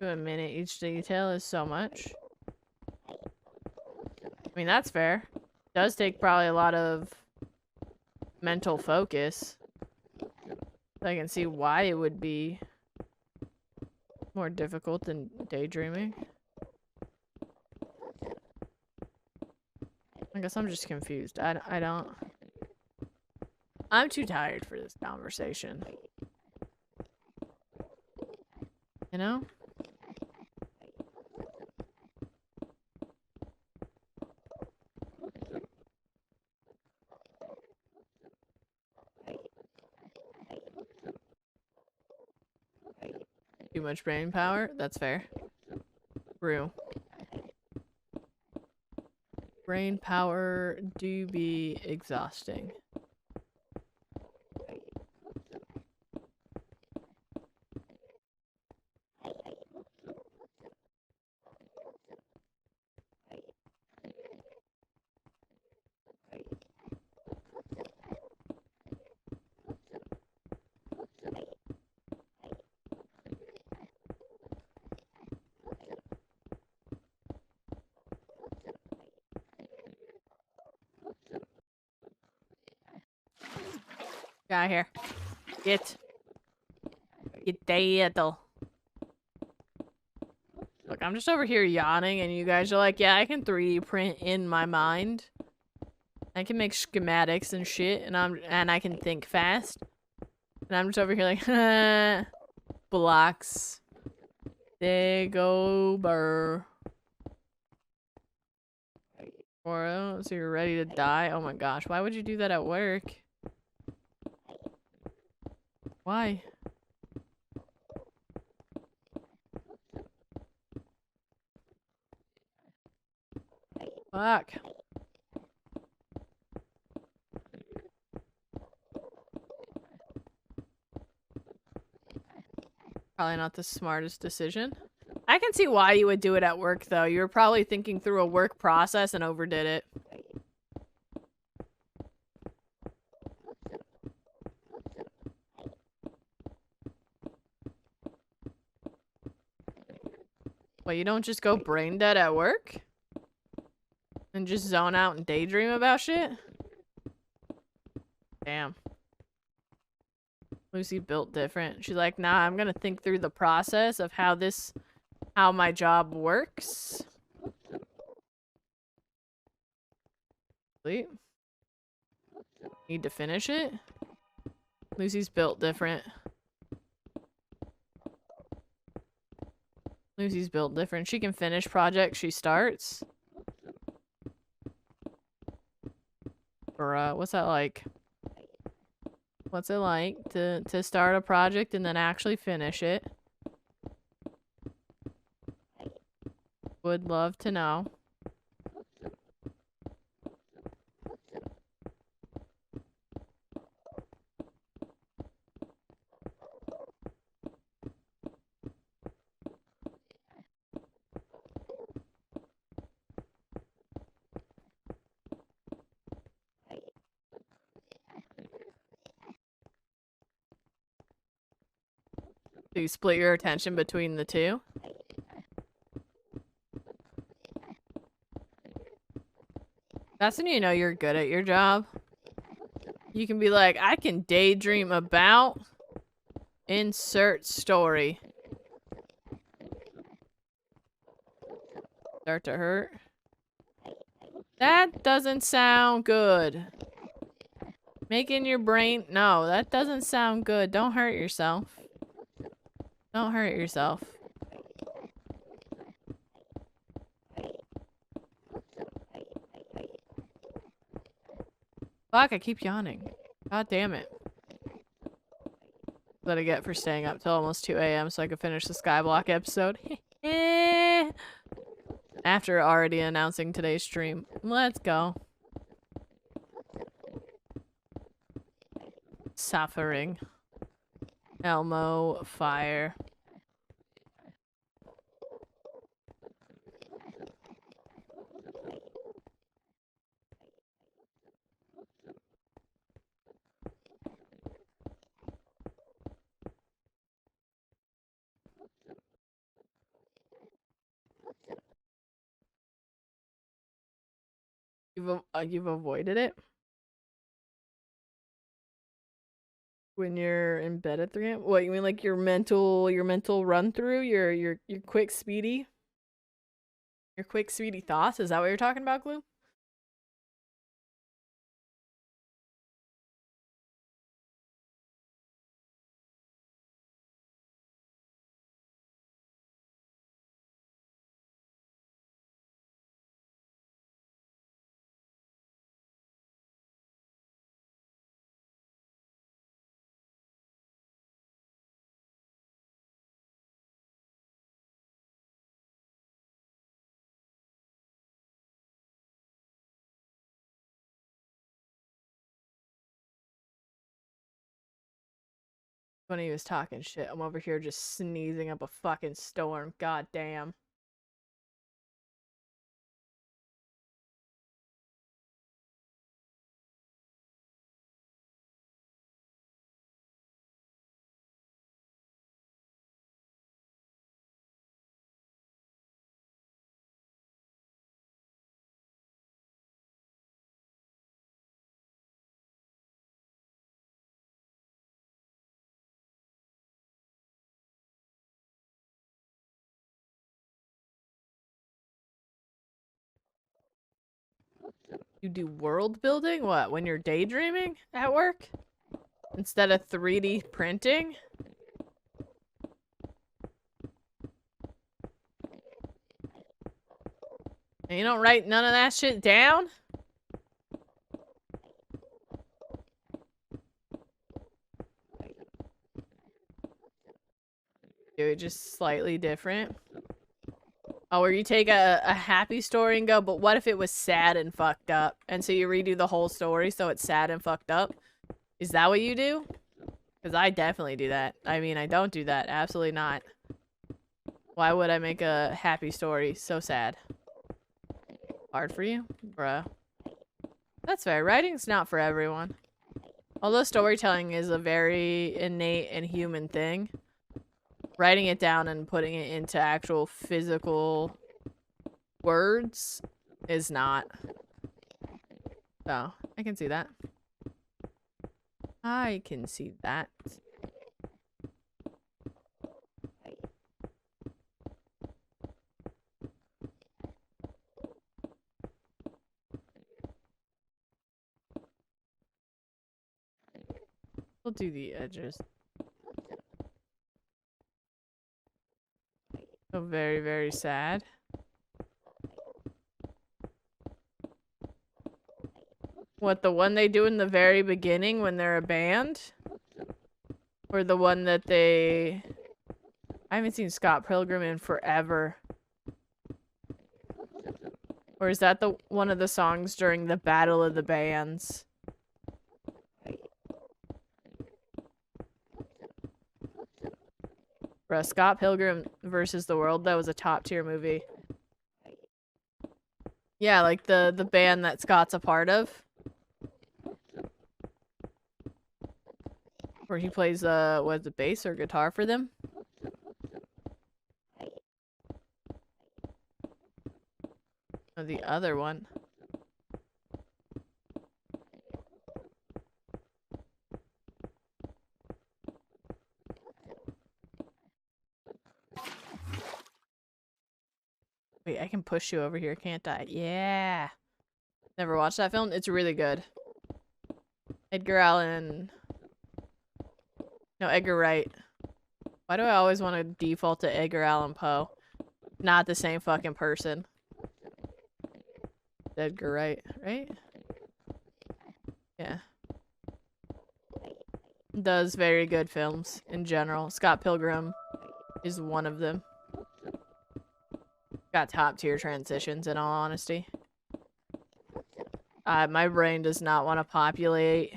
S1: A minute, each detail is so much. I mean, that's fair. It does take probably a lot of mental focus. I can see why it would be More difficult than daydreaming. I guess I'm just confused. I don't... I'm too tired for this conversation. You know? Too much brain power? That's fair. True. Brain power do be exhausting. Get out of here. Get dead. Look, I'm just over here yawning and you guys are like, yeah, I can 3D print in my mind. I can make schematics and shit and I can think fast. And I'm just over here like, blocks. They go burr. Or so you're ready to die? Oh my gosh, why would you do that at work? Why? Fuck. Probably not the smartest decision. I can see why you would do it at work, though. You were probably thinking through a work process and overdid it. Well, you don't just go brain dead at work? And just zone out and daydream about shit? Damn. Lucy built different. She's like, nah, I'm gonna think through the process of how my job works. Wait. Need to finish it? Lucy's built different. Lucy's built different. She can finish projects she starts. Or, what's that like? What's it like to start a project and then actually finish it? Would love to know. Do you split your attention between the two? That's when you know you're good at your job. You can be like, I can daydream about insert story. Start to hurt. That doesn't sound good. Making your brain... No, that doesn't sound good. Don't hurt yourself. Don't hurt yourself. Fuck, I keep yawning. God damn it. What I get for staying up till almost 2 a.m. so I could finish the Skyblock episode. After already announcing today's stream. Let's go. Suffering. Elmo, fire. You've avoided it? When you're in bed at 3 a.m.? What, you mean like your mental run through, your quick speedy thoughts? Is that what you're talking about, Glue? When he was talking shit, I'm over here just sneezing up a fucking storm. God damn. You do world building? What, when you're daydreaming at work? Instead of 3D printing? And you don't write none of that shit down? Do it just slightly different. Oh, where you take a happy story and go, but what if it was sad and fucked up? And so you redo the whole story so it's sad and fucked up? Is that what you do? Because I definitely do that. I mean, I don't do that. Absolutely not. Why would I make a happy story so sad? Hard for you? Bruh. That's fair. Writing's not for everyone. Although storytelling is a very innate and human thing, writing it down and putting it into actual physical words is not. So, I can see that. I can see that. We'll do the edges. So very, very sad. What, the one they do in the very beginning when they're a band? Or the one that they... I haven't seen Scott Pilgrim in forever. Or is that the one of the songs during the Battle of the Bands? Bruh, Scott Pilgrim versus the World, that was a top tier movie. Yeah, like the band that Scott's a part of. Where he plays, what is it, bass or guitar for them? Or the other one. Wait, I can push you over here, can't I? Yeah. Never watched that film? It's really good. Edgar Allan... No, Edgar Wright. Why do I always want to default to Edgar Allan Poe? Not the same fucking person. Edgar Wright, right? Yeah. Does very good films in general. Scott Pilgrim is one of them. Got top tier transitions in all honesty. My brain does not want to populate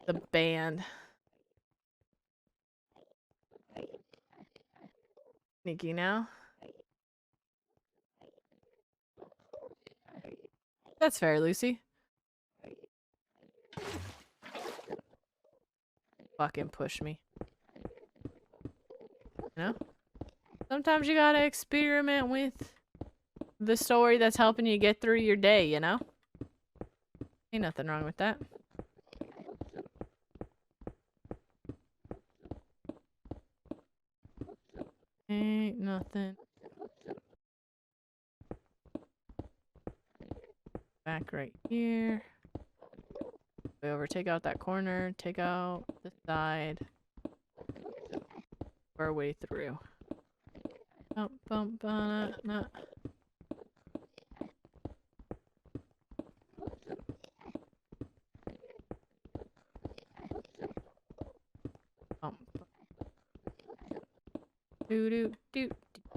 S1: the band. Sneaky now. That's fair, Lucy. Fucking push me. You know? Sometimes you gotta experiment with the story that's helping you get through your day, you know? Ain't nothing wrong with that. Ain't nothing. Back right here. Way over, take out that corner, take out the side. Our way through. Bump, bump, nah. Bump. Do do do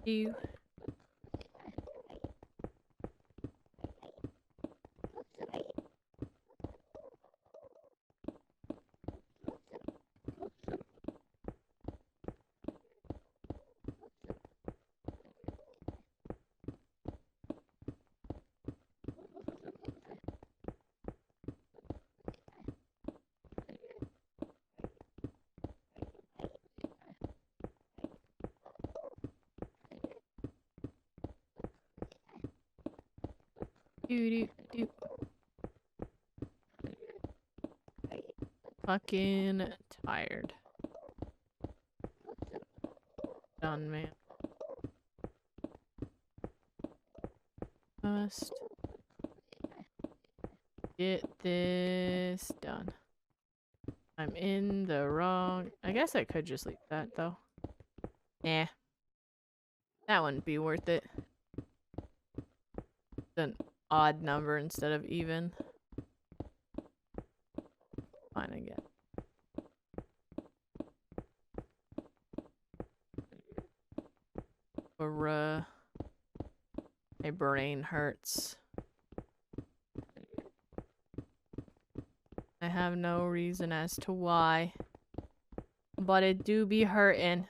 S1: do. Do do do. Fucking tired. Done, man. Must get this done. I'm in the wrong. I guess I could just leave that though. Nah. That wouldn't be worth it. It's an odd number instead of even. Fine, I get. Or, my brain hurts. I have no reason as to why. But it do be hurting.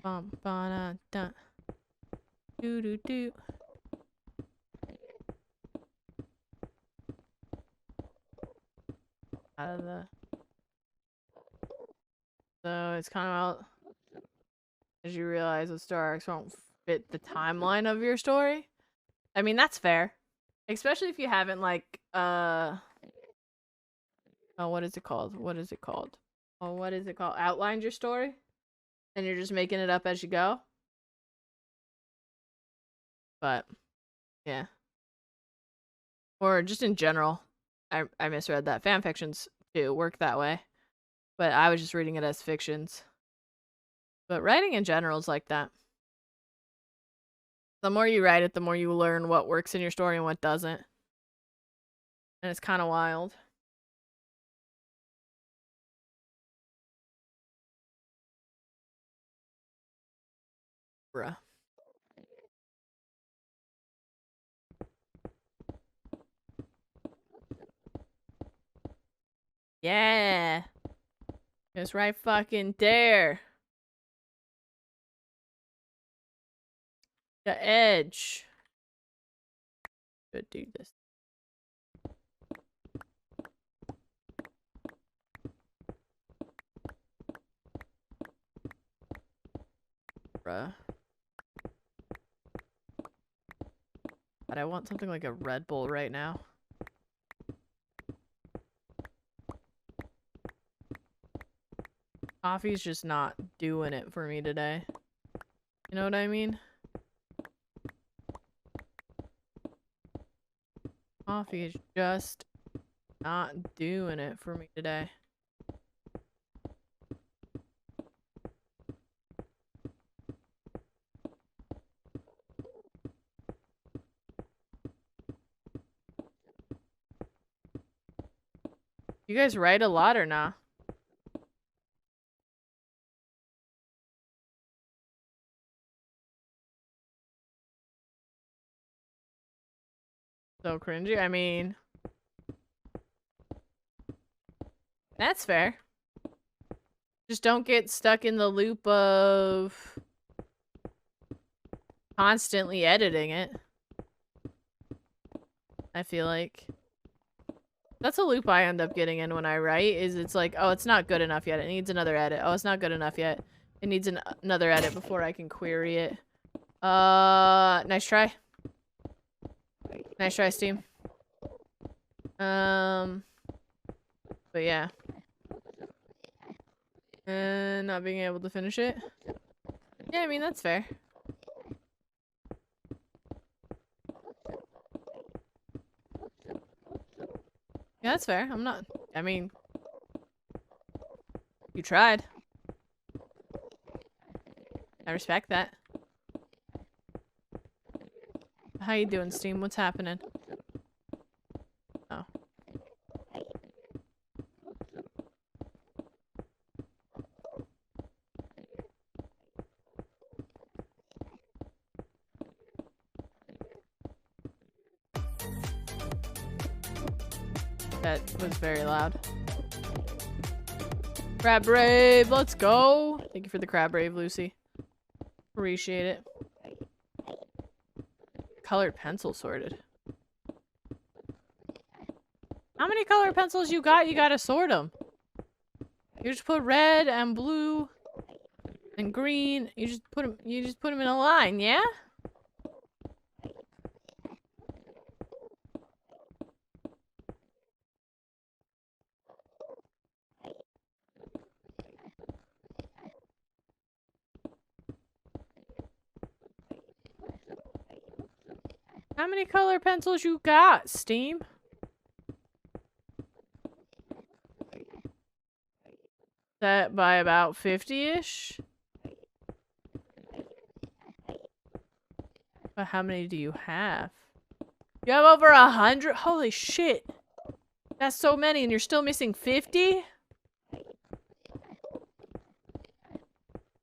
S1: Bum ba da da. Do do do. Out of the. So it's kind of out. As you realize the story arcs won't fit the timeline of your story. I mean, that's fair. Especially if you haven't, like, oh, what is it called? What is it called? Oh, what is it called? Outlined your story? And you're just making it up as you go? But, yeah. Or just in general. I misread that. Fanfictions, too, work that way. But I was just reading it as fictions. But writing in general is like that. The more you write it, the more you learn what works in your story and what doesn't. And it's kind of wild. Bruh. Yeah. It's right fucking there. The edge. Should do this. Bruh. But I want something like a Red Bull right now. Coffee's just not doing it for me today. You know what I mean? Coffee is just not doing it for me today. You guys write a lot or nah? So cringy. I mean, that's fair. Just don't get stuck in the loop of constantly editing it. I feel like that's a loop I end up getting in when I write, is it's like, oh, it's not good enough yet. It needs another edit. Oh, it's not good enough yet. It needs another edit before I can query it. Nice try. Nice try, Steam. But yeah. And not being able to finish it. Yeah, I mean, that's fair. Yeah, that's fair. I'm not... I mean... You tried. I respect that. How you doing, Steam? What's happening? Oh. That was very loud. Crab Rave, let's go! Thank you for the Crab Rave, Lucy. Appreciate it. Colored pencil sorted. How many colored pencils you got? You gotta sort them. You just put red and blue and green. You just put them in a line, yeah? How many color pencils you got, Steam? That by about 50-ish? But how many do you have? You have over 100? Holy shit. That's so many and you're still missing 50?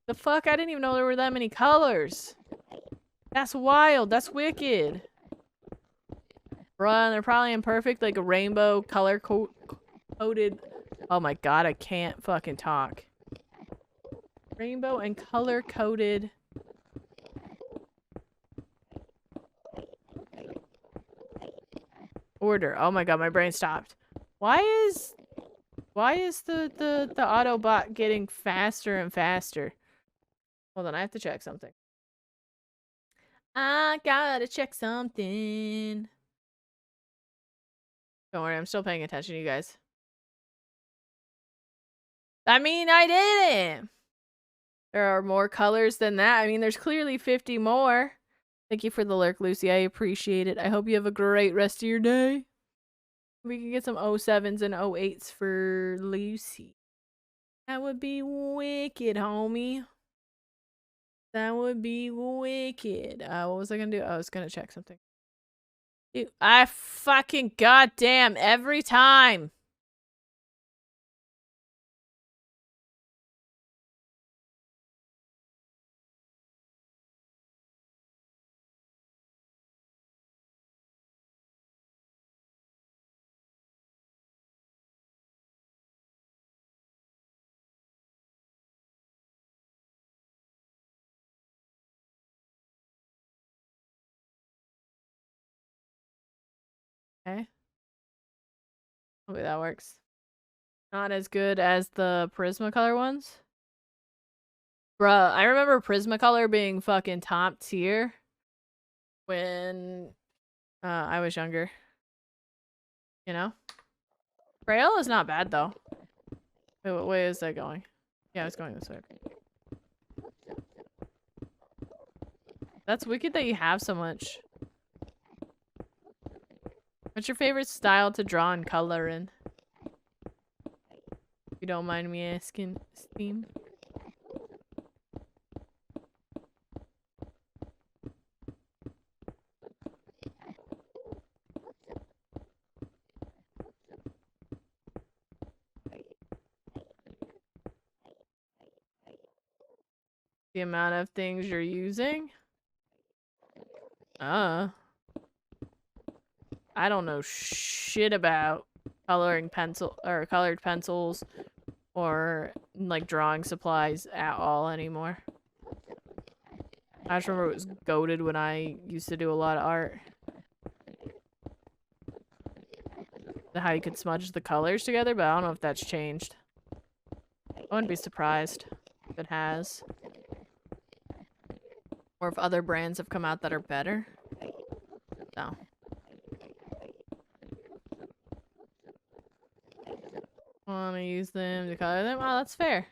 S1: The fuck? I didn't even know there were that many colors. That's wild. That's wicked. Bruh, they're probably imperfect, like a rainbow color coded. Oh my god, I can't fucking talk. Rainbow and color coded. Order. Oh my god, my brain stopped. Why is the Autobot getting faster and faster? Hold on, I have to check something. I gotta check something. Don't worry, I'm still paying attention to you guys. I mean, I didn't! There are more colors than that. I mean, there's clearly 50 more. Thank you for the lurk, Lucy. I appreciate it. I hope you have a great rest of your day. We can get some 07s and 08s for Lucy. That would be wicked, homie. That would be wicked. What was I gonna do? I was gonna check something. Dude, I fucking goddamn every time. Okay. Hopefully that works. Not as good as the Prismacolor ones. Bruh, I remember Prismacolor being fucking top tier when I was younger. You know? Braille is not bad though. Wait, what way is that going? Yeah, it's going this way. That's wicked that you have so much. What's your favorite style to draw and color in? If you don't mind me asking, Steam. The amount of things you're using? I don't know shit about colored pencils or like drawing supplies at all anymore. I just remember it was goated when I used to do a lot of art. How you could smudge the colors together, but I don't know if that's changed. I wouldn't be surprised if it has. Or if other brands have come out that are better. So. Want to use them to color them? Oh, that's fair.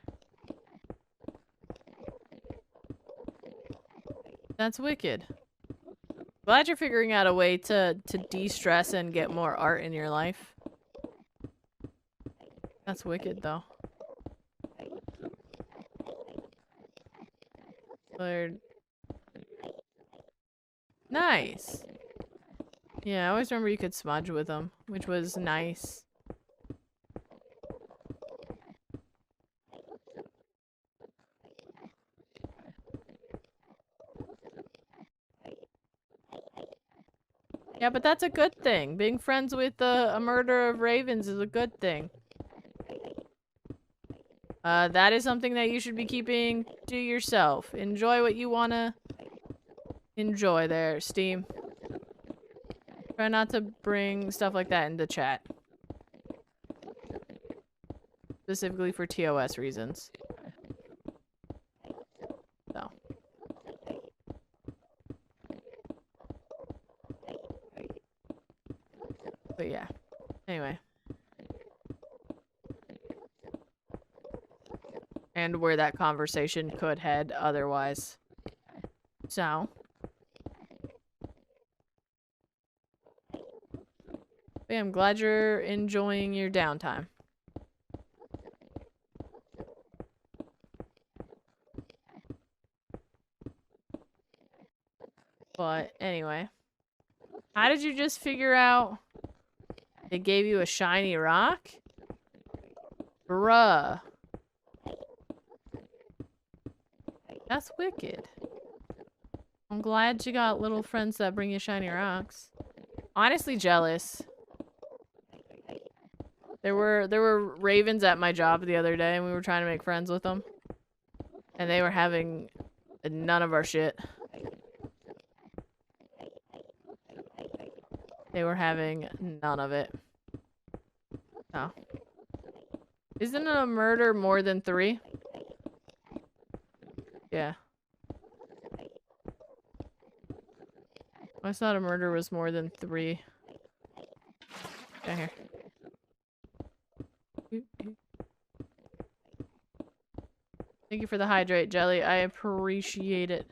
S1: That's wicked. Glad you're figuring out a way to de-stress and get more art in your life. That's wicked, though. Colored. Nice. Yeah, I always remember you could smudge with them, which was nice. Yeah, but that's a good thing. Being friends with a murder of ravens is a good thing. That is something that you should be keeping to yourself. Enjoy what you wanna enjoy there, Steam. Try not to bring stuff like that into chat. Specifically for TOS reasons. So. But yeah. Anyway. And where that conversation could head otherwise. So. But yeah, I'm glad you're enjoying your downtime. But anyway. How did you just figure out it gave you a shiny rock? Bruh. That's wicked. I'm glad you got little friends that bring you shiny rocks. Honestly jealous. There were ravens at my job the other day and we were trying to make friends with them. And they were having none of our shit. They were having none of it. Oh. Isn't a murder more than 3? Yeah. I thought a murder was more than 3. Down here. Thank you for the hydrate, Jelly. I appreciate it.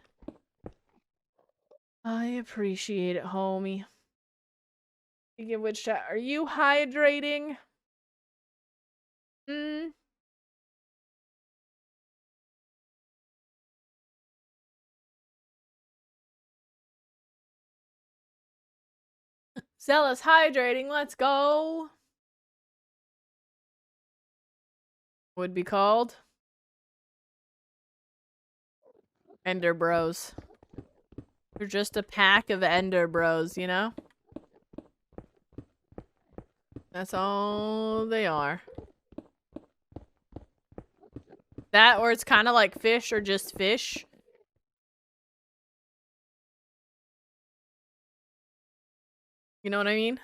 S1: I appreciate it, homie. Speaking of which, chat, are you hydrating? Zealous hydrating, let's go. Would be called Ender Bros. They're just a pack of Ender Bros, you know? That's all they are. That or it's kind of like fish or just fish. You know what I mean?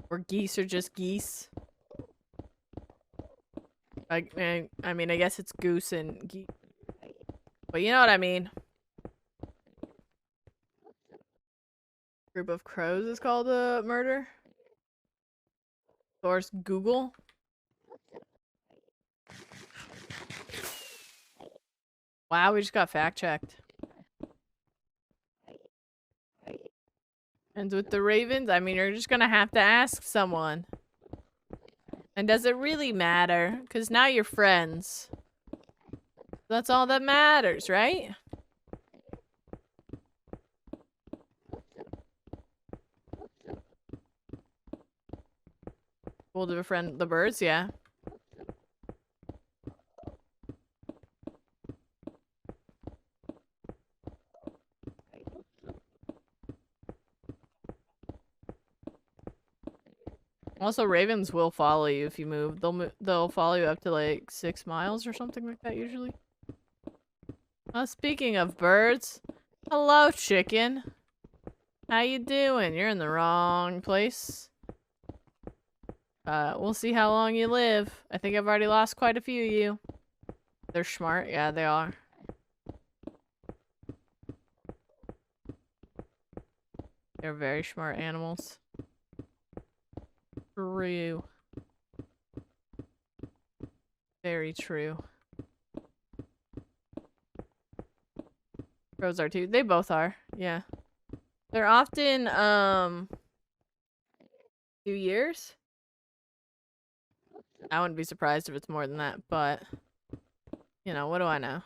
S1: Or geese are just geese. I mean, I guess it's goose and geese. But you know what I mean. Group of crows is called a murder. Source Google. Wow, we just got fact checked. And with the ravens, I mean, you're just gonna have to ask someone. And does it really matter? Because now you're friends. That's all that matters, right? Cool to befriend the birds, yeah. Also, ravens will follow you if you move. They'll follow you up to like 6 miles or something like that usually. Speaking of birds, hello chicken. How you doing? You're in the wrong place. We'll see how long you live. I think I've already lost quite a few of you. They're smart. Yeah, they are. They're very smart animals. True. Very true. Crows are too. They both are. Yeah. They're often, 2 years? I wouldn't be surprised if it's more than that, but, you know, what do I know?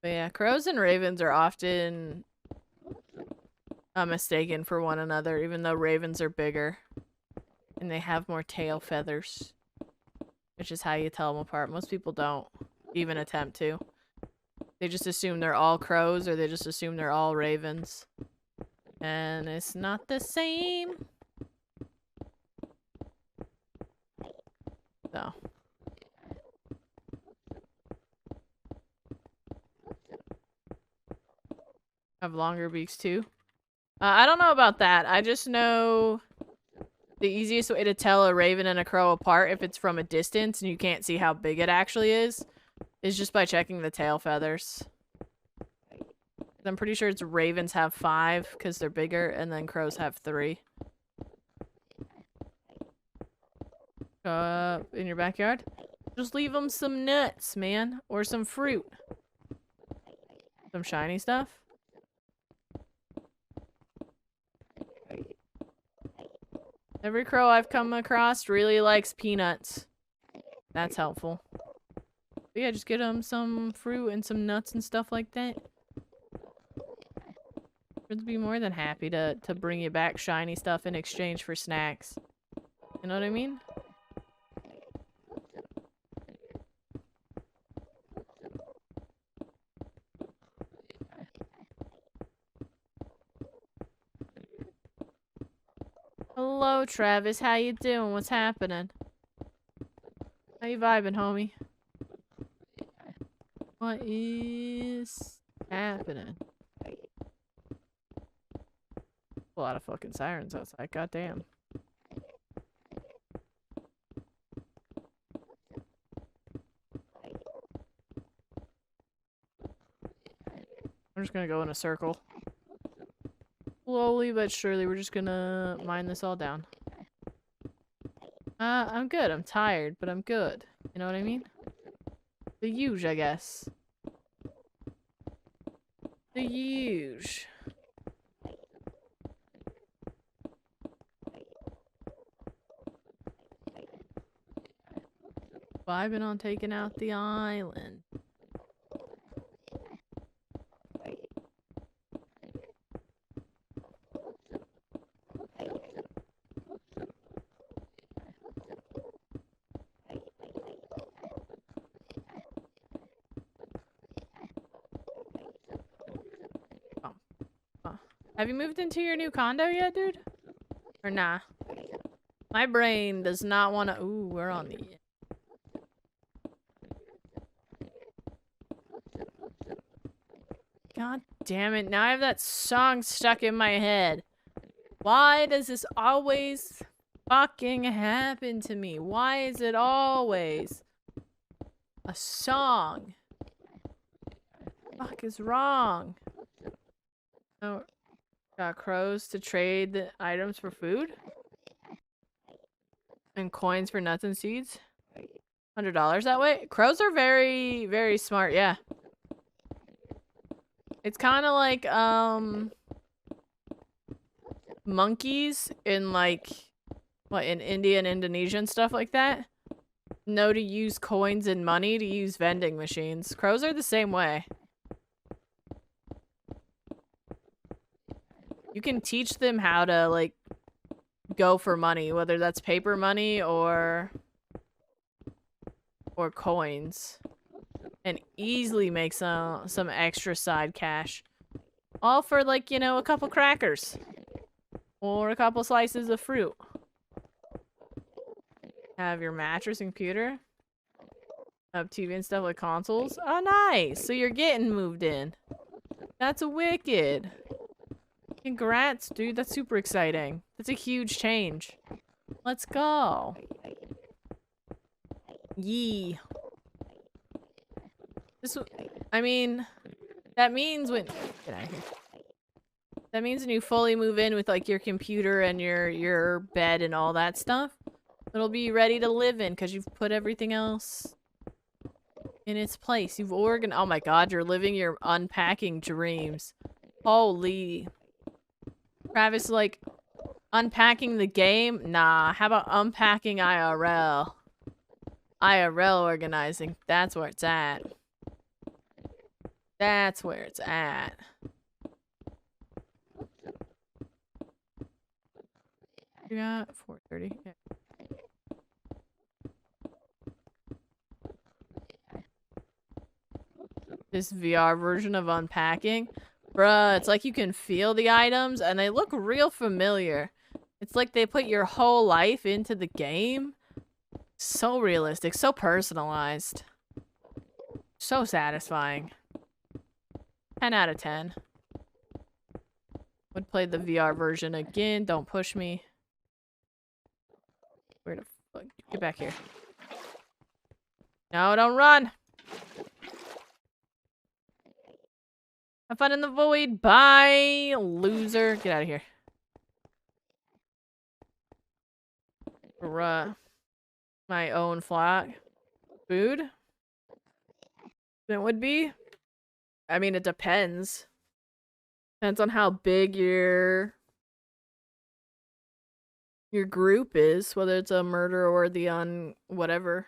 S1: But yeah, crows and ravens are often mistaken for one another, even though ravens are bigger. And they have more tail feathers. Which is how you tell them apart. Most people don't even attempt to. They just assume they're all crows, or they just assume they're all ravens. And it's not the same. So. Have longer beaks too. I don't know about that. I just know the easiest way to tell a raven and a crow apart if it's from a distance and you can't see how big it actually is just by checking the tail feathers. I'm pretty sure it's ravens have 5 because they're bigger, and then crows have 3. In your backyard? Just leave them some nuts, man. Or some fruit. Some shiny stuff. Every crow I've come across really likes peanuts. That's helpful. But yeah, just get them some fruit and some nuts and stuff like that. Birds be more than happy to bring you back shiny stuff in exchange for snacks. You know what I mean? Hello, Travis. How you doing? What's happening? How you vibing, homie? What is happening? A lot of fucking sirens outside. Goddamn. I'm just gonna go in a circle. Slowly but surely, we're just gonna mine this all down. I'm good. I'm tired, but I'm good. You know what I mean? The huge, I guess. The huge. Vibing on taking out the island. Have you moved into your new condo yet, dude? Or nah? My brain does not want to. Ooh, we're on the. God damn it. Now I have that song stuck in my head. Why does this always fucking happen to me? Why is it always a song? What the fuck is wrong? Oh, got crows to trade the items for food? And coins for nuts and seeds? $100 that way? Crows are very, very smart, yeah. It's kind of like, monkeys in, like, what, in India and Indonesia and stuff like that? Know to use coins and money to use vending machines. Crows are the same way. You can teach them how to, like, go for money, whether that's paper money or coins, and easily make some extra side cash, all for, like, you know, a couple crackers or a couple slices of fruit. Have your mattress and computer, have TV and stuff like consoles. Oh, nice. So you're getting moved in. That's wicked. Congrats, dude. That's super exciting. That's a huge change. Let's go. Yee. I mean, that means when... Get out of here. That means when you fully move in with, like, your computer and your bed and all that stuff, it'll be ready to live in because you've put everything else in its place. You've oh my god, you're living your unpacking dreams. Holy. Travis, like, unpacking the game? Nah, how about unpacking IRL? IRL organizing. That's where it's at. That's where it's at. You got 4:30. Yeah. This VR version of unpacking. Bruh, it's like you can feel the items and they look real familiar. It's like they put your whole life into the game. So realistic, so personalized. So satisfying. 10 out of 10. Would play the VR version again. Don't push me. Where the fuck? Get back here. No, don't run! Have fun in the void. Bye, loser. Get out of here. Bruh. My own flock. Food? It would be? I mean, it depends. Depends on how big your group is, whether it's a murder or the whatever.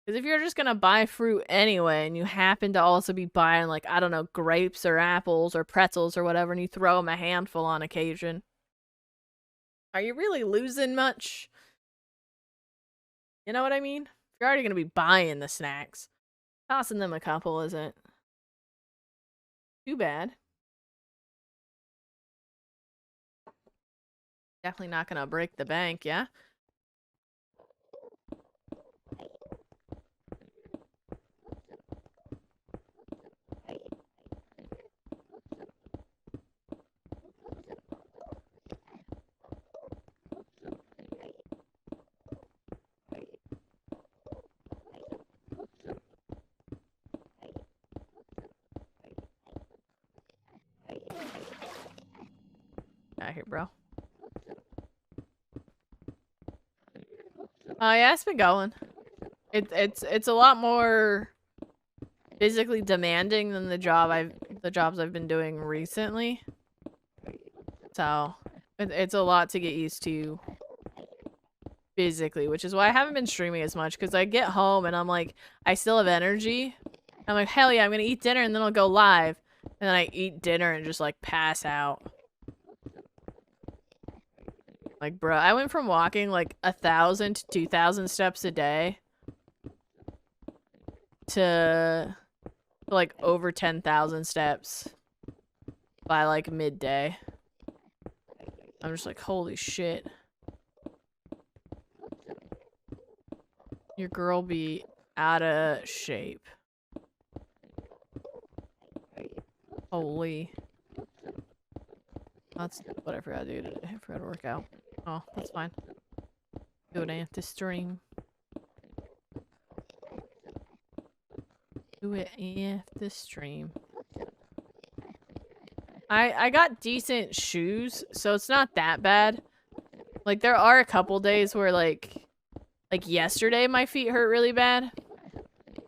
S1: Because if you're just gonna buy fruit anyway, and you happen to also be buying, like, I don't know, grapes or apples or pretzels or whatever, and you throw them a handful on occasion, are you really losing much? You know what I mean? You're already gonna be buying the snacks. Tossing them a couple isn't too bad. Definitely not gonna break the bank, yeah? Out here, bro. Yeah, it's been going. It's a lot more physically demanding than the jobs I've been doing recently. So it's a lot to get used to physically, which is why I haven't been streaming as much, because I get home and I'm like, I still have energy. I'm like, hell yeah, I'm gonna eat dinner and then I'll go live. And then I eat dinner and just, like, pass out. Like, bruh, I went from walking, like, 1,000 to 2,000 steps a day to, like, over 10,000 steps by, like, midday. I'm just like, holy shit. Your girl be out of shape. Holy. That's what I forgot to do today. I forgot to work out. Oh, that's fine. Do it after stream. Do it after stream. I got decent shoes, so it's not that bad. Like, there are a couple days where, like yesterday my feet hurt really bad.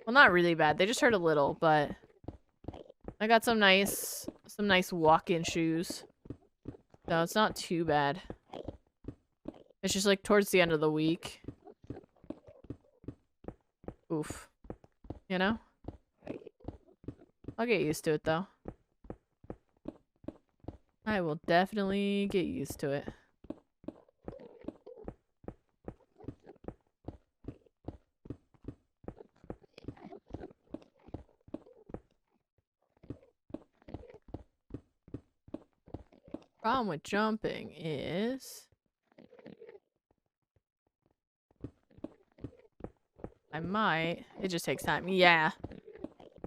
S1: Well, not really bad. They just hurt a little, but I got some nice walk-in shoes. So it's not too bad. It's just, like, towards the end of the week. Oof. You know? I'll get used to it, though. I will definitely get used to it. Problem with jumping is I might. It just takes time. Yeah.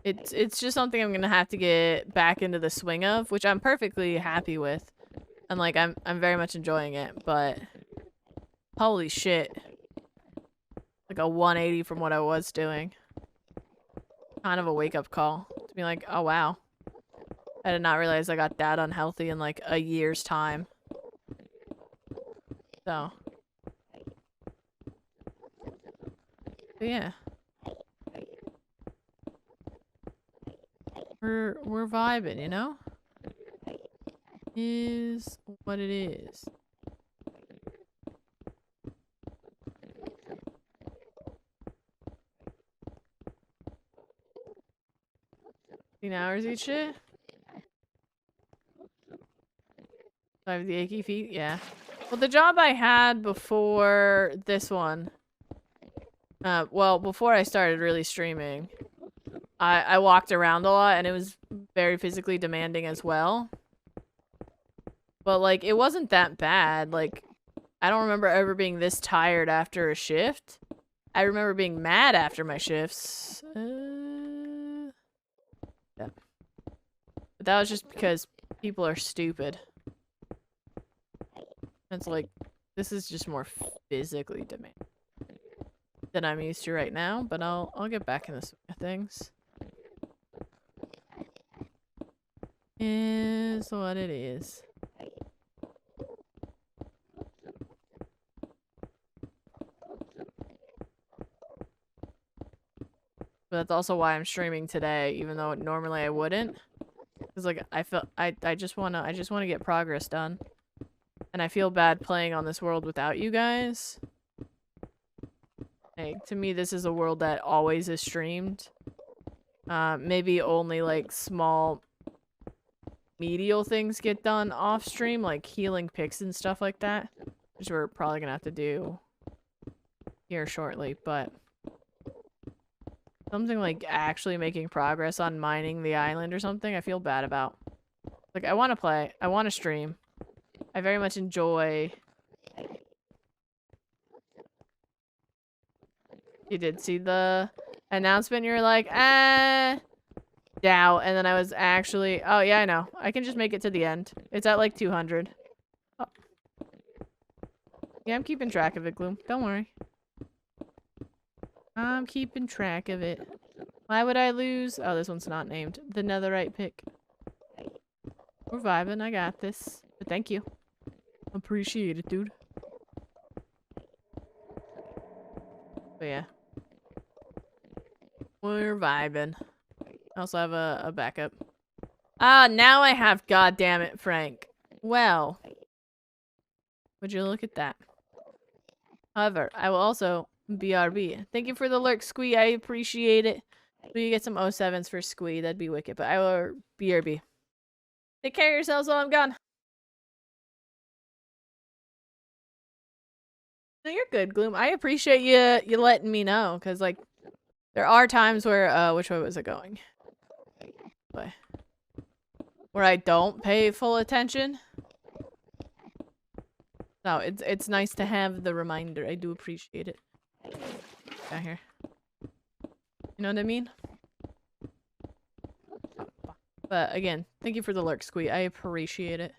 S1: It's just something I'm gonna have to get back into the swing of, which I'm perfectly happy with. And like I'm very much enjoying it, but holy shit. Like a 180 from what I was doing. Kind of a wake-up call. To be like, oh wow. I did not realize I got that unhealthy in like a year's time. So. But yeah. We're vibing, you know? Is what it is. 15 hours each day? Do I have the achy feet? Yeah. Well, the job I had before this one, well, before I started really streaming, I walked around a lot and it was very physically demanding as well. But, like, it wasn't that bad. Like, I don't remember ever being this tired after a shift. I remember being mad after my shifts. Yeah. But that was just because people are stupid. It's like, this is just more physically demanding than I'm used to right now, but I'll get back in the swing of things. Is what it is. But that's also why I'm streaming today, even though normally I wouldn't. Cause like I just wanna get progress done. And I feel bad playing on this world without you guys. Like, to me, this is a world that always is streamed. Maybe only like small medial things get done off stream, like healing picks and stuff like that, which we're probably gonna have to do here shortly, but something like actually making progress on mining the island or something, I feel bad about. Like, I want to play, I want to stream. I very much enjoy. You did see the announcement, you're like, doubt, and then I was actually, oh yeah, I know. I can just make it to the end. It's at like 200. Oh. Yeah, I'm keeping track of it, Gloom. Don't worry. I'm keeping track of it. Why would I lose? Oh, this one's not named. The netherite pick. We're vibing. I got this. But thank you. Appreciate it, dude. But yeah. We're vibing. I also have a backup. Ah, now I have, goddamn it, Frank. Well. Would you look at that? However, I will also BRB. Thank you for the lurk, Squee. I appreciate it. Will you get some 07s for Squee? That'd be wicked. But I will BRB. Take care of yourselves while I'm gone. No, you're good, Gloom. I appreciate you letting me know, because, like, there are times where, which way was it going? Where I don't pay full attention. No, it's nice to have the reminder. I do appreciate it. Down here. You know what I mean? But again, thank you for the lurk, Squee. I appreciate it.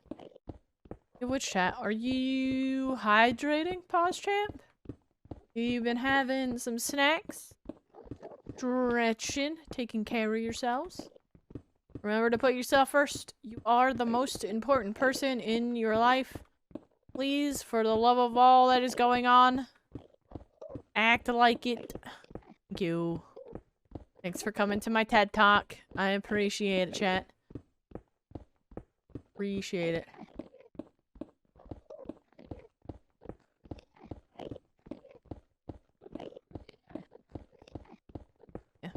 S1: Hey, which chat? Are you hydrating, Pause Champ? You been having some snacks? Stretching? Taking care of yourselves? Remember to put yourself first. You are the most important person in your life. Please, for the love of all that is going on, act like it. Thank you. Thanks for coming to my TED Talk. I appreciate it, chat. Appreciate it. Yeah.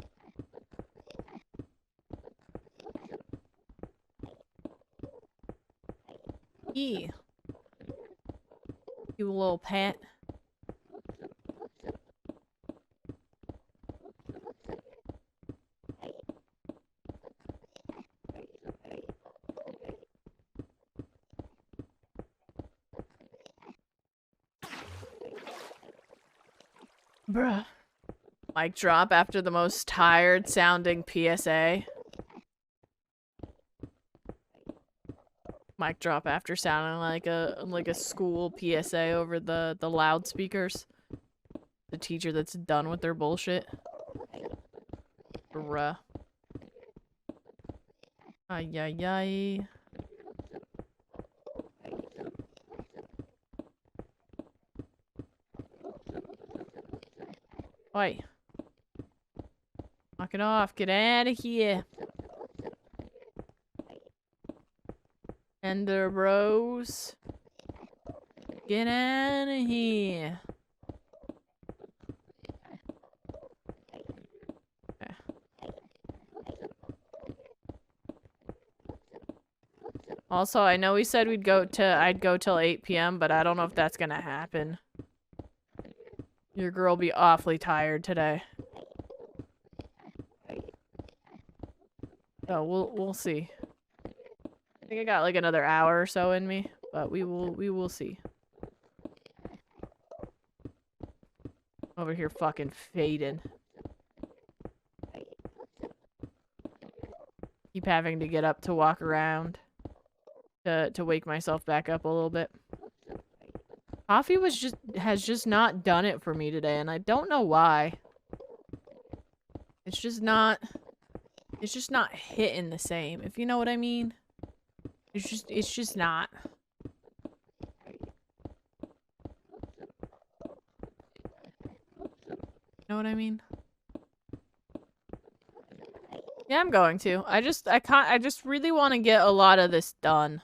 S1: Yeah. You little pet. Bruh. Mic drop after the most tired sounding PSA. Mic drop after sounding like a school PSA over the loudspeakers. The teacher that's done with their bullshit. Bruh. Ay ay ay. Oi. Knock it off. Get out of here. Ender bros. Get out of here. Okay. Also, I know we said I'd go till 8 p.m., but I don't know if that's gonna happen. Your girl be awfully tired today. So we'll see. I think I got like another hour or so in me, but we will see. Over here fucking fading. Keep having to get up to walk around to wake myself back up a little bit. Coffee has just not done it for me today, and I don't know why. It's just not hitting the same, if you know what I mean. It's just not. You know what I mean? Yeah, I'm going to. I just really want to get a lot of this done.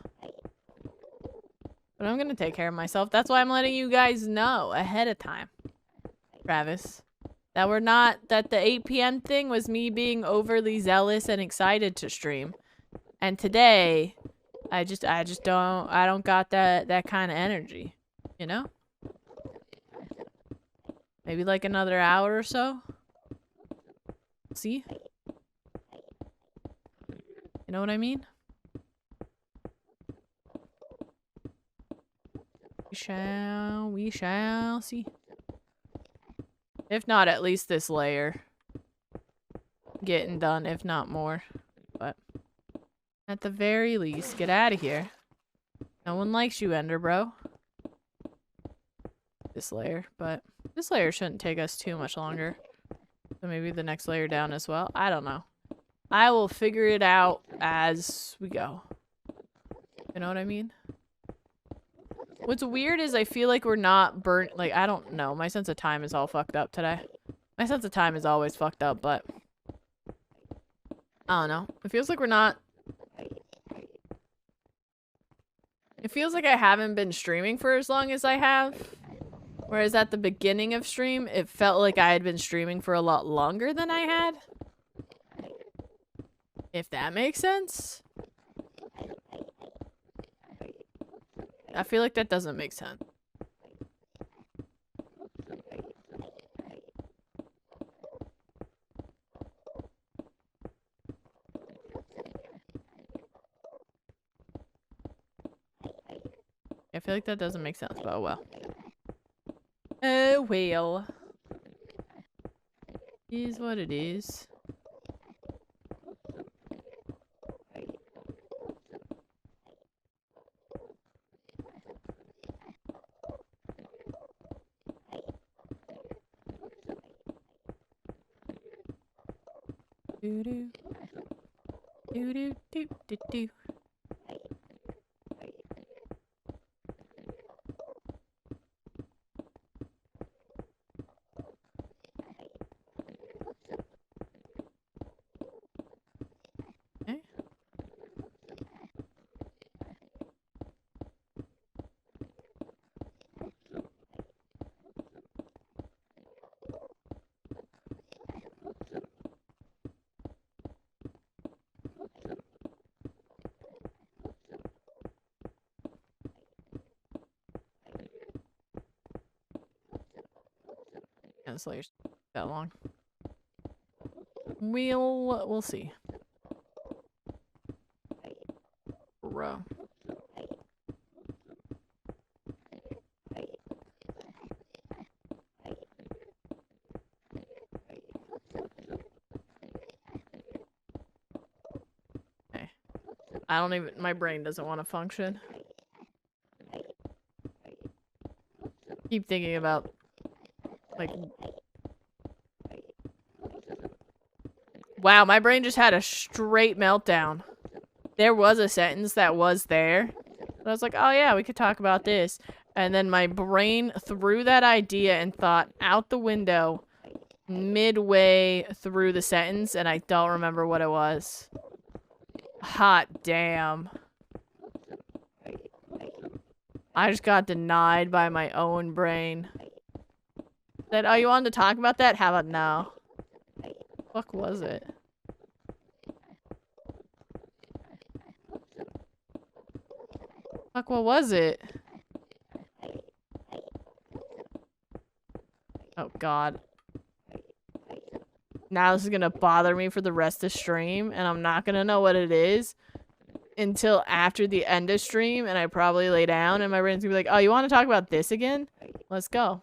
S1: But I'm gonna take care of myself. That's why I'm letting you guys know ahead of time, Travis. That the 8 p.m. thing was me being overly zealous and excited to stream. And today, I don't got that kind of energy, you know? Maybe like another hour or so. See? You know what I mean? We shall see. If not, at least this layer. Getting done, if not more. But at the very least, get out of here. No one likes you, Ender bro. This layer, but this layer shouldn't take us too much longer. So maybe the next layer down as well. I don't know. I will figure it out as we go. You know what I mean? What's weird is I feel like we're not burnt. Like, I don't know. My sense of time is all fucked up today. My sense of time is always fucked up, but I don't know. It feels like we're not. It feels like I haven't been streaming for as long as I have. Whereas at the beginning of stream, it felt like I had been streaming for a lot longer than I had. If that makes sense. I feel like that doesn't make sense. I feel like that doesn't make sense, but oh well. Oh well. Is what it is. Doo doo. Doo doo doo doo doo. Okay. Yeah, this layer's that long. We'll see. Bro. I don't even, my brain doesn't want to function. Keep thinking about, like, wow, my brain just had a straight meltdown. There was a sentence that was there. And I was like, oh yeah, we could talk about this. And then my brain threw that idea and thought out the window midway through the sentence, and I don't remember what it was. Hot damn. I just got denied by my own brain. Said, oh, you wanted to talk about that? How about no? Fuck was it? Fuck, what was it? Oh god. Now this is gonna bother me for the rest of the stream, and I'm not gonna know what it is until after the end of stream, and I probably lay down, and my brain's gonna be like, oh, you want to talk about this again? Let's go.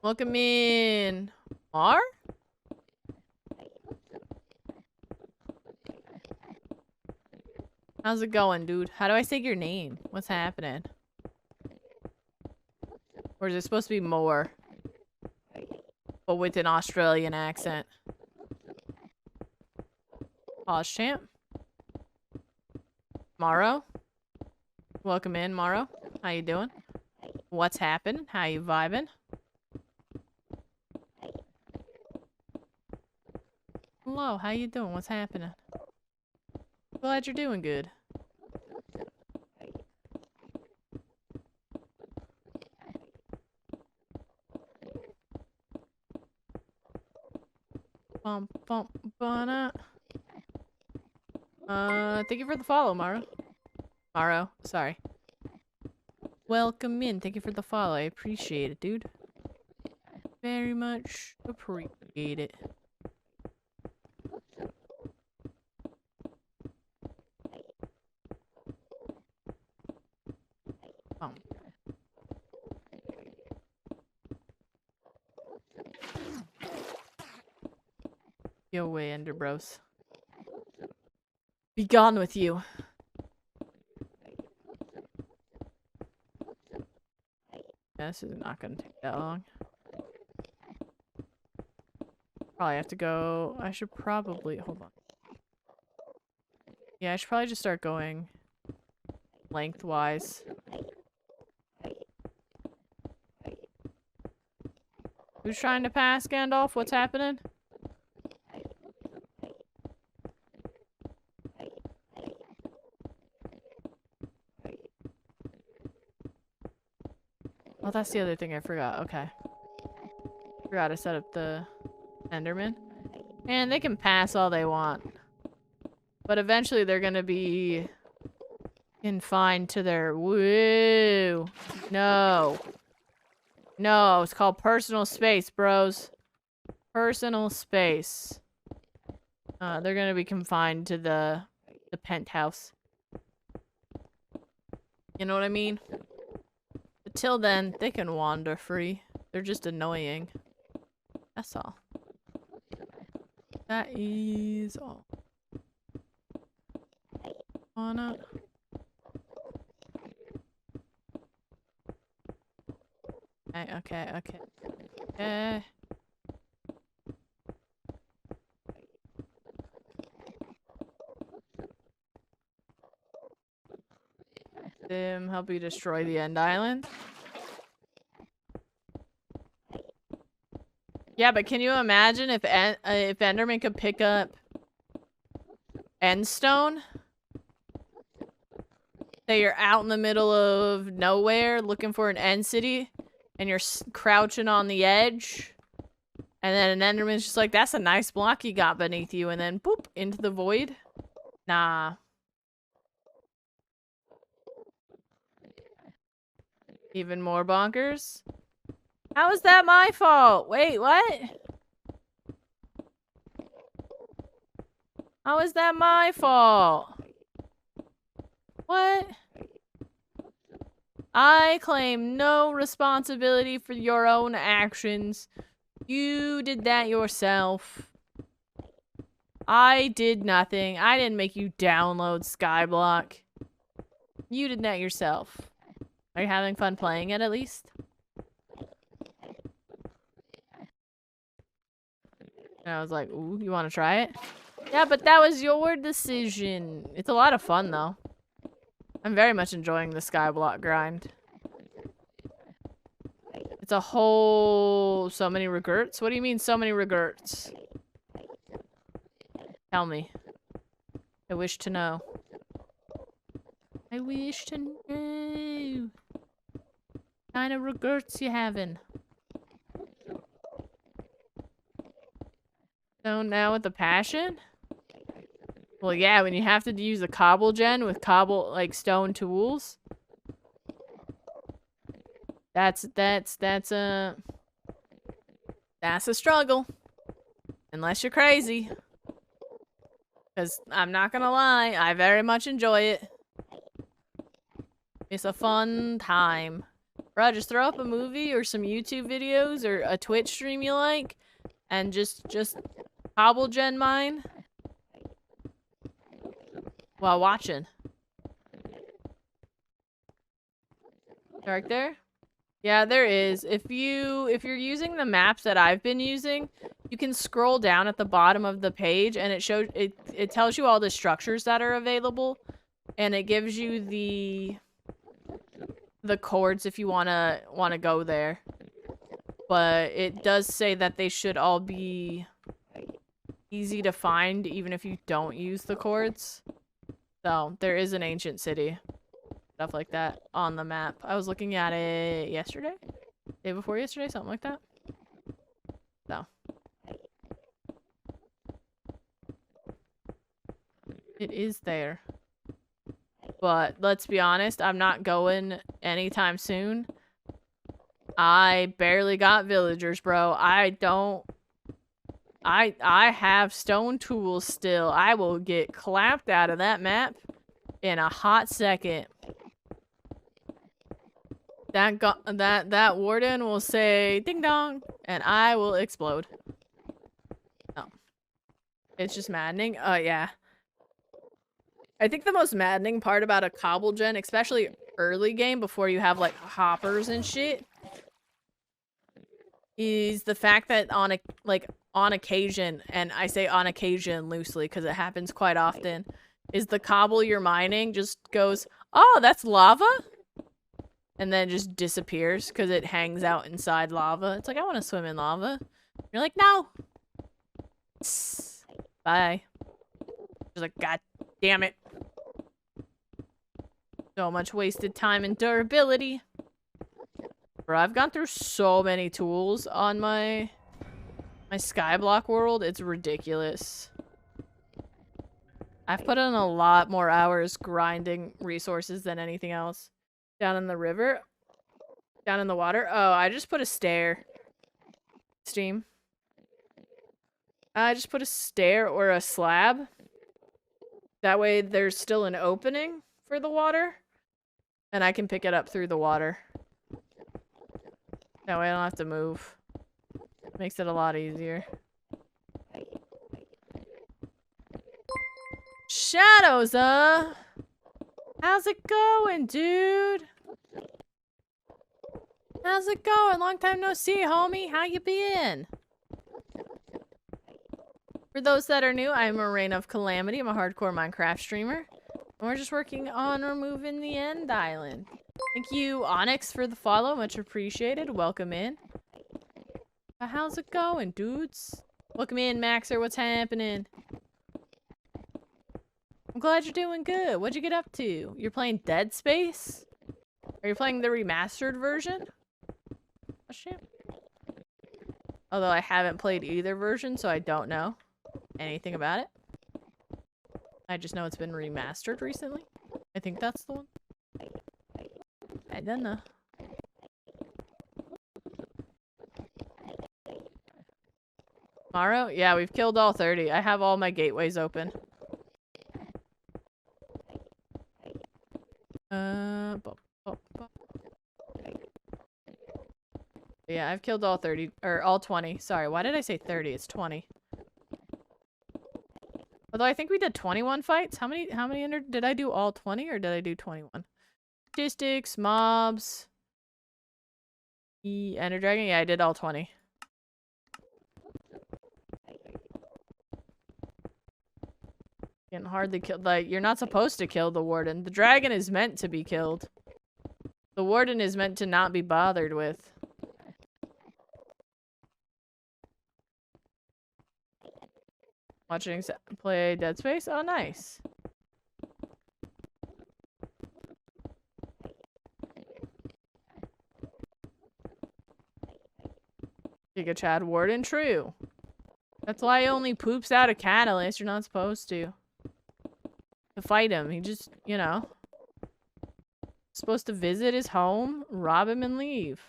S1: Welcome in. Mar? How's it going, dude? How do I say your name? What's happening? Or is it supposed to be more? But with an Australian accent. Pause champ. Morrow. Welcome in, Morrow. How you doing? What's happening? How you vibing? Hello, how you doing? What's happening? Glad you're doing good. Bump, bump, bana. Thank you for the follow, Maro. Maro, sorry. Welcome in. Thank you for the follow. I appreciate it, dude. Very much appreciate it. Bump. Go away, Ender Bros. Be gone with you. Yeah, this is not gonna take that long. Probably have to go. I should probably hold on. Yeah, I should probably just start going lengthwise. Who's trying to pass, Gandalf? What's happening? Oh, that's the other thing I forgot. Okay. Forgot to set up the Enderman. And they can pass all they want. But eventually they're gonna be confined to their... Woo! No. No, it's called personal space, bros. Personal space. They're gonna be confined to the penthouse. You know what I mean? Until then, they can wander free. They're just annoying. That's all. That is all. Wanna... Okay. Help you destroy the End Island. Yeah, but can you imagine if Enderman could pick up Endstone? Say you're out in the middle of nowhere looking for an End City, and you're crouching on the edge, and then an Enderman's just like, that's a nice block you got beneath you, and then boop, into the void? Nah. Even more bonkers? How is that my fault? Wait, what? How is that my fault? What? I claim no responsibility for your own actions. You did that yourself. I did nothing. I didn't make you download Skyblock. You did that yourself. Are you having fun playing it at least? And I was like, ooh, you want to try it? Yeah, but that was your decision. It's a lot of fun, though. I'm very much enjoying the Skyblock grind. It's a whole... so many regrets? What do you mean, so many regrets? Tell me. I wish to know. I wish to know. What kind of regrets you having? So now with the passion? Well, yeah, when you have to use the cobble gen with cobble, like, stone tools. That's a struggle. Unless you're crazy. Because I'm not gonna lie, I very much enjoy it. It's a fun time. Bro, just throw up a movie or some YouTube videos or a Twitch stream you like. And just cobble gen mine. While watching. Right there? Yeah, there is. If you're using the maps that I've been using, you can scroll down at the bottom of the page and it tells you all the structures that are available and it gives you the chords if you wanna go there. But it does say that they should all be easy to find even if you don't use the chords. So, there is an ancient city. Stuff like that on the map. I was looking at it yesterday? Day before yesterday? Something like that. So. It is there. But let's be honest, I'm not going anytime soon. I barely got villagers, bro. I have stone tools still. I will get clapped out of that map in a hot second. That warden will say ding dong and I will explode. Oh. It's just maddening. Yeah. I think the most maddening part about a cobble gen, especially early game before you have like hoppers and shit, is the fact that on occasion, and I say on occasion loosely because it happens quite often, is the cobble you're mining just goes, oh, that's lava? And then just disappears because it hangs out inside lava. It's like, I want to swim in lava. You're like, no. Bye. Just like, god damn it. So much wasted time and durability. Bro, I've gone through so many tools on my Skyblock world. It's ridiculous. I've put in a lot more hours grinding resources than anything else. Down in the river? Down in the water? Oh, I just put a stair. Steam. I just put a stair or a slab. That way there's still an opening for the water. And I can pick it up through the water. That way I don't have to move. Makes it a lot easier. Shadows, how's it going, dude? How's it going? Long time no see, homie. How you been? For those that are new, I'm a Reign of Calamity. I'm a hardcore Minecraft streamer. And we're just working on removing the end island. Thank you, Onyx, for the follow. Much appreciated. Welcome in. How's it going, dudes? Welcome in, Maxer. What's happening? I'm glad you're doing good. What'd you get up to? You're playing Dead Space? Are you playing the remastered version? Oh, shit. Although I haven't played either version, so I don't know anything about it. I just know it's been remastered recently. I think that's the one. I don't know. Tomorrow? Yeah, we've killed all 30. I have all my gateways open. Yeah, I've killed all 30, or all 20. Sorry, why did I say 30? It's 20. Although I think we did 21 fights. How many did I do all 20 or did I do 21? Statistics, mobs. Ender Dragon? Yeah, I did all 20. Can hardly kill. Like, you're not supposed to kill the warden. The dragon is meant to be killed. The warden is meant to not be bothered with. Watching play Dead Space? Oh, nice. Giga Chad Warden? True. That's why he only poops out a catalyst. You're not supposed to fight him. He just, you know, supposed to visit his home, rob him, and leave.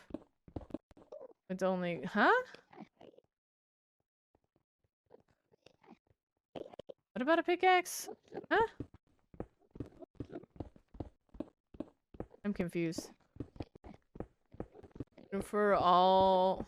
S1: It's only... Huh? What about a pickaxe? Huh? I'm confused. For all...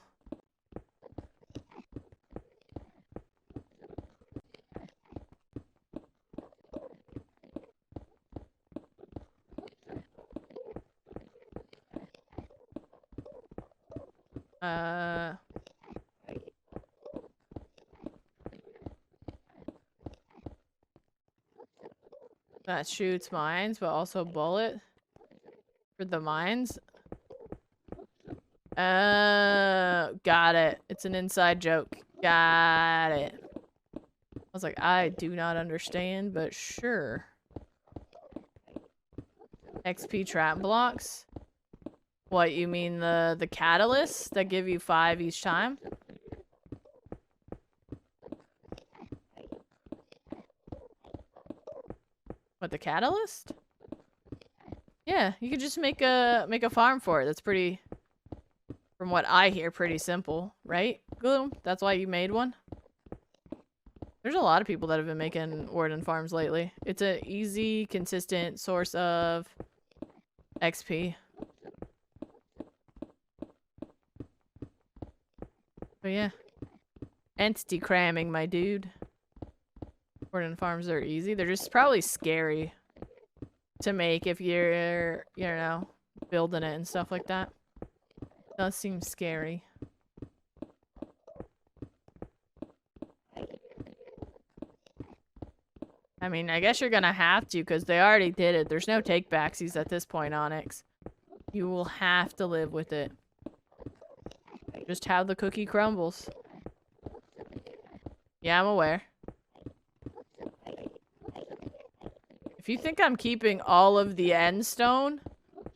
S1: That shoots mines, but also bullet for the mines. Got it. It's an inside joke. Got it. I was like, I do not understand, but sure. XP trap blocks? What, you mean the catalysts that give you 5 each time? What, the catalyst? Yeah, you could just make a farm for it. That's pretty, from what I hear, pretty simple, right? Gloom, that's why you made one? There's a lot of people that have been making warden farms lately. It's an easy, consistent source of XP. But yeah. Entity cramming, my dude. Warden farms are easy. They're just probably scary to make if you're, you know, building it and stuff like that. Does seem scary. I mean, I guess you're gonna have to because they already did it. There's no take-backsies at this point, Onyx. You will have to live with it. Just how the cookie crumbles. Yeah, I'm aware. If you think I'm keeping all of the end stone,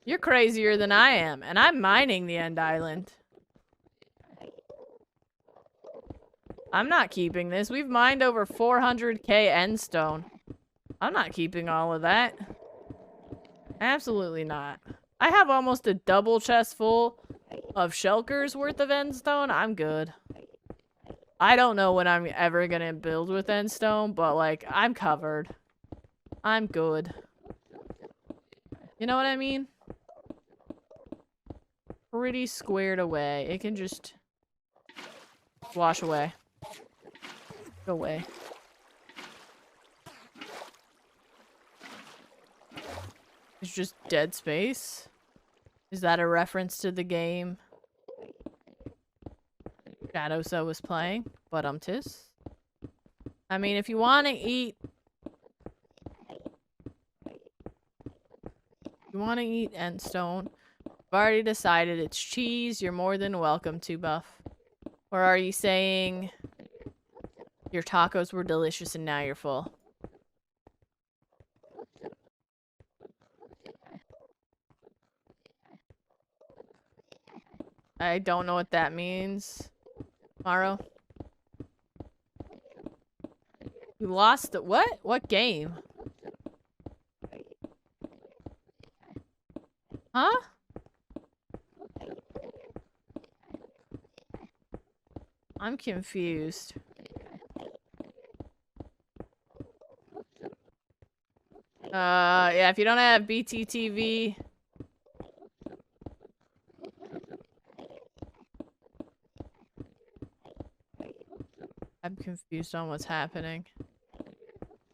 S1: you're crazier than I am. And I'm mining the end island. I'm not keeping this. We've mined over 400k end stone. I'm not keeping all of that. Absolutely not. I have almost a double chest full of shulkers worth of end stone. I'm good. I don't know when I'm ever gonna build with end stone, but like, I'm covered. I'm good. You know what I mean? Pretty squared away. It can just wash away. Go away. It's just dead space? Is that a reference to the game Shadowso was playing? But tis. I mean, if you want to eat... You want to eat endstone. I've already decided it's cheese. You're more than welcome to, Buff. Or are you saying your tacos were delicious and now you're full? I don't know what that means. Maro? You lost the what? What game? Huh? I'm confused. Yeah, if you don't have BTTV... I'm confused on what's happening.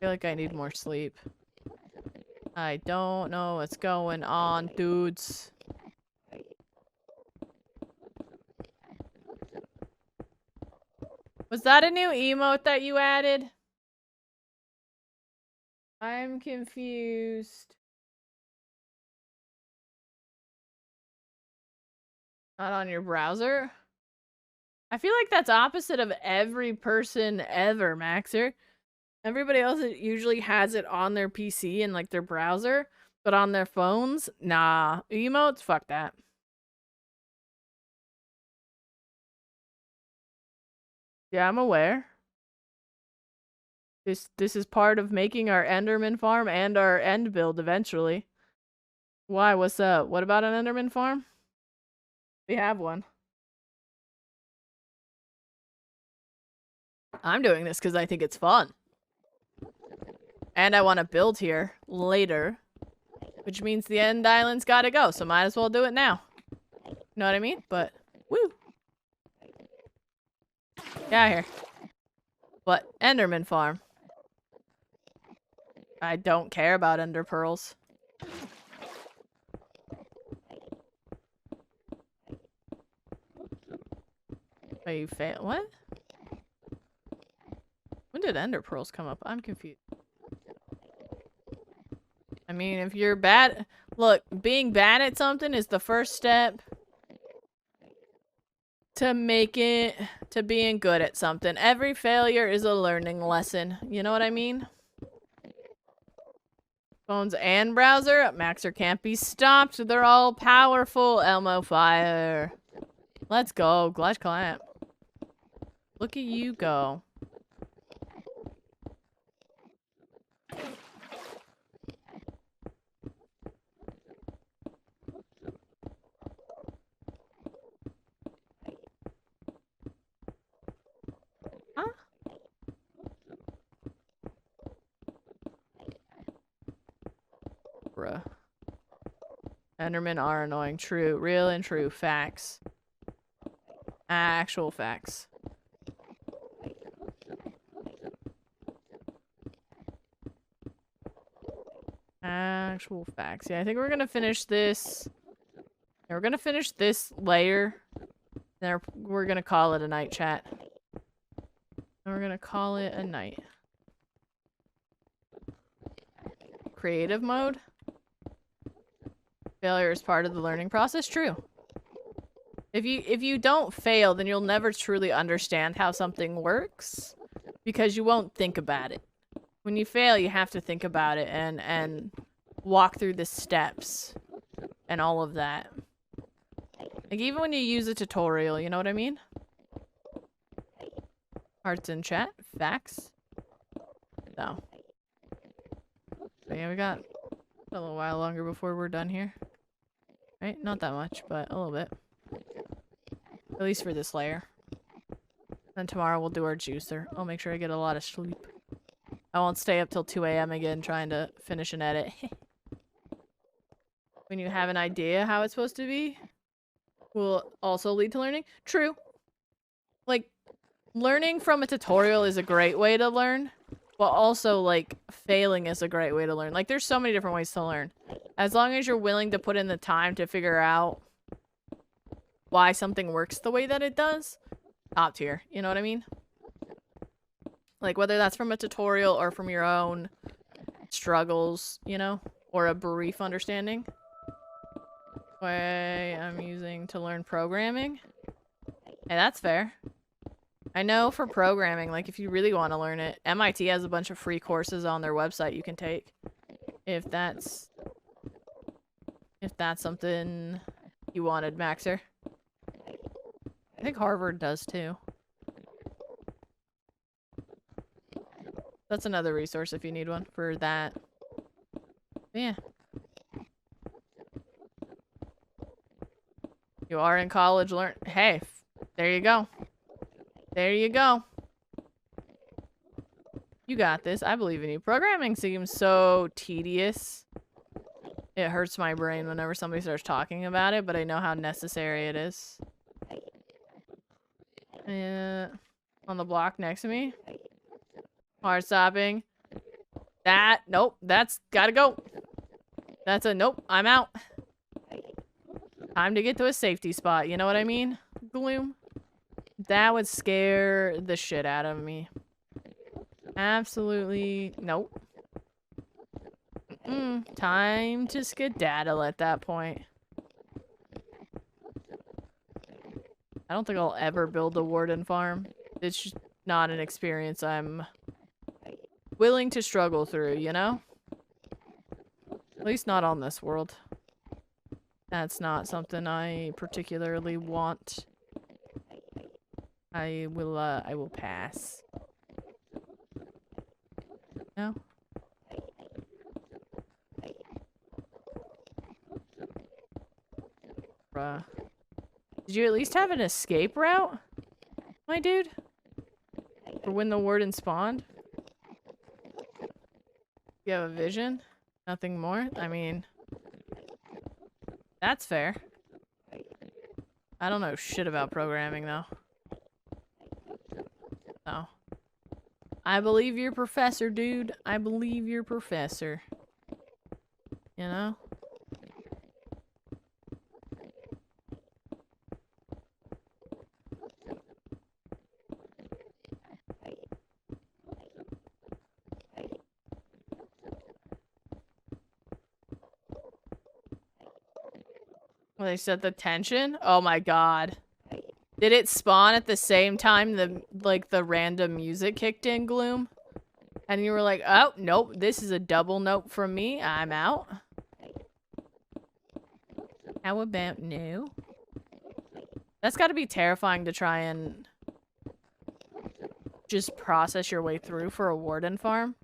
S1: feel like I need more sleep. I don't know what's going on, dudes. Was that a new emote that you added? I'm confused. Not on your browser? I feel like that's opposite of every person ever, Maxer. Everybody else usually has it on their PC and like their browser, but on their phones, nah. Emotes, fuck that. Yeah, I'm aware. This is part of making our Enderman farm and our end build eventually. Why? What's up? What about an Enderman farm? We have one. I'm doing this because I think it's fun. And I want to build here later. Which means the end island's gotta go, so might as well do it now. You know what I mean? But, woo! Get out of here. But, Enderman farm. I don't care about ender pearls. Oh, you fail? What? When did ender pearls come up? I'm confused. I mean, if you're bad... Look, being bad at something is the first step to being good at something. Every failure is a learning lesson. You know what I mean? Phones and browser. Maxer can't be stopped. They're all powerful. Elmo fire. Let's go. Glash clamp. Look at you go. Huh? Bruh. Endermen are annoying. True. Real and true. Facts. Actual facts. Actual facts. Yeah, I think we're gonna finish this. Yeah, we're gonna finish this layer. Then we're gonna call it a night, chat. And we're gonna call it a night. Creative mode. Failure is part of the learning process. True. If you don't fail, then you'll never truly understand how something works because you won't think about it. When you fail, you have to think about it and walk through the steps and all of that. Like even when you use a tutorial, you know what I mean? Hearts in chat, facts. No. But yeah, we got a little while longer before we're done here. Right? Not that much, but a little bit. At least for this layer. Then tomorrow we'll do our juicer. I'll make sure I get a lot of sleep. I won't stay up till 2 a.m. again trying to finish an edit. When you have an idea how it's supposed to be, will also lead to learning. True. Like, learning from a tutorial is a great way to learn, but also, like, failing is a great way to learn. Like, there's so many different ways to learn. As long as you're willing to put in the time to figure out why something works the way that it does, top tier. You know what I mean? Like, whether that's from a tutorial or from your own struggles, you know? Or a brief understanding. Way I'm using to learn programming. Hey, that's fair. I know for programming, like, if you really want to learn it, MIT has a bunch of free courses on their website you can take. If that's something you wanted, Maxer. I think Harvard does too. That's another resource if you need one for that. But yeah. You are in college, learn. Hey, there you go. There you go. You got this. I believe in you. Programming seems so tedious. It hurts my brain whenever somebody starts talking about it, but I know how necessary it is. On the block next to me. Hard stopping. Nope, that's gotta go. That's a nope, I'm out. Time to get to a safety spot, you know what I mean? Gloom. That would scare the shit out of me. Absolutely nope. Time to skedaddle at that point. I don't think I'll ever build a warden farm. It's just not an experience I'm willing to struggle through, you know? At least not on this world. That's not something I particularly want. I will pass. No? Bruh. Did you at least have an escape route, my dude? For when the warden spawned? You have a vision? Nothing more? I mean... That's fair. I don't know shit about programming, though. So. I believe your professor, dude. I believe your professor. You know? Well, they set the tension? Oh my god. Did it spawn at the same time the random music kicked in, Gloom? And you were like, oh, nope, this is a double nope from me. I'm out. How about no? That's gotta be terrifying to try and just process your way through for a warden farm.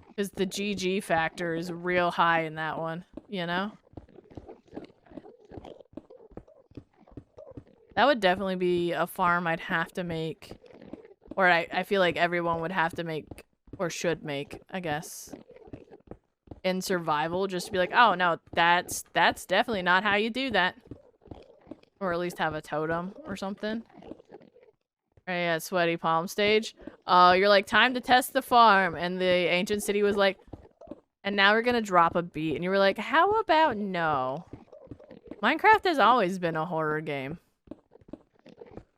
S1: Because the GG factor is real high in that one, you know? That would definitely be a farm I'd have to make. Or I feel like everyone would have to make, or should make, I guess. In survival, just to be like, oh no, that's definitely not how you do that. Or at least have a totem or something. Right, yeah, sweaty palm stage. You're like, time to test the farm. And the ancient city was like, and now we're gonna drop a beat. And you were like, how about no? Minecraft has always been a horror game.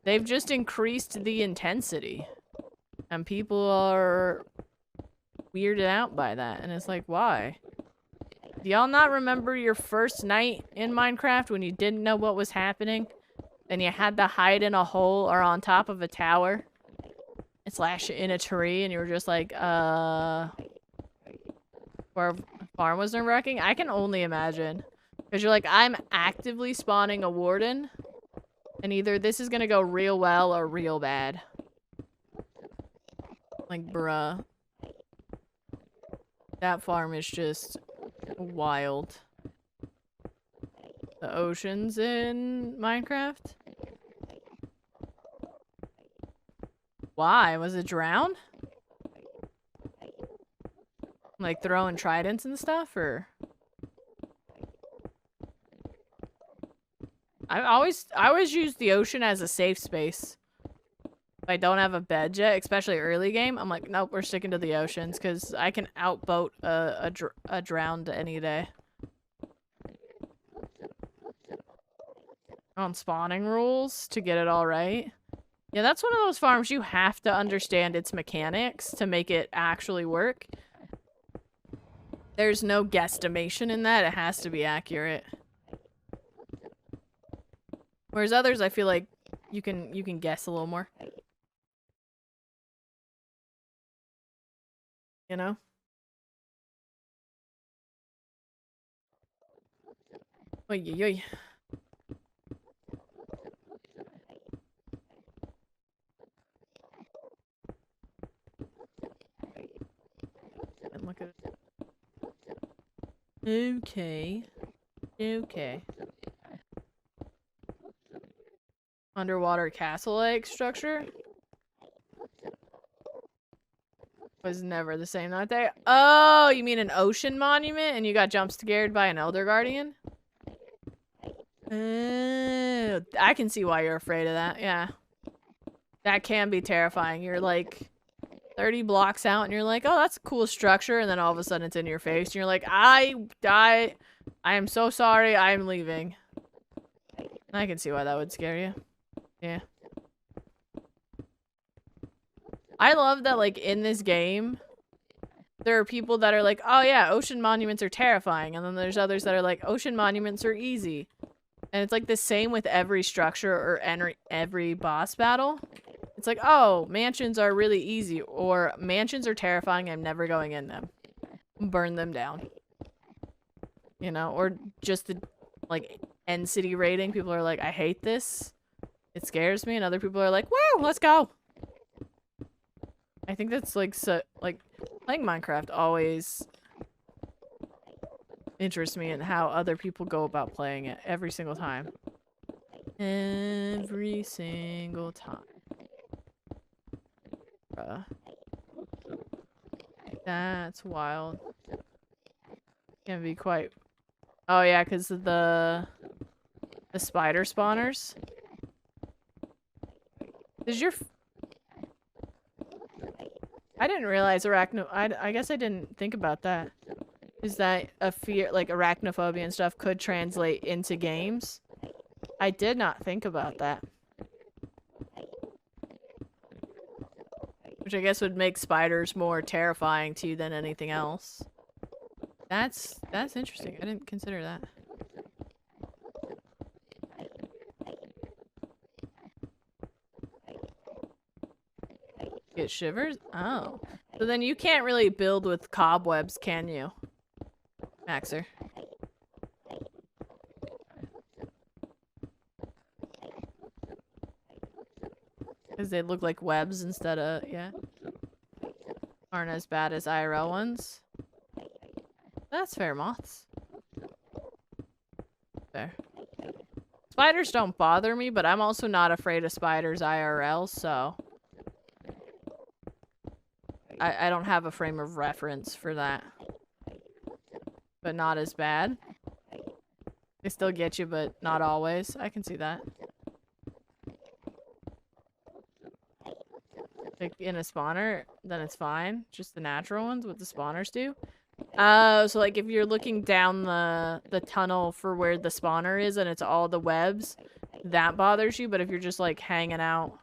S1: They've just increased the intensity. And people are weirded out by that. And it's like, why? Do y'all not remember your first night in Minecraft when you didn't know what was happening? And you had to hide in a hole or on top of a tower? And slash in a tree and you were just like, our farm was nerve-wracking? I can only imagine. Because you're like, I'm actively spawning a warden. And either this is gonna go real well or real bad. Like, bruh. That farm is just wild. The oceans in Minecraft? Why? Was it drowned? Like throwing tridents and stuff, or? I always use the ocean as a safe space. If I don't have a bed yet, especially early game, I'm like, nope, we're sticking to the oceans because I can outboat a drowned any day. On spawning rules to get it all right. Yeah, that's one of those farms you have to understand its mechanics to make it actually work. There's no guesstimation in that. It has to be accurate. Whereas others, I feel like you can guess a little more. You know? Oy, oy, oy. And look at it. Okay. Okay. Underwater castle-like structure? Was never the same that day. Oh, you mean an ocean monument and you got jump scared by an elder guardian? I can see why you're afraid of that, yeah. That can be terrifying. You're like, 30 blocks out and you're like, oh, that's a cool structure, and then all of a sudden it's in your face and you're like, I am so sorry, I'm leaving. I can see why that would scare you. Yeah. I love that, like, in this game, there are people that are like, oh yeah, ocean monuments are terrifying, and then there's others that are like, ocean monuments are easy. And it's like the same with every structure or every boss battle. It's like, oh, mansions are really easy, or mansions are terrifying, I'm never going in them. Burn them down. You know, or just the, like, end city rating. People are like, I hate this. It scares me, and other people are like, woo, let's go. I think that's like, so, like, playing Minecraft always interests me in how other people go about playing it every single time. Every single time. That's wild. Can be quite... Oh yeah, because of the spider spawners. Is your... I didn't realize I guess I didn't think about that. Is that a fear, like arachnophobia and stuff, could translate into games? I did not think about that. Which I guess would make spiders more terrifying to you than anything else. That's interesting. I didn't consider that. Get shivers? Oh. So then you can't really build with cobwebs, can you? Maxer. Because they look like webs instead of, yeah. Aren't as bad as IRL ones. That's fair, moths. Fair. Spiders don't bother me, but I'm also not afraid of spiders IRL, so... I don't have a frame of reference for that. But not as bad. They still get you, but not always. I can see that. Like in a spawner, then it's fine. Just the natural ones, what the spawners do. So like if you're looking down the tunnel for where the spawner is and it's all the webs, that bothers you. But if you're just like hanging out,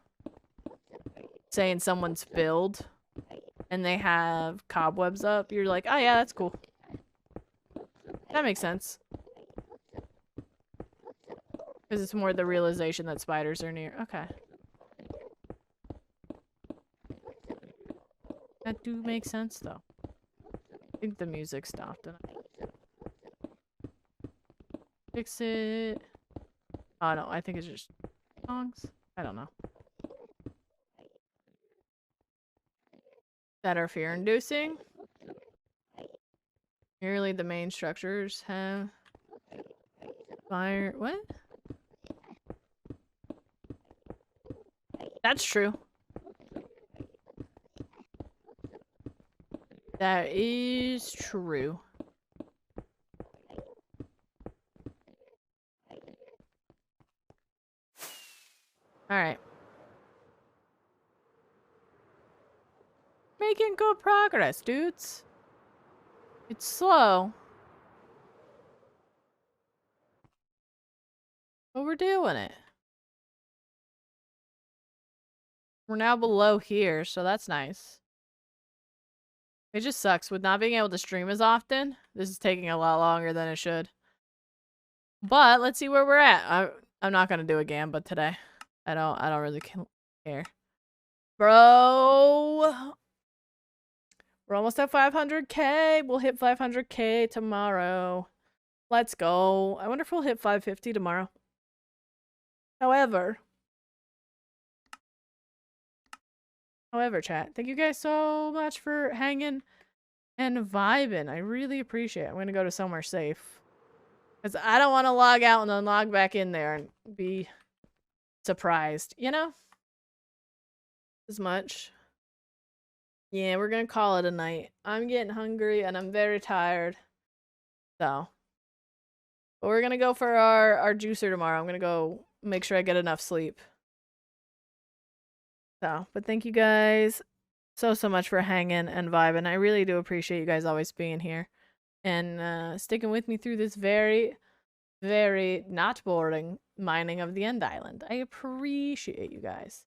S1: say in someone's build, and they have cobwebs up, you're like, oh yeah, that's cool. That makes sense. Because it's more the realization that spiders are near. Okay. That do make sense, though. I think the music stopped. Fix it. Oh, no. I think it's just songs. I don't know. That are fear-inducing. Merely the main structures have fire. What? That's true. That is true. Alright. Making good progress, dudes. It's slow. But we're doing it. We're now below here, so that's nice. It just sucks with not being able to stream as often. This is taking a lot longer than it should. But let's see where we're at. I'm not gonna do a gamba today. I don't really care. Bro, we're almost at 500k. We'll hit 500k tomorrow. Let's go. I wonder if we'll hit 550 tomorrow. However, chat, thank you guys so much for hanging and vibing. I really appreciate it. I'm gonna go to somewhere safe. Because I don't want to log out and then log back in there and be surprised, you know? As much. Yeah, we're gonna call it a night. I'm getting hungry and I'm very tired. So. But we're gonna go for our juicer tomorrow. I'm gonna go make sure I get enough sleep. So, but thank you guys so much for hanging and vibing. I really do appreciate you guys always being here and sticking with me through this very, very not boring mining of the End Island. I appreciate you guys.